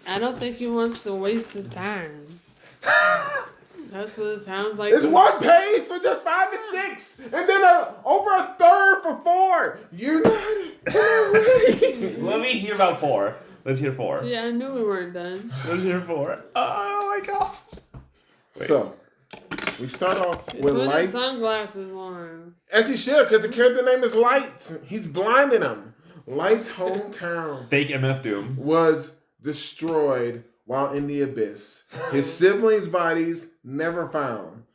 Speaker 1: I don't think he wants to waste his time. That's what it sounds like.
Speaker 3: It's 1 page for just 5 and 6, and then over a third for 4. You're not ready.
Speaker 2: Let me hear about 4. Let's hear 4.
Speaker 1: See, I knew we weren't done.
Speaker 2: Let's hear 4. Oh my god. Wait.
Speaker 3: So, we start off with Lights.
Speaker 1: Put his sunglasses on.
Speaker 3: As he should, because the character name is Light. He's blinding him. Light's hometown.
Speaker 2: Fake MF Doom.
Speaker 3: Was destroyed while in the abyss. His siblings' bodies never found.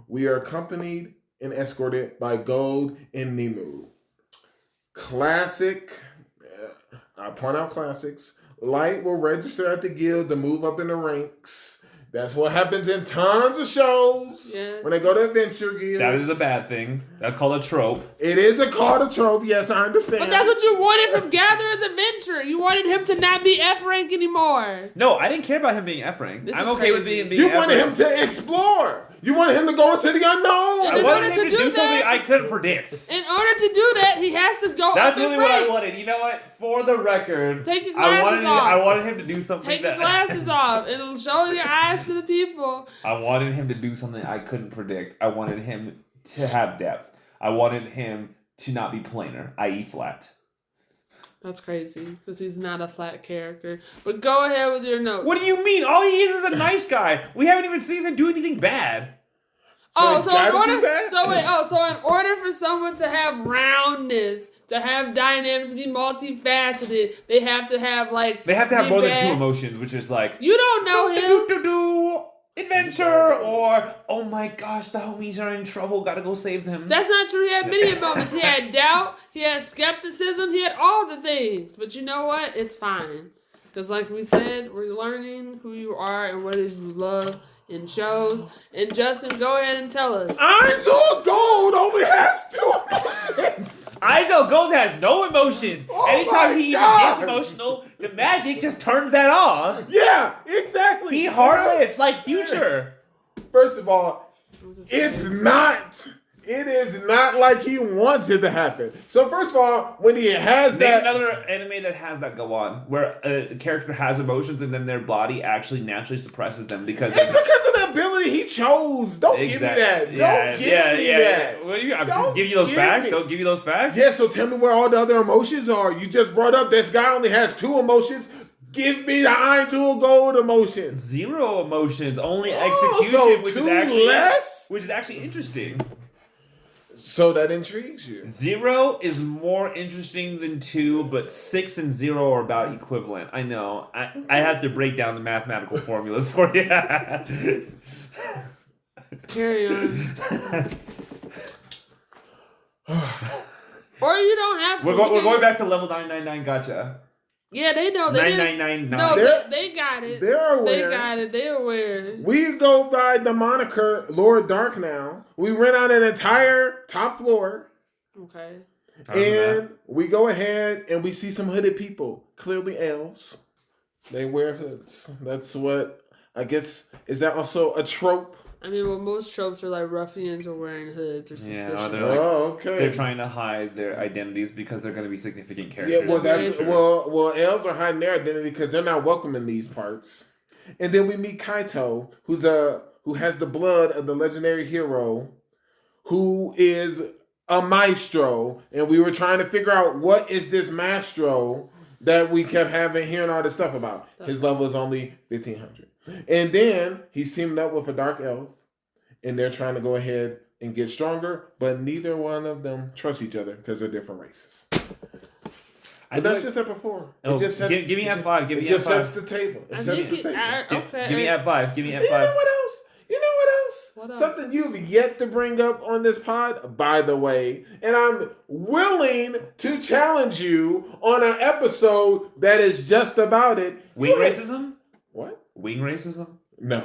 Speaker 3: We are accompanied and escorted by Gold and Nemu. Classic. I point out classics. Light will register at the guild to move up in the ranks. That's what happens in tons of shows. Yes. When they go to adventure guilds.
Speaker 2: That is a bad thing. That's called a trope.
Speaker 3: It is called a trope. Yes, I understand.
Speaker 1: But that's what you wanted from Gatherer's Adventure. You wanted him to not be F rank anymore.
Speaker 2: No, I didn't care about him being F rank. I'm okay with being
Speaker 3: You wanted him to explore. You wanted him to go into the unknown.
Speaker 2: I wanted him to do something I couldn't predict.
Speaker 1: In order to do that, he has to go
Speaker 2: That's
Speaker 1: up
Speaker 2: really what I wanted. You know what? For the record,
Speaker 1: take your glasses off.
Speaker 2: I wanted him to do something.
Speaker 1: Take your glasses off. It'll show your eyes to the people.
Speaker 2: I wanted him to do something I couldn't predict. I wanted him to have depth. I wanted him to not be planar, i.e. flat.
Speaker 1: That's crazy, because he's not a flat character. But go ahead with your notes.
Speaker 2: What do you mean? All he is a nice guy. We haven't even seen him do anything bad.
Speaker 1: So in order for someone to have roundness, to have dynamics, to be multifaceted, they have to have
Speaker 2: more than two emotions, which is like
Speaker 1: you don't know him.
Speaker 2: Adventure or oh my gosh, the homies are in trouble, gotta go save them.
Speaker 1: That's not true. He had many moments. He had doubt, he had skepticism, he had all the things. But you know what? It's fine. Because like we said, we're learning who you are and what it is you love in shows. And Justin, go ahead and tell us.
Speaker 3: Idol Gold only has 2 emotions.
Speaker 2: Idol Gold has no emotions.
Speaker 3: Oh
Speaker 2: Anytime he even gets emotional, the magic just turns that off.
Speaker 3: Yeah, exactly.
Speaker 2: He heartless, like Future.
Speaker 3: First of all, it is not like he wants it to happen. So first of all, when he has
Speaker 2: Name another anime that has that go on, where a character has emotions and then their body actually naturally suppresses them because
Speaker 3: it's because of the ability he chose. Don't give me that. Don't give me that.
Speaker 2: What do you? Give you those facts? Don't give you those facts?
Speaker 3: Yeah. So tell me where all the other emotions are. You just brought up this guy only has 2 emotions. Give me the Idol Gold emotions.
Speaker 2: 0 emotions, only execution, which is actually interesting.
Speaker 3: So that intrigues you.
Speaker 2: 0 is more interesting than 2, but 6 and 0 are about equivalent. I know. I have to break down the mathematical formulas for you.
Speaker 1: Carry on. Or you don't have to.
Speaker 2: We're going back to level 999 Gacha.
Speaker 1: Yeah, they know. They
Speaker 2: 9999.
Speaker 1: No, they got it.
Speaker 3: They're aware.
Speaker 1: They got it. They're aware.
Speaker 3: We go by the moniker Lord Dark now. We rent out an entire top floor.
Speaker 1: Okay.
Speaker 3: And we go ahead and we see some hooded people. Clearly elves. They wear hoods. That's what, I guess, is that also a trope?
Speaker 1: I mean, well, most tropes are like ruffians are wearing hoods or suspicious.
Speaker 2: Yeah,
Speaker 3: okay.
Speaker 2: They're trying to hide their identities because they're going to be significant characters.
Speaker 3: Yeah, well, elves are hiding their identity because they're not welcome in these parts. And then we meet Kaito, who has the blood of the legendary hero, who is a maestro, and we were trying to figure out what is this maestro that we kept hearing all this stuff about. His level is only 1500. And then he's teaming up with a dark elf, and they're trying to go ahead and get stronger, but neither one of them trust each other because they're different races. But that's just at before.
Speaker 2: Give me F5. Give me F5.
Speaker 3: It just sets the table.
Speaker 2: Give me F5. Give me F5.
Speaker 3: You know what else? What else? Something you've yet to bring up on this pod, by the way, and I'm willing to challenge you on an episode that is just about it.
Speaker 2: Wing racism?
Speaker 3: What?
Speaker 2: Wing racism?
Speaker 3: No.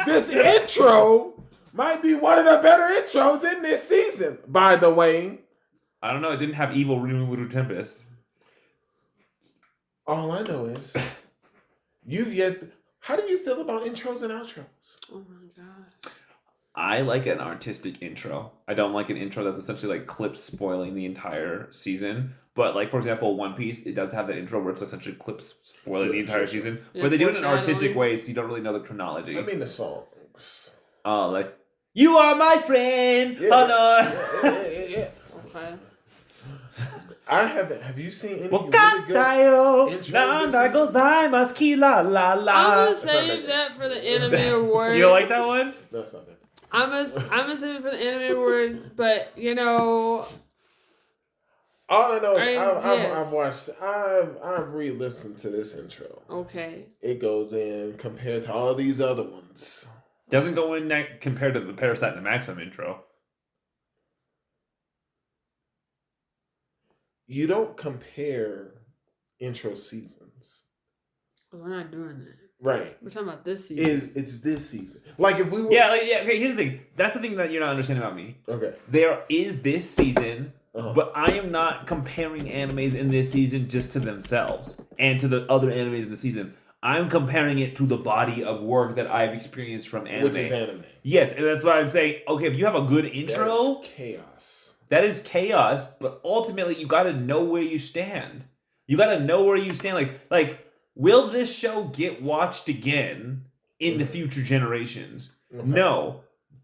Speaker 3: This intro might be one of the better intros in this season, by the way.
Speaker 2: I don't know. It didn't have evil Rimuru Tempest.
Speaker 3: All I know is how do you feel about intros and outros?
Speaker 1: Oh my god.
Speaker 2: I like an artistic intro. I don't like an intro that's essentially like clips spoiling the entire season. But like, for example, One Piece, it does have that intro where it's essentially clips spoiling the entire season. Yeah, but they do it in an artistic way, so you don't really know the chronology.
Speaker 3: I mean the songs.
Speaker 2: Like, you are my friend!
Speaker 3: Yeah.
Speaker 2: Oh no!
Speaker 1: Okay.
Speaker 3: Have you seen any really good intros?
Speaker 1: I'm gonna save that for the anime awards.
Speaker 2: You don't like that one?
Speaker 3: No, it's not that.
Speaker 1: I'm gonna save it for the anime awards, but you know.
Speaker 3: All I know is I've re-listened to this intro.
Speaker 1: Okay.
Speaker 3: It goes in compared to all these other ones.
Speaker 2: Doesn't go in compared to the Parasite and the Maxim intro.
Speaker 3: You don't compare intro seasons.
Speaker 1: We're not doing that.
Speaker 3: Right.
Speaker 1: We're talking about this season.
Speaker 3: It's this season. Like if we were...
Speaker 2: Yeah, okay, here's the thing. That's the thing that you're not understanding about me.
Speaker 3: Okay.
Speaker 2: There is this season, but I am not comparing animes in this season just to themselves and to the other animes in the season. I'm comparing it to the body of work that I've experienced from anime.
Speaker 3: Which is anime.
Speaker 2: Yes, and that's why I'm saying, okay, if you have a good intro...
Speaker 3: That's chaos.
Speaker 2: That is chaos, but ultimately you gotta know where you stand. You gotta know where you stand. Like, will this show get watched again in the future generations? Okay. No.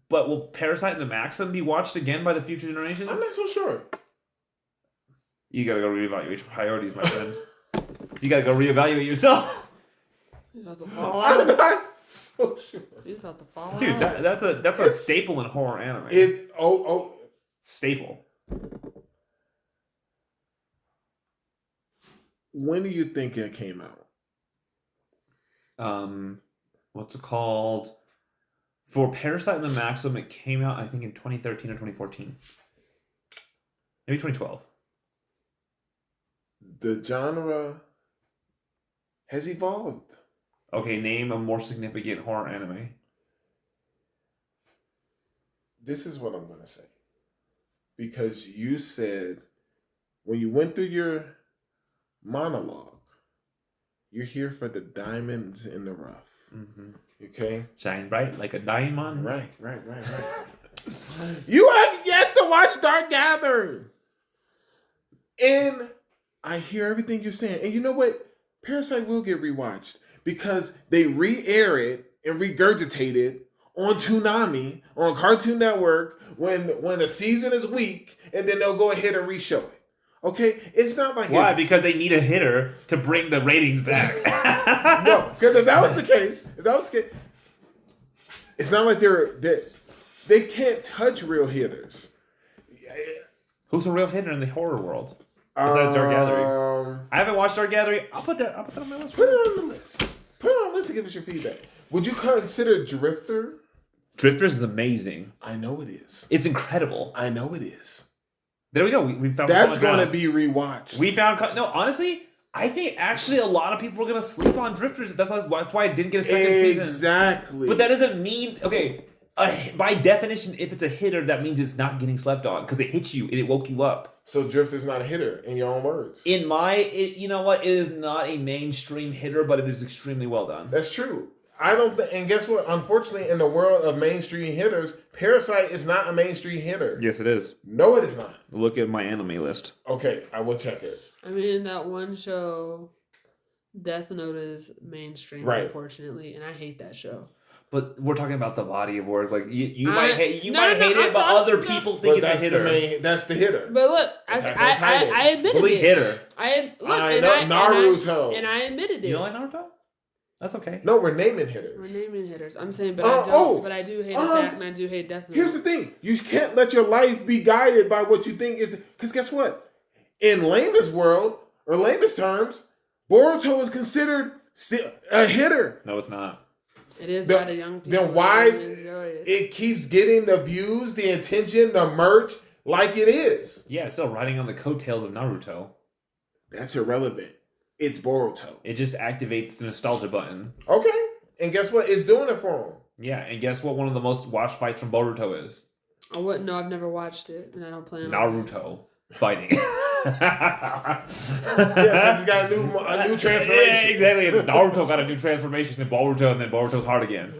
Speaker 2: But will Parasite and the Maxim be watched again by the future generations?
Speaker 3: I'm not so sure.
Speaker 2: You gotta go reevaluate your priorities, my friend. You gotta go reevaluate yourself.
Speaker 3: I'm not so sure.
Speaker 1: He's about to fall
Speaker 2: Dude,
Speaker 1: out.
Speaker 2: that's a staple in horror anime. Staple.
Speaker 3: When do you think it came out?
Speaker 2: What's it called? For Parasite and the Maxim, it came out, I think, in 2013 or 2014. Maybe 2012.
Speaker 3: The genre has evolved.
Speaker 2: Okay, name a more significant horror anime.
Speaker 3: This is what I'm going to say. Because you said, when you went through your monologue, you're here for the diamonds in the rough.
Speaker 2: Mm-hmm.
Speaker 3: Okay?
Speaker 2: Shine bright like a diamond.
Speaker 3: Right. You have yet to watch Dark Gathering. And I hear everything you're saying. And you know what? Parasite will get rewatched because they re-air it and regurgitate it on Toonami, on Cartoon Network, when a season is weak, and then they'll go ahead and re-show it. Okay? It's not like...
Speaker 2: Why? Because they need a hitter to bring the ratings back.
Speaker 3: No, because if that was the case, it's not like they can't touch real hitters.
Speaker 2: Who's a real hitter in the horror world? Besides Dark Gathering. I haven't watched Dark Gathering. I'll put that on my list.
Speaker 3: Put it on the list. Put it on the list and give us your feedback. Would you consider Drifter?
Speaker 2: Drifters is amazing.
Speaker 3: I know it is.
Speaker 2: It's incredible.
Speaker 3: I know it is.
Speaker 2: There we go. We found
Speaker 3: that's going to be rewatched.
Speaker 2: We found no. Honestly, I think actually a lot of people are going to sleep on Drifters. That's why it didn't get a second season.
Speaker 3: Exactly.
Speaker 2: But that doesn't mean by definition, if it's a hitter, that means it's not getting slept on because it hit you and it woke you up.
Speaker 3: So Drifter's not a hitter, in your own words.
Speaker 2: You know what? It is not a mainstream hitter, but it is extremely well done.
Speaker 3: That's true. I don't think, and guess what? Unfortunately, in the world of mainstream hitters, Parasite is not a mainstream hitter.
Speaker 2: Yes, it is.
Speaker 3: No, it is not.
Speaker 2: Look at my anime list.
Speaker 3: Okay, I will check it.
Speaker 1: I mean, that one show, Death Note, is mainstream, unfortunately, and I hate that show.
Speaker 2: But we're talking about the body of work. Like you might hate it, but other people think it's a hitter.
Speaker 3: That's the hitter.
Speaker 1: But look, I admitted it.
Speaker 2: Hitter.
Speaker 1: I
Speaker 3: Naruto.
Speaker 1: And I admitted it.
Speaker 2: You don't like Naruto? That's okay.
Speaker 3: No, we're naming hitters.
Speaker 1: We're naming hitters. I'm saying, but I don't. But I do hate Attack and I do hate Death Note.
Speaker 3: Here's the thing: you can't let your life be guided by what you think is. Because guess what? In layman's world or layman's terms, Boruto is considered a hitter.
Speaker 2: No, it's not.
Speaker 1: It is by the young people.
Speaker 3: Then why it keeps getting the views, the attention, the merch like it is?
Speaker 2: Yeah, it's still riding on the coattails of Naruto.
Speaker 3: That's irrelevant. It's Boruto.
Speaker 2: It just activates the nostalgia button.
Speaker 3: Okay. And guess what? It's doing it for him.
Speaker 2: Yeah, and guess what one of the most watched fights from Boruto is?
Speaker 1: I wouldn't know. I've never watched it, and I don't plan on it.
Speaker 2: Naruto fighting.
Speaker 3: Yeah, because he's got a new transformation.
Speaker 2: Yeah, exactly. Naruto got a new transformation to Boruto, and then Boruto's hard again.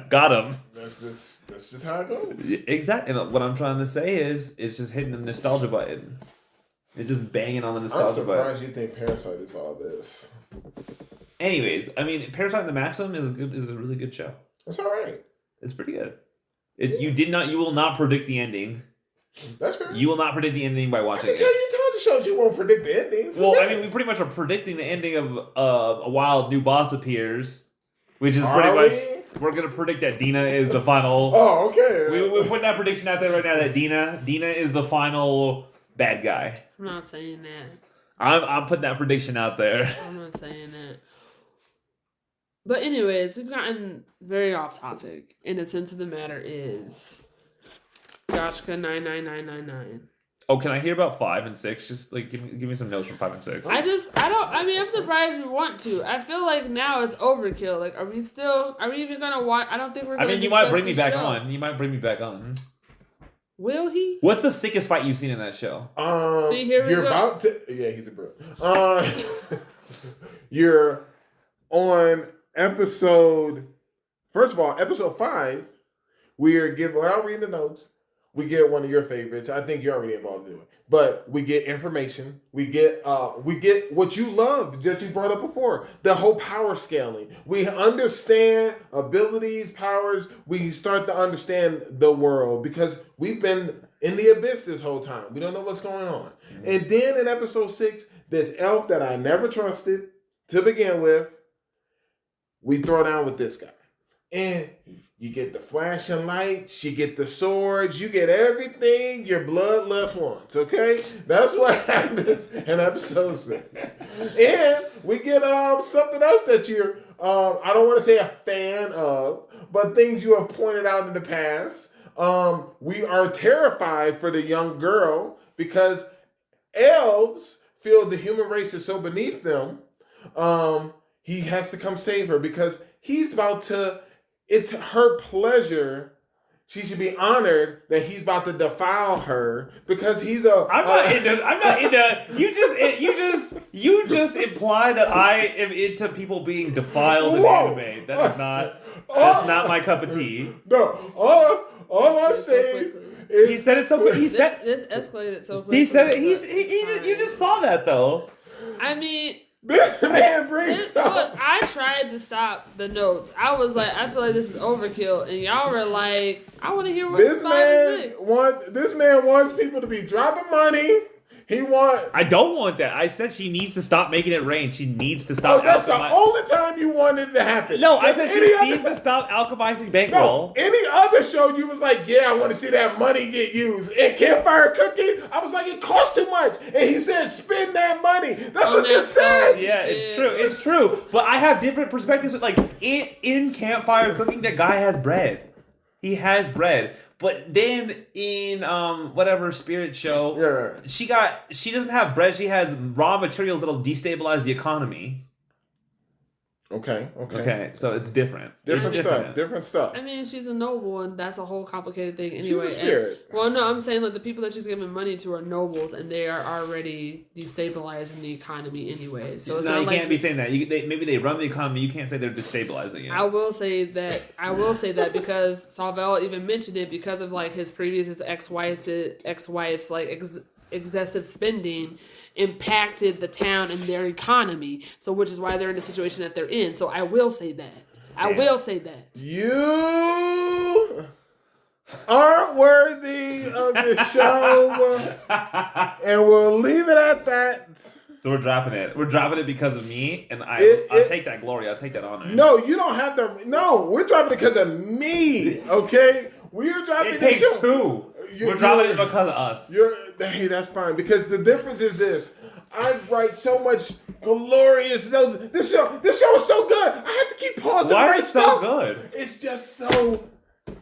Speaker 2: Got him.
Speaker 3: That's just how it goes.
Speaker 2: Exactly. And what I'm trying to say is, it's just hitting the nostalgia button. It's just banging on the nostalgia button.
Speaker 3: I'm surprised you think Parasite is all this.
Speaker 2: Anyways, I mean, Parasite and the Maxim is a really good show.
Speaker 3: It's all right.
Speaker 2: It's pretty good. You will not predict the ending.
Speaker 3: That's fair.
Speaker 2: You will not predict the ending by watching it.
Speaker 3: I can tell you tons of shows you won't predict the endings.
Speaker 2: Well, I mean, we pretty much are predicting the ending of a wild new boss appears, which is pretty much we're gonna predict that Dina is the final.
Speaker 3: Oh, okay.
Speaker 2: We're putting that prediction out there right now that Dina is the final bad guy.
Speaker 1: I'm not saying that.
Speaker 2: I'm putting that prediction out there.
Speaker 1: I'm not saying that. But anyways, we've gotten very off topic, and the sense of the matter is Joshka 99999.
Speaker 2: Oh, can I hear about 5 and 6? Just like give me some notes from 5 and 6.
Speaker 1: I'm surprised you want to. I feel like now it's overkill. Like, are we even gonna watch? I don't think we're gonna.
Speaker 2: I mean, you might bring me back on. You might bring me back on.
Speaker 1: Will he?
Speaker 2: What's the sickest fight you've seen in that show?
Speaker 1: See, here we go.
Speaker 3: About to. Yeah, he's a bro. You're on episode. First of all, episode 5. We are giving, without reading the notes, we get one of your favorites. I think you're already involved in it. But we get information. We get what you loved that you brought up before. The whole power scaling. We understand abilities, powers. We start to understand the world because we've been in the abyss this whole time. We don't know what's going on. Mm-hmm. And then in episode 6, this elf that I never trusted to begin with we throw down with this guy. And you get the flashing lights, you get the swords, you get everything your bloodlust wants, okay? That's what happens in episode 6. And we get something else that you're, I don't want to say a fan of, but things you have pointed out in the past. We are terrified for the young girl because elves feel the human race is so beneath them. He has to come save her because he's about to... It's her pleasure. She should be honored that he's about to defile her because he's a...
Speaker 2: I'm not into... You just imply that I am into people being defiled in anime. That is not... That's not my cup of tea.
Speaker 3: No. All I'm saying is...
Speaker 2: He said it so quick. He said...
Speaker 1: This escalated so quick.
Speaker 2: He said it... You just saw that, though.
Speaker 1: I mean...
Speaker 3: This man brings
Speaker 1: Look, I tried to stop the notes. I was like, I feel like this is overkill, and y'all were like, I want to hear what's 5 and 6.
Speaker 3: This man wants people to be dropping money.
Speaker 2: I don't want that. I said she needs to stop making it rain. She needs to stop.
Speaker 3: That's the only time you wanted it to happen.
Speaker 2: No, I said she needs to stop alchemizing bankroll.
Speaker 3: No, any other show you was like, yeah, I want to see that money get used. In Campfire Cooking, I was like, it costs too much. And he said, spend that money. That's what you said.
Speaker 2: Yeah, it's true. But I have different perspectives. Like, in Campfire Cooking, that guy has bread. He has bread. But then in whatever spirit show, she doesn't have bread. She has raw materials that'll destabilize the economy. Okay. So it's different.
Speaker 3: Different stuff.
Speaker 1: I mean, she's a noble, and that's a whole complicated thing anyway.
Speaker 3: She's a spirit.
Speaker 1: Well, no, I'm saying like the people that she's giving money to are nobles, and they are already destabilizing the economy anyway. So it's not
Speaker 2: you
Speaker 1: like
Speaker 2: can't be saying that. Maybe they run the economy. You can't say they're destabilizing it.
Speaker 1: I will say that because Salvel even mentioned it because of like his ex-wife's like excessive spending impacted the town and their economy. So which is why they're in the situation that they're in. So I will say that. I will say that.
Speaker 3: You aren't worthy of the show. And we'll leave it at that.
Speaker 2: So we're dropping it. We're dropping it because of me, and I'll take that glory. I'll take that honor.
Speaker 3: No, you don't have to. No, we're dropping it because of me. Okay, we're dropping it.
Speaker 2: It takes two. We're dropping it because of us.
Speaker 3: Hey, that's fine. Because the difference is this: I write so much glorious notes. This show is so good. I have to keep pausing.
Speaker 2: Why is it so good?
Speaker 3: It's just so.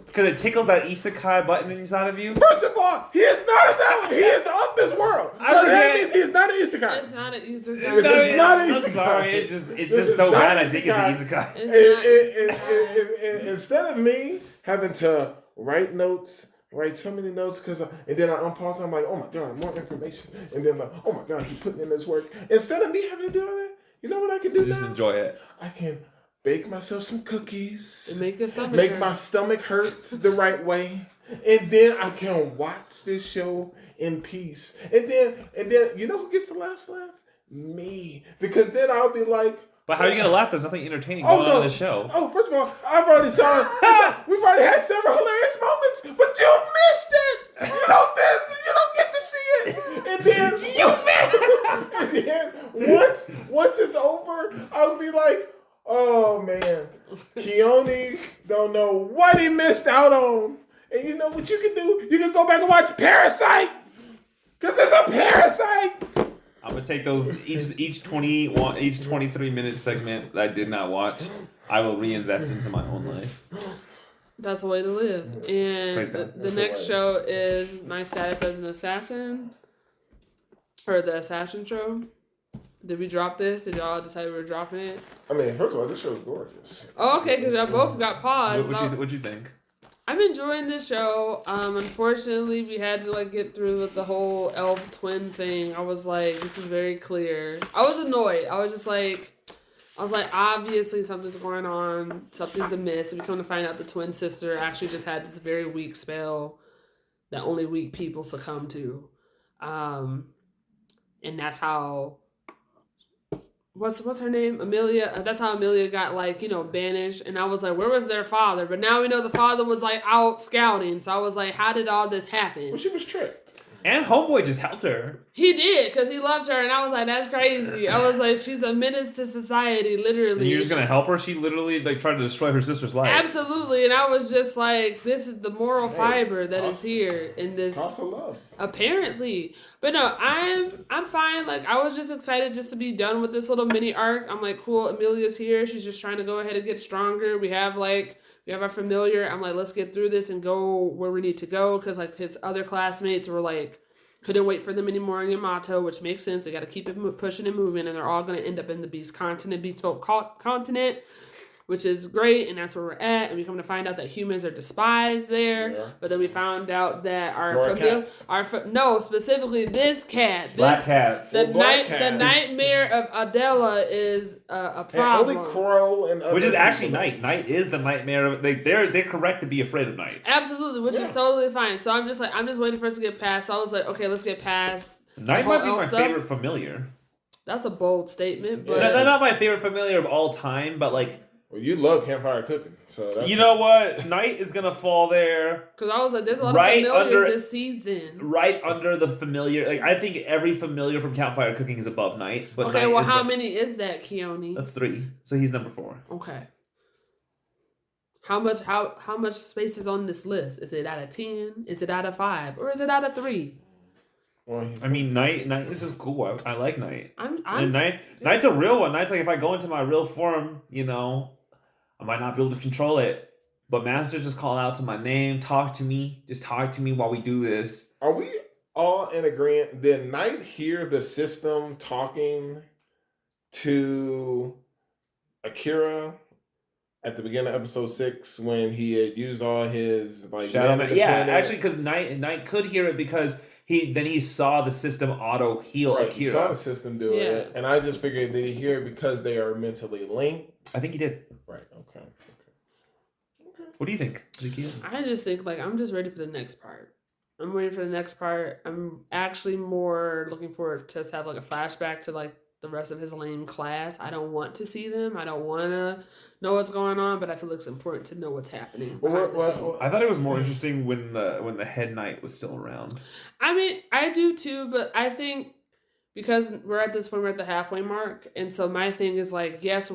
Speaker 2: Because it tickles that Isekai button inside of you?
Speaker 3: First of all, he is not a that one. He is of this world. So that means he is not an Isekai.
Speaker 1: It's not an Isekai.
Speaker 3: It's not an Isekai.
Speaker 2: I'm sorry. It's just so bad I think it's an
Speaker 3: Isekai. Instead of me having to write so many notes, and then I unpause, I'm like, oh my God, more information. And then like, oh my God, he's putting in this work. Instead of me having to do all that, you know what I can do
Speaker 2: Just
Speaker 3: now?
Speaker 2: enjoy it.
Speaker 3: I can bake myself some cookies.
Speaker 1: And make
Speaker 3: my stomach hurt the right way. And then I can watch this show in peace. And then you know who gets the last laugh? Me. Because then I'll be like,
Speaker 2: but how are you going to laugh? There's nothing entertaining going on in the show.
Speaker 3: Oh, first of all, I've already saw it. We've already had several hilarious moments, but you missed it. You don't get to see it. And then and then once it's over, I'll be like, oh man, Keoni don't know what he missed out on. And you know what you can do? You can go back and watch Parasite. Because it's a Parasite.
Speaker 2: I'm gonna take those each 23-minute segment that I did not watch. I will reinvest into my own life.
Speaker 1: That's a way to live. And the next show is My Status as an Assassin, or the Assassin Show. Did we drop this? Did y'all decide we were dropping it?
Speaker 3: I mean, first of all, this show is gorgeous.
Speaker 1: Oh, okay, because y'all both got paused.
Speaker 2: What'd you think?
Speaker 1: I'm enjoying this show. Unfortunately, we had to get through with the whole elf twin thing. I was like, this is very clear. I was annoyed. I was like, obviously something's going on. Something's amiss. And we come to find out the twin sister actually just had this very weak spell that only weak people succumb to. And that's how... What's her name? Amelia. That's how Amelia got banished. And I was like, where was their father? But now we know the father was out scouting. So I was like, how did all this happen?
Speaker 3: Well, she was tricked.
Speaker 2: And Homeboy just helped her.
Speaker 1: He did, because he loved her, and I was like, that's crazy. I was like, she's a menace to society, literally.
Speaker 2: And you're just gonna help her? She literally like tried to destroy her sister's life.
Speaker 1: Absolutely, and I was just like, this is the moral fiber that is here in this.
Speaker 3: Cost of love.
Speaker 1: Apparently. But no, I'm fine. Like, I was just excited just to be done with this little mini arc. I'm like, cool, Amelia's here. She's just trying to go ahead and get stronger. We have our familiar. I'm like, let's get through this and go where we need to go. Because, like, his other classmates were like, couldn't wait for them anymore in Yamato, which makes sense. They got to keep it pushing and moving. And they're all going to end up in the Beast Folk continent, which is great, and that's where we're at. And we come to find out that humans are despised there. Yeah. But then we found out that specifically this cat,
Speaker 2: black cats,
Speaker 1: the nightmare of Adela is a problem.
Speaker 3: Only Crow and
Speaker 2: which is actually Night. Night is the nightmare of. They're correct to be afraid of Night.
Speaker 1: Absolutely, which is totally fine. So I'm just waiting for us to get past. So I was like, okay, let's get past.
Speaker 2: Night might be my favorite familiar.
Speaker 1: That's a bold statement, but
Speaker 2: they're not my favorite familiar of all time, but like.
Speaker 3: Well, you love Campfire Cooking, so that's
Speaker 2: you know what? Night is gonna fall there.
Speaker 1: Because I was like, there's a lot of familiars this season.
Speaker 2: Right under the familiar, like I think every familiar from Campfire Cooking is above Night. But
Speaker 1: okay,
Speaker 2: Night
Speaker 1: well, how many is that, Keoni?
Speaker 2: That's 3. So he's number 4.
Speaker 1: Okay. How much space is on this list? Is it out of 10? Is it out of 5? Or is it out of 3?
Speaker 3: Well,
Speaker 2: I mean, Night is just cool. I like Night.
Speaker 1: And
Speaker 2: Night's a real one. Night's like if I go into my real form, I might not be able to control it. But Master just called out to my name, talk to me. Just talk to me while we do this.
Speaker 3: Are we all in agreement? Did Night hear the system talking to Akira at the beginning of episode 6 when he had used all his
Speaker 2: Shadow Man? Yeah, actually, because Night could hear it because he saw the system auto heal Akira.
Speaker 3: He saw the system do it, and I just figured, did he hear it because they are mentally linked?
Speaker 2: I think he did.
Speaker 3: Right. Okay.
Speaker 2: What do you think, Zakia?
Speaker 1: I just think I'm just ready for the next part. I'm waiting for the next part. I'm actually more looking forward to just have a flashback to the rest of his lame class. I don't want to see them. I don't want to know what's going on, but I feel it's important to know what's happening.
Speaker 2: I thought it was more interesting when the head knight was still around.
Speaker 1: I mean, I do too, but I think because we're at this point, we're at the halfway mark, and so my thing is yes,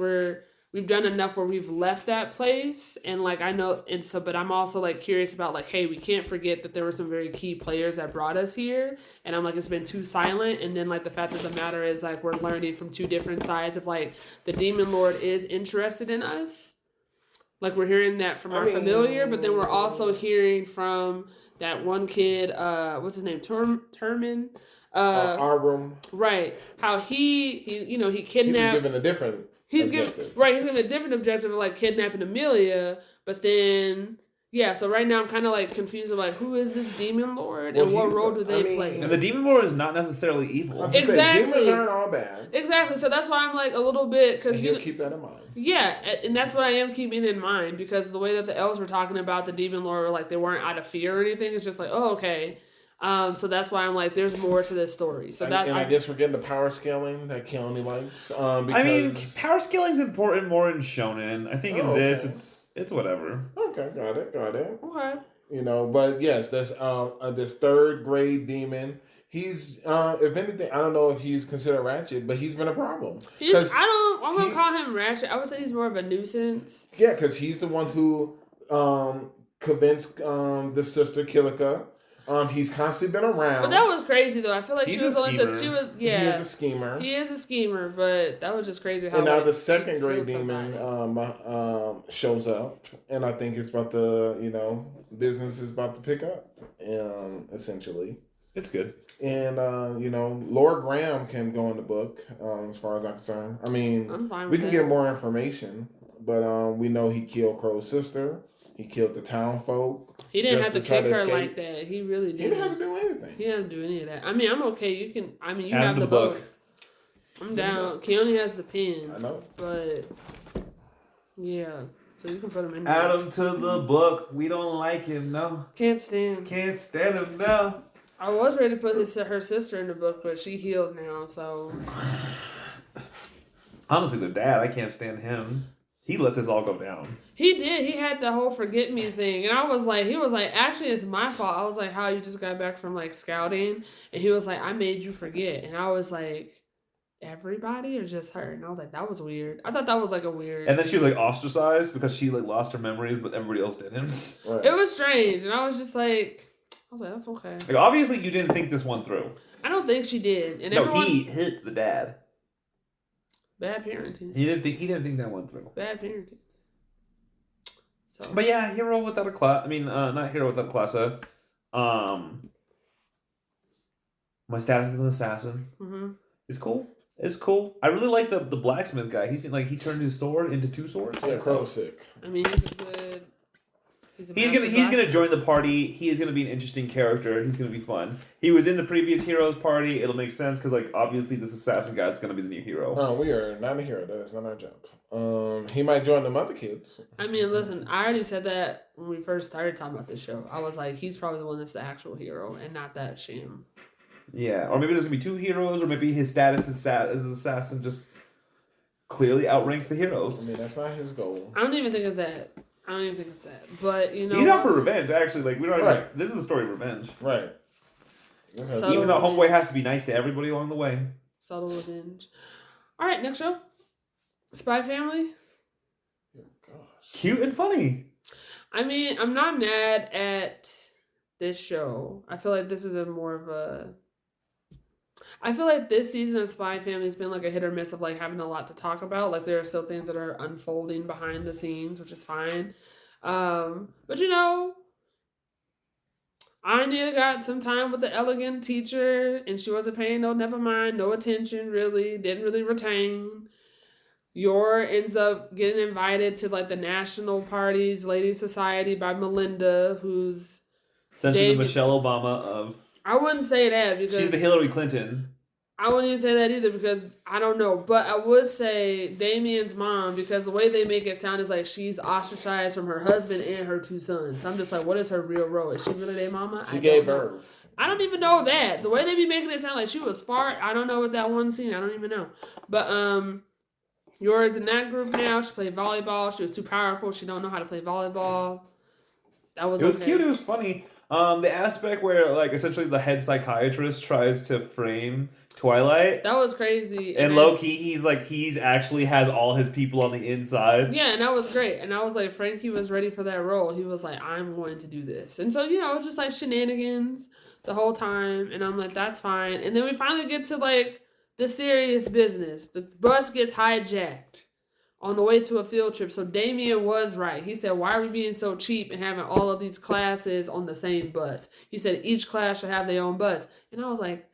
Speaker 1: we've done enough where we've left that place, and I know, and so, but I'm also curious about hey, we can't forget that there were some very key players that brought us here, and I'm it's been too silent, and then the fact of the matter is we're learning from 2 different sides of the Demon Lord is interested in us. We're hearing that from our familiar, but then we're also hearing from that one kid, what's his name, Turman?
Speaker 3: Arrum.
Speaker 1: Right. How he kidnapped.
Speaker 3: He was given a different.
Speaker 1: He's given a different objective of kidnapping Amelia, but then so right now I'm kind of confused of who is this Demon Lord and what role do they play?
Speaker 2: And the Demon Lord is not necessarily evil.
Speaker 1: Exactly.
Speaker 3: Demons aren't all bad.
Speaker 1: Exactly. So that's why I'm a little bit because
Speaker 3: you keep that in mind.
Speaker 1: Yeah, and that's what I am keeping in mind because the way that the elves were talking about the Demon Lord were they weren't out of fear or anything. It's just oh okay. So that's why I'm there's more to this story. So I
Speaker 3: guess we're getting the power scaling that Keoni likes. Because...
Speaker 2: power scaling is important more in shonen. I think this it's whatever.
Speaker 3: Okay, got it.
Speaker 1: Okay.
Speaker 3: But yes, this 3rd grade demon. He's if anything, I don't know if he's considered ratchet, but he's been a problem.
Speaker 1: I'm gonna call him ratchet. I would say he's more of a nuisance.
Speaker 3: Yeah, because he's the one who convinced the sister Kilika. He's constantly been around.
Speaker 1: But that was crazy though. I feel
Speaker 2: she
Speaker 1: was only since she was
Speaker 3: He is a schemer.
Speaker 1: He is a schemer, but that was just crazy how.
Speaker 3: And now the 2nd grade demon shows up, and I think it's about the business is about to pick up, essentially.
Speaker 2: It's good.
Speaker 3: And Lord Graham can go in the book as far as I'm concerned. I mean,
Speaker 1: I'm fine with
Speaker 3: we can
Speaker 1: that.
Speaker 3: get more information, but we know he killed Crow's sister. He killed the town folk.
Speaker 1: He didn't have to kick her like that. He really didn't.
Speaker 3: He didn't have to do anything.
Speaker 1: He didn't do any of that. I mean, I'm okay. You have the both. I'm down. Keoni has the pen.
Speaker 3: I know.
Speaker 1: But, yeah. So you can put him in there.
Speaker 2: Add him to the book. We don't like him, no.
Speaker 1: Can't stand
Speaker 2: him, no.
Speaker 1: I was ready to put her sister in the book, but she healed now, so.
Speaker 2: Honestly, the dad, I can't stand him. He let this all go down.
Speaker 1: He did. He had the whole forget me thing. And I was like, he was like, actually, it's my fault. I was like, how you just got back from like scouting? And he was like, I made you forget. And I was like, everybody or just her? And I was like, that was weird. I thought that was like a weird.
Speaker 2: And then she was like ostracized because she like lost her memories, but everybody else didn't.
Speaker 3: Right.
Speaker 1: It was strange. And I was just like, that's okay.
Speaker 2: Like, obviously, you didn't think this one through.
Speaker 1: I don't think she did. And
Speaker 2: no,
Speaker 1: everyone...
Speaker 2: he hit the dad.
Speaker 1: Bad parenting.
Speaker 2: He didn't think that one through.
Speaker 1: Bad parenting. So.
Speaker 2: But yeah, hero without a class. I mean, not hero without a class. My status as an assassin.
Speaker 1: Mm-hmm.
Speaker 2: It's cool. It's cool. I really like the blacksmith guy. He seemed like he turned his sword into 2 swords.
Speaker 3: Yeah, Crow's sick.
Speaker 1: I mean, he's a good.
Speaker 2: He's gonna join the party. He is gonna be an interesting character. He's gonna be fun. He was in the previous heroes party. It'll make sense because like obviously this assassin guy is gonna be the new hero.
Speaker 3: No, we are not a hero. That is not our job. He might join them other kids.
Speaker 1: I mean, listen, I already said that when we first started talking about this show. I was like, he's probably the one that's the actual hero and not that sham.
Speaker 2: Yeah, or maybe there's gonna be 2 heroes, or maybe his status as an assassin just clearly outranks the heroes.
Speaker 3: I mean, that's not his goal.
Speaker 1: I don't even think it's that. But you know,
Speaker 2: he's out for revenge. Actually, like we don't.
Speaker 3: Right.
Speaker 2: Like, this is a story of revenge.
Speaker 3: Right.
Speaker 1: Subtle
Speaker 2: Even though
Speaker 1: revenge.
Speaker 2: Homeboy has to be nice to everybody along the way.
Speaker 1: Subtle revenge. All right, next show. Spy Family.
Speaker 3: Oh, gosh.
Speaker 2: Cute and funny.
Speaker 1: I mean, I'm not mad at this show. I feel like this is I feel like this season of Spy Family has been like a hit or miss of like having a lot to talk about. Like there are still things that are unfolding behind the scenes, which is fine. But you know, Anya got some time with the elegant teacher and she wasn't paying no attention really, didn't really retain. Yor ends up getting invited to like the national parties, Lady Society by Melinda, who's
Speaker 2: essentially the Michelle Obama of.
Speaker 1: I wouldn't say that because
Speaker 2: She's the Hillary Clinton.
Speaker 1: I wouldn't even say that either because I don't know. But I would say Damien's mom because the way they make it sound is like she's ostracized from her husband and her 2 sons. So I'm just like, what is her real role? Is she really their mama?
Speaker 3: She gave birth.
Speaker 1: I don't even know that. The way they be making it sound like she was smart. I don't know what that one scene. I don't even know. But Yours in that group now. She played volleyball. She was too powerful. She don't know how to play volleyball. That was
Speaker 2: It was
Speaker 1: okay.
Speaker 2: cute. It was funny. The aspect where like essentially the head psychiatrist tries to frame Twilight.
Speaker 1: That was crazy.
Speaker 2: And low key, he's actually has all his people on the inside.
Speaker 1: Yeah, and that was great. And I was like, Frankie was ready for that role. He was like, I'm going to do this. And so, you know, it's just like shenanigans the whole time. And I'm like, that's fine. And then we finally get to like the serious business. The bus gets hijacked on the way to a field trip. So Damien was right. He said, why are we being so cheap and having all of these classes on the same bus? He said each class should have their own bus. And I was like,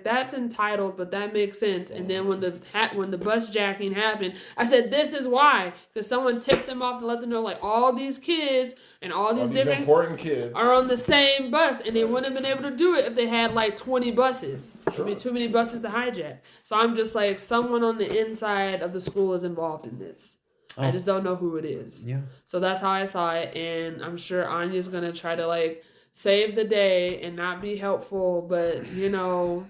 Speaker 1: that's entitled, but that makes sense. And then when the bus jacking happened, I said, this is why. Because someone tipped them off to let them know, like, all these kids and all these different
Speaker 3: important kids
Speaker 1: are on the same bus. And they wouldn't have been able to do it if they had, like, 20 buses. Sure. It'd be too many buses to hijack. So I'm just like, someone on the inside of the school is involved in this. Oh. I just don't know who it is.
Speaker 2: Yeah.
Speaker 1: So that's how I saw it. And I'm sure Anya's going to try to, like, save the day and not be helpful, but you know,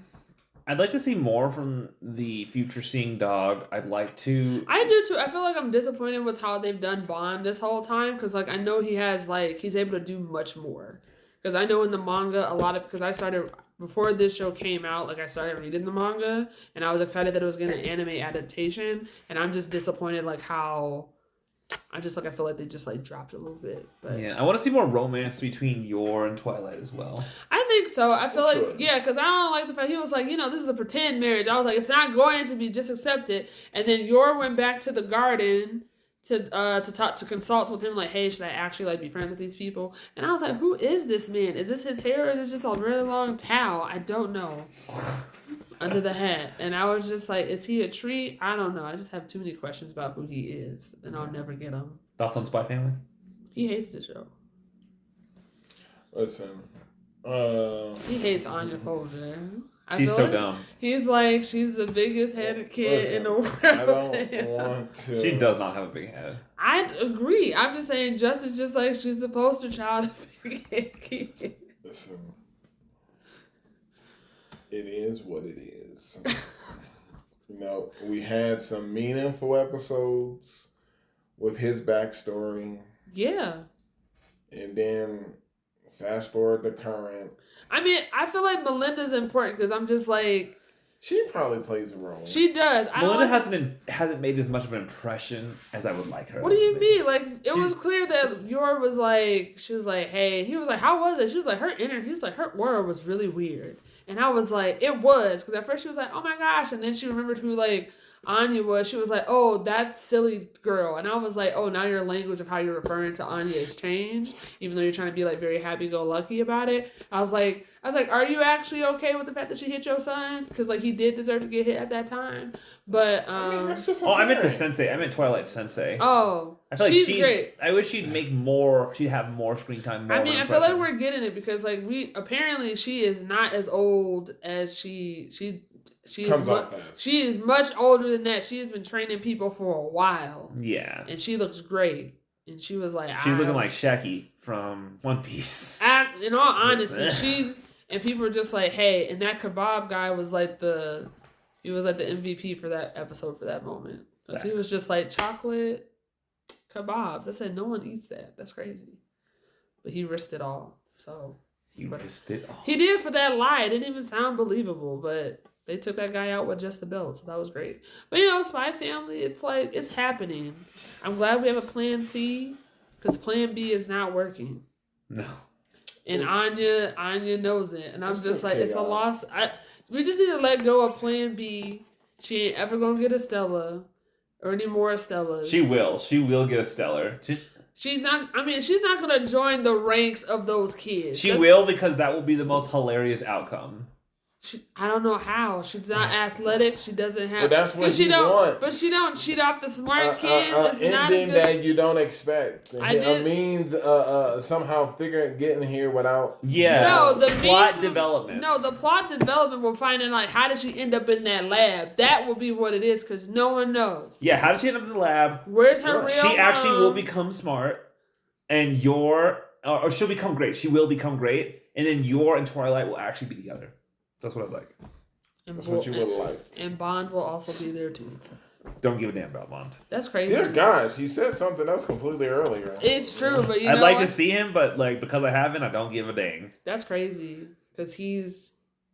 Speaker 2: I'd like to see more from the future seeing dog. I do too.
Speaker 1: I feel like I'm disappointed with how they've done Bond this whole time because like I know he has like he's able to do much more because I know in the manga because I started before this show came out, like I started reading the manga and I was excited that it was getting an anime adaptation, and I'm just disappointed like how I feel like they just like dropped a little bit. But
Speaker 2: yeah, I want to see more romance between Yor and Twilight as well.
Speaker 1: I think so. I feel like because I don't like the fact he was like, you know, this is a pretend marriage. I was like, it's not going to be, just accept it. And then Yor went back to the garden to consult with him, like, hey, should I actually like be friends with these people? And I was like, who is this man? Is this his hair or is this just a really long towel? I don't know. Under the hat. And I was just like, is he a tree? I don't know. I just have too many questions about who he is, and I'll never get them.
Speaker 2: Thoughts on Spy Family?
Speaker 1: He hates the show.
Speaker 3: Listen.
Speaker 1: He hates Anya Folger.
Speaker 2: She's so dumb.
Speaker 1: He's like, she's the biggest headed kid in the world.
Speaker 3: I don't want to.
Speaker 2: She does not have a big head.
Speaker 1: I agree. I'm just saying, Justin's just like, she's the poster child of big head kid.
Speaker 3: Listen. It is what it is. You know, we had some meaningful episodes. with his backstory.
Speaker 1: Yeah.
Speaker 3: And then fast forward to current.
Speaker 1: I mean, I feel like Melinda's important because I'm just like...
Speaker 3: She probably plays a role.
Speaker 1: She does.
Speaker 2: Melinda hasn't made as much of an impression as I would like her.
Speaker 1: What do you mean? Like, it was clear that Yor was like... She was like, hey... He was like, how was it? She was like, he was like, her aura was really weird. And I was like, it was. Because at first she was like, oh my gosh. And then she remembered who, like... Anya was, she was like, oh, that silly girl. And I was like, oh, now your language of how you're referring to Anya has changed, even though you're trying to be like very happy-go-lucky about it. I was like, are you actually okay with the fact that she hit your son? Because like he did deserve to get hit at that time. But
Speaker 3: that's just
Speaker 2: I meant the sensei. I meant Twilight Sensei.
Speaker 1: Oh,
Speaker 2: I feel like
Speaker 1: she's great.
Speaker 2: I wish she'd make more. She'd have more screen time. More
Speaker 1: I mean, I feel like we're getting it because like apparently she is not as old as she is much older than that. She has been training people for a while.
Speaker 2: Yeah.
Speaker 1: And she looks great. And she was like...
Speaker 2: She's looking like Shaki from One Piece.
Speaker 1: In all honesty, and people were just like, hey, and that kebab guy was like the MVP for that episode for that moment. Because he was just like, chocolate kebabs. I said, no one eats that. That's crazy. But he risked it all. So...
Speaker 2: He risked it all.
Speaker 1: He did for that lie. It didn't even sound believable, but... They took that guy out with just the belt, so that was great. But, Spy Family, it's like, it's happening. I'm glad we have a plan C, because plan B is not working.
Speaker 2: No.
Speaker 1: And Anya knows it. And I'm just like, it's a loss. We just need to let go of plan B. She ain't ever going to get a Stella or any more Stellas.
Speaker 2: She will. She will get a Stellar.
Speaker 1: She's not going to join the ranks of those kids.
Speaker 2: She will, because that will be the most hilarious outcome.
Speaker 1: I don't know how. She's not athletic. She doesn't have.
Speaker 3: But that's what she wants.
Speaker 1: But she don't cheat off the smart kids. It's
Speaker 3: ending
Speaker 1: not a good...
Speaker 3: that you don't expect. A means somehow getting here without.
Speaker 2: Yeah.
Speaker 1: No, the
Speaker 2: plot development.
Speaker 1: No, the plot development will find out like how did she end up in that lab. That will be what it is because no one knows.
Speaker 2: Yeah. How did she end up in the lab?
Speaker 1: Where's her real?
Speaker 2: She actually will become smart, and or she'll become great. She will become great, and then Yor and Twilight will actually be together. That's what I'd like.
Speaker 3: That's what you would like.
Speaker 1: And Bond will also be there too.
Speaker 2: Don't give a damn about Bond.
Speaker 1: That's crazy.
Speaker 3: Dear gosh, he said something else completely earlier.
Speaker 1: It's true, but
Speaker 2: I'd like to see him, but like because I haven't, I don't give a dang.
Speaker 1: That's crazy because he's